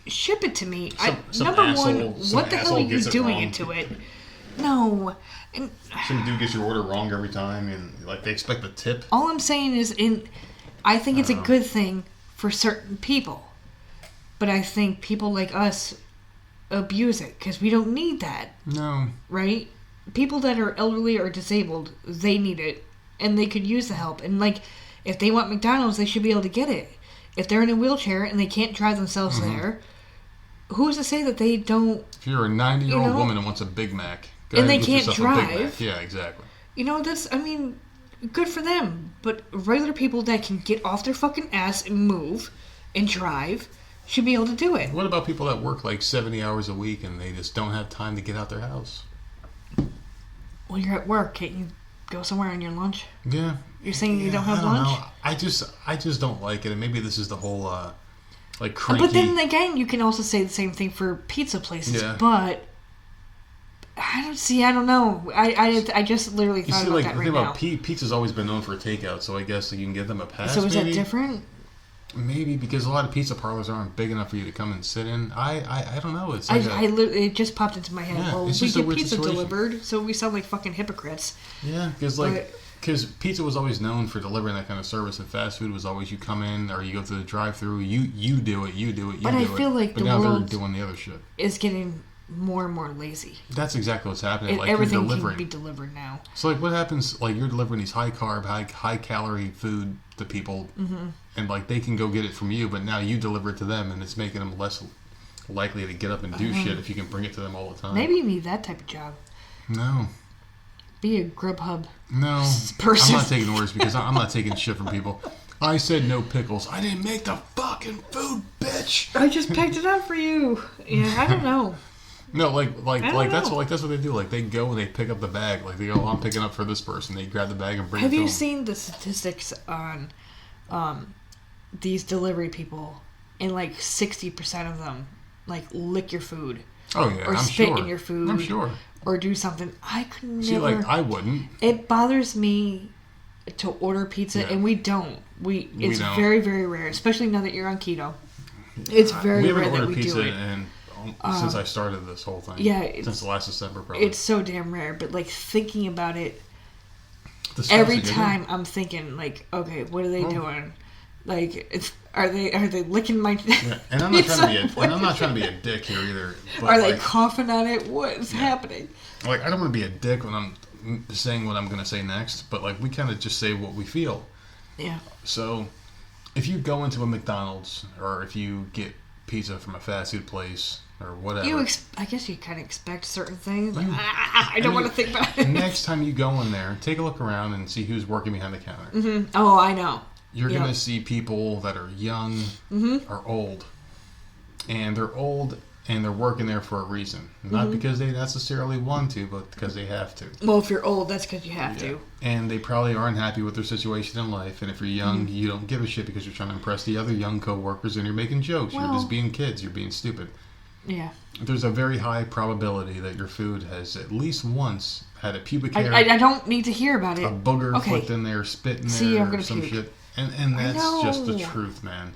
ship it to me. Number one, what the hell are you doing into it? No. And some dude gets your order wrong every time, and like they expect a tip. All I'm saying is, I think it's a good thing for certain people, but I think people like us abuse it because we don't need that. No. Right? People that are elderly or disabled, they need it. And they could use the help. And, like, if they want McDonald's, they should be able to get it. If they're in a wheelchair and they can't drive themselves there, who's to say that they don't... If you're a 90-year-old woman and wants a Big Mac, go and ahead they and get can't yourself a Big drive. Mac. Yeah, exactly. You know, that's, I mean, good for them. But regular people that can get off their fucking ass and move and drive should be able to do it. What about people that work like 70 hours a week and they just don't have time to get out their house? Well, you're at work. Can't you go somewhere on your lunch? Yeah. You're saying you don't have I don't lunch? know. I just don't like it. And maybe this is the whole, like, cranky... But then again, you can also say the same thing for pizza places. Yeah. But... I don't know. I just literally thought about that right now. The thing about pizza's always been known for takeout, so I guess you can give them a pass. So is that different? Maybe because a lot of pizza parlors aren't big enough for you to come and sit in. I don't know. It's like it just popped into my head. Yeah, well, we it's just a get weird pizza situation. delivered, so we sound like fucking hypocrites. Yeah, because pizza was always known for delivering that kind of service, and fast food was always you come in or you go through the drive-through, you do it. But I feel like but the now world they're doing the other shit. is getting more and more lazy. That's exactly what's happening. Like everything you're delivering. can be delivered now. So like, what happens? Like you're delivering these high carb, high calorie food to people, and like they can go get it from you, but now you deliver it to them, and it's making them less likely to get up and do shit if you can bring it to them all the time. Maybe you need that type of job. No. Be a Grubhub. No. Person. I'm not taking orders because I'm not taking shit from people. I said no pickles. I didn't make the fucking food, bitch. I just packed it up for you. Yeah, I don't know. No, that's what they do. Like they go and they pick up the bag. Like they go, I'm picking up for this person. They grab the bag and bring it to them. Have you seen the statistics on these delivery people? And like 60% of them like lick your food. Oh yeah, or I'm spit sure. in your food. I'm sure. Or do something. I could never. See, like I wouldn't. It bothers me to order pizza, and we don't. It's don't. very, very rare, especially now that you're on keto. It's very rare that we do it. Since I started this whole thing. Yeah. Since last December, probably. It's so damn rare, but like thinking about it, Disgusting, every time I'm thinking like, okay, what are they doing? Like, are they licking my? Yeah. And I'm not trying to be a dick here either. But are they coughing on it? What's happening? Like, I don't want to be a dick when I'm saying what I'm going to say next, but like we kind of just say what we feel. Yeah. So, if you go into a McDonald's or if you get pizza from a fast food place or whatever, I guess you kind of expect certain things. Like, I don't want to think about it. Next time you go in there, take a look around and see who's working behind the counter. Mm-hmm. Oh, I know. You're going to see people that are young or old. And they're old and they're working there for a reason. Not because they necessarily want to, but because they have to. Well, if you're old, that's because you have to. And they probably aren't happy with their situation in life. And if you're young, you don't give a shit because you're trying to impress the other young co-workers and you're making jokes. You're just being kids. You're being stupid. Yeah. There's a very high probability that your food has at least once had a pubic hair. I don't need to hear about it. A booger flicked in there, spit in there, See, I'm or gonna some puke. shit. And that's just the truth, man.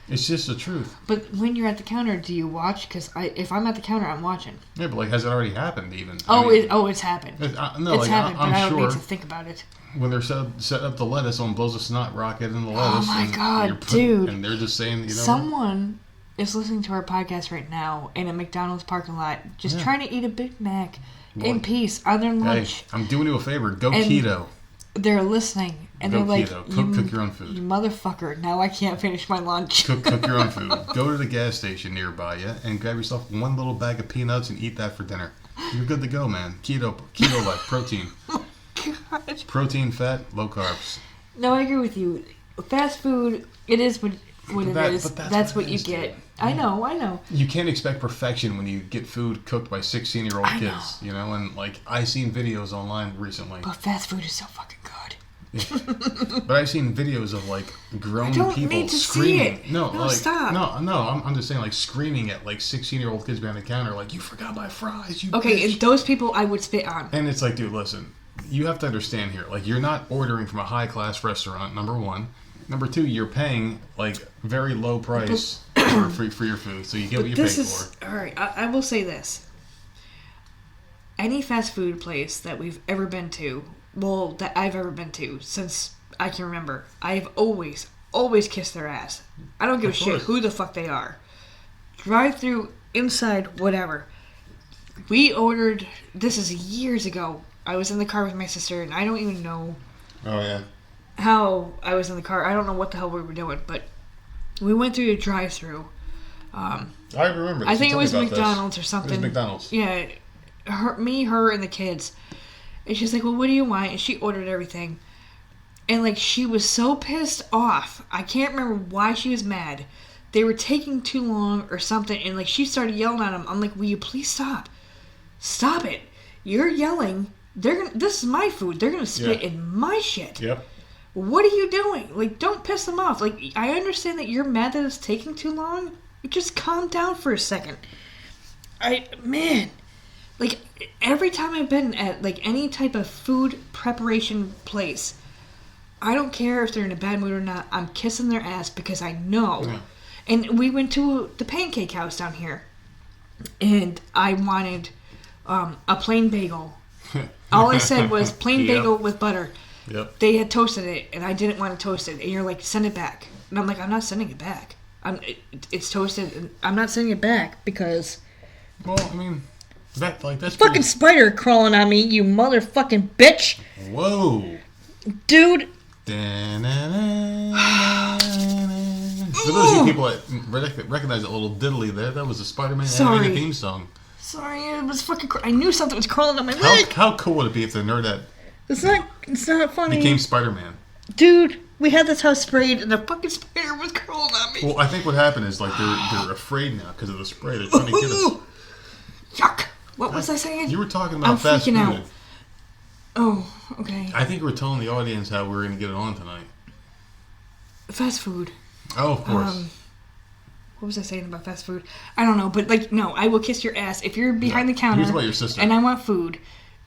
It's just the truth. But when you're at the counter, do you watch? Because if I'm at the counter, I'm watching. Yeah, but like, has it already happened even? It's happened. It's happened, but I don't need to think about it. When they're set up the lettuce, someone blows a snot rocket in the lettuce. Oh my god, dude! And they're just saying, someone is listening to our podcast right now in a McDonald's parking lot, just trying to eat a Big Mac in peace on their lunch. Hey, I'm doing you a favor. Go keto. They're listening, and Go they're like, keto. Cook your own food. You motherfucker, now I can't finish my lunch. Cook your own food. Go to the gas station nearby you and grab yourself one little bag of peanuts and eat that for dinner. You're good to go, man. Keto life, protein. Oh, God. Protein, fat, low carbs. No, I agree with you. Fast food, it is what it is. That's what you get. I know. You can't expect perfection when you get food cooked by 16-year-old kids, and like I seen videos online recently. But fast food is so fucking good. But I've seen videos of like grown people screaming. Stop. No, I'm just saying like screaming at like 16-year-old kids behind the counter, like, you forgot my fries, you Okay, bitch. and those people I would spit on. And it's like, dude, listen, you have to understand here, like, you're not ordering from a high-class restaurant, number one. Number two, you're paying like very low price for your food, so you get what you pay for. All right, I will say this: any fast food place that we've ever been to, that I've ever been to since I can remember, I've always kissed their ass. I don't give a shit who the fuck they are. Drive through inside, whatever. We ordered, this is years ago. I was in the car with my sister, and I don't even know how I was in the car. I don't know what the hell we were doing, but we went through a drive-thru. I remember this. I think it was McDonald's or something. It was McDonald's. Yeah. Her, and the kids. And she's like, well, what do you want? And she ordered everything. And, like, she was so pissed off. I can't remember why she was mad. They were taking too long or something. And, like, she started yelling at them. I'm like, will you please stop? Stop it. You're yelling. This is my food. They're going to spit in my shit. Yep. What are you doing? Like, don't piss them off. Like, I understand that you're mad that it's taking too long. Just calm down for a second. Like, every time I've been at, like, any type of food preparation place, I don't care if they're in a bad mood or not, I'm kissing their ass because I know. Yeah. And we went to the pancake house down here, and I wanted a plain bagel. All I said was plain bagel with butter. Yep. They had toasted it, and I didn't want to toast it. And you're like, send it back. And I'm like, I'm not sending it back. It's toasted, and I'm not sending it back because... Well, I mean, that's fucking pretty... spider crawling on me, you motherfucking bitch. Whoa. Dude. For those of you people that recognize that little diddly there, that was a Spider-Man animated theme song. Sorry, it was fucking... I knew something was crawling on my leg. How cool would it be if the nerd that... It's not funny. Became Spider-Man. Dude, we had this house sprayed and the fucking spider was crawling on me. Well, I think what happened is, like, they're afraid now because of the spray. They're trying to get us. Yuck. What was I saying? You were talking about fast food. Out. Oh, okay. I think we were telling the audience how we were going to get it on tonight. Fast food. Oh, of course. What was I saying about fast food? I don't know, but, like, no, I will kiss your ass. If you're behind the counter about your sister. And I want food,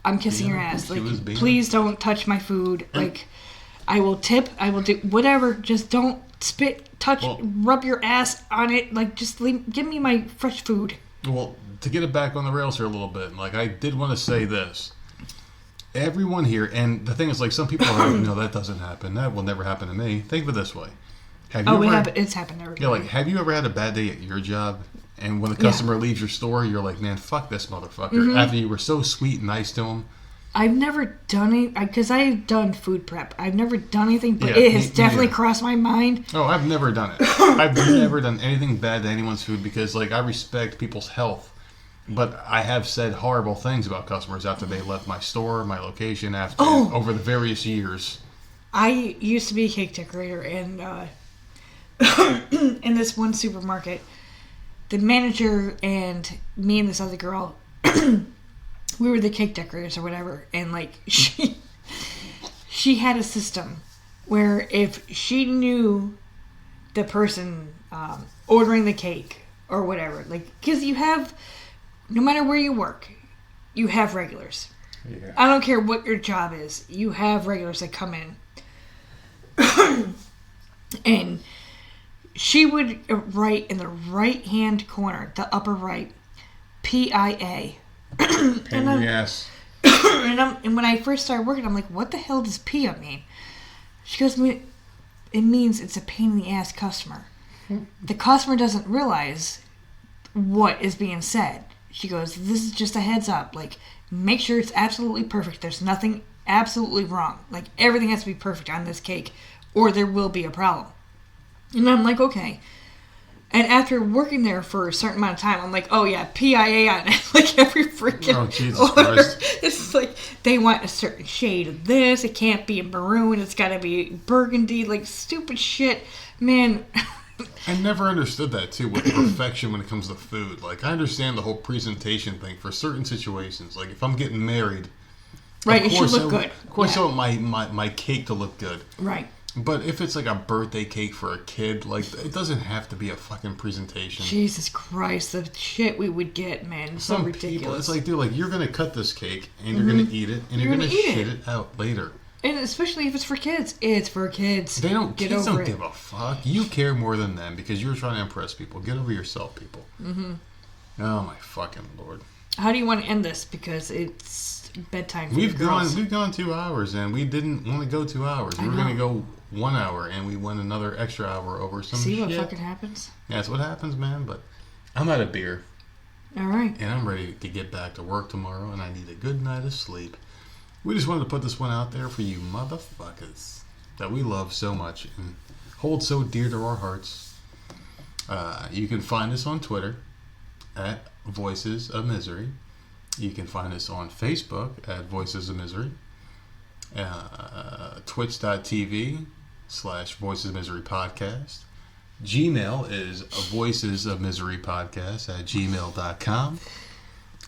I'm kissing your ass. Like, please don't touch my food. Like, I will tip. I will do whatever. Just don't spit, touch, rub your ass on it. Like, just give me my fresh food. Well, to get it back on the rails here a little bit, like, I did want to say this. Everyone here, and the thing is, like, some people are like, no, that doesn't happen. That will never happen to me. Think of it this way. It's happened to everybody. Yeah, like, have you ever had a bad day at your job? And when the customer leaves your store, you're like, man, fuck this motherfucker. Mm-hmm. After you were so sweet and nice to him. I've never done it, because I've done food prep. I've never done anything, but it has definitely crossed my mind. Oh, I've never done it. I've never done anything bad to anyone's food because, like, I respect people's health. But I have said horrible things about customers after they left my store, my location, over the various years. I used to be a cake decorator, and in this one supermarket, the manager and me and this other girl, we were the cake decorators or whatever, and, like, she had a system where if she knew the person ordering the cake or whatever, like, because you have, no matter where you work, you have regulars. Yeah. I don't care what your job is, you have regulars that come in. And she would write in the right-hand corner, the upper right, PIA. Yes. And when I first started working, I'm like, what the hell does PIA mean? She goes, it means it's a pain in the ass customer. The customer doesn't realize what is being said. She goes, this is just a heads up. Like, make sure it's absolutely perfect. There's nothing absolutely wrong. Like, everything has to be perfect on this cake, or there will be a problem. And I'm like, okay. And after working there for a certain amount of time, I'm like, oh yeah, PIA on it. Like, every freaking Jesus order. Christ. It's like, they want a certain shade of this. It can't be a maroon. It's got to be burgundy. Like, stupid shit. Man. I never understood that, too, with perfection when it comes to food. Like, I understand the whole presentation thing for certain situations. Like, if I'm getting married... Right, it should look good. Of course I want my cake to look good. Right. But if it's like a birthday cake for a kid, like, it doesn't have to be a fucking presentation. Jesus Christ, the shit we would get, man. It's so ridiculous. People, it's like, dude, like, you're going to cut this cake, and you're going to eat it, and you're going to shit it out later. And especially if it's for kids. It's for kids. Kids don't give a fuck. You care more than them because you're trying to impress people. Get over yourself, people. Mm-hmm. Oh, my fucking Lord. How do you want to end this? Because it's bedtime for We've gone 2 hours, and we didn't want to go 2 hours. We were going to go 1 hour, and we went another extra hour over some shit. See what fucking happens? Yeah, that's what happens, man. But I'm out of beer. All right. And I'm ready to get back to work tomorrow, and I need a good night of sleep. We just wanted to put this one out there for you motherfuckers that we love so much and hold so dear to our hearts. You can find us on Twitter at Voices of Misery. You can find us on Facebook at Voices of Misery. Twitch.tv/Voices of Misery Podcast. Gmail is Voices of Misery Podcast at gmail.com.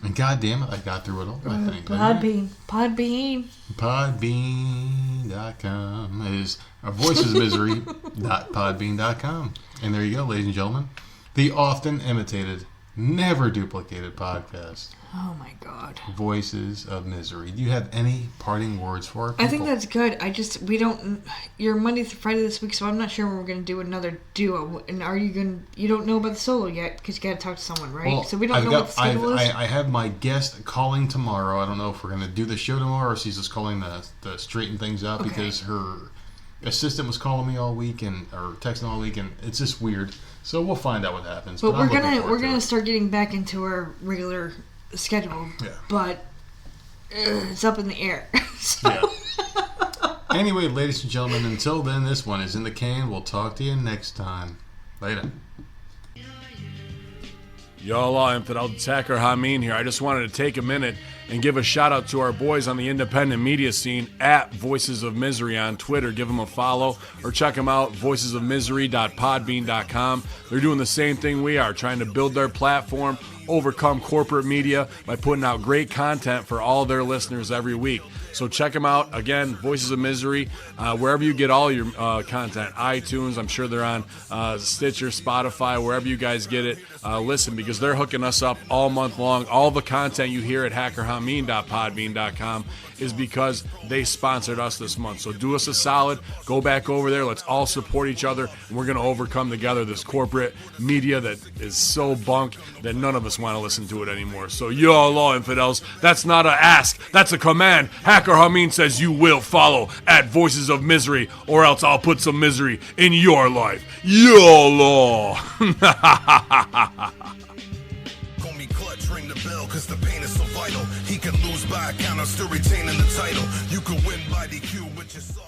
And goddamn it, I got through it all, I think. Podbean.com is voicesofmisery.podbean.com. And there you go, ladies and gentlemen. The often imitated, never duplicated podcast. Oh my God. Voices of Misery. Do you have any parting words for our people? I think that's good. You're Monday through Friday this week, so I'm not sure when we're going to do another duo. And you don't know about the solo yet, because you got to talk to someone, right? Well, so we don't know what the schedule is. I have my guest calling tomorrow. I don't know if we're going to do the show tomorrow or she's just calling to straighten things out, because her assistant was calling me all week or texting all week, and it's just weird. So we'll find out what happens. But we're gonna start getting back into our regular schedule, but it's up in the air. So. Yeah. Anyway, ladies and gentlemen, until then, this one is in the can. We'll talk to you next time. Later. Yo, law infidel, it's Hacker Hameen here. I just wanted to take a minute and give a shout out to our boys on the independent media scene at Voices of Misery on Twitter. Give them a follow or check them out, voicesofmisery.podbean.com. They're doing the same thing we are, trying to build their platform, overcome corporate media by putting out great content for all their listeners every week. So check them out. Again, Voices of Misery, wherever you get all your content. iTunes, I'm sure they're on Stitcher, Spotify, wherever you guys get it. Listen, because they're hooking us up all month long. All the content you hear at hackerhameen.podbean.com is because they sponsored us this month. So do us a solid. Go back over there. Let's all support each other. And we're going to overcome together this corporate media that is so bunk that none of us want to listen to it anymore. So, yo, law infidels, that's not a ask. That's a command. Hacker Hameen says you will follow at Voices of Misery, or else I'll put some misery in your life. Yo, law. Ring the bell, cause the pain is so vital. He can lose by a count, I'm still retaining the title. You can win by DQ, which is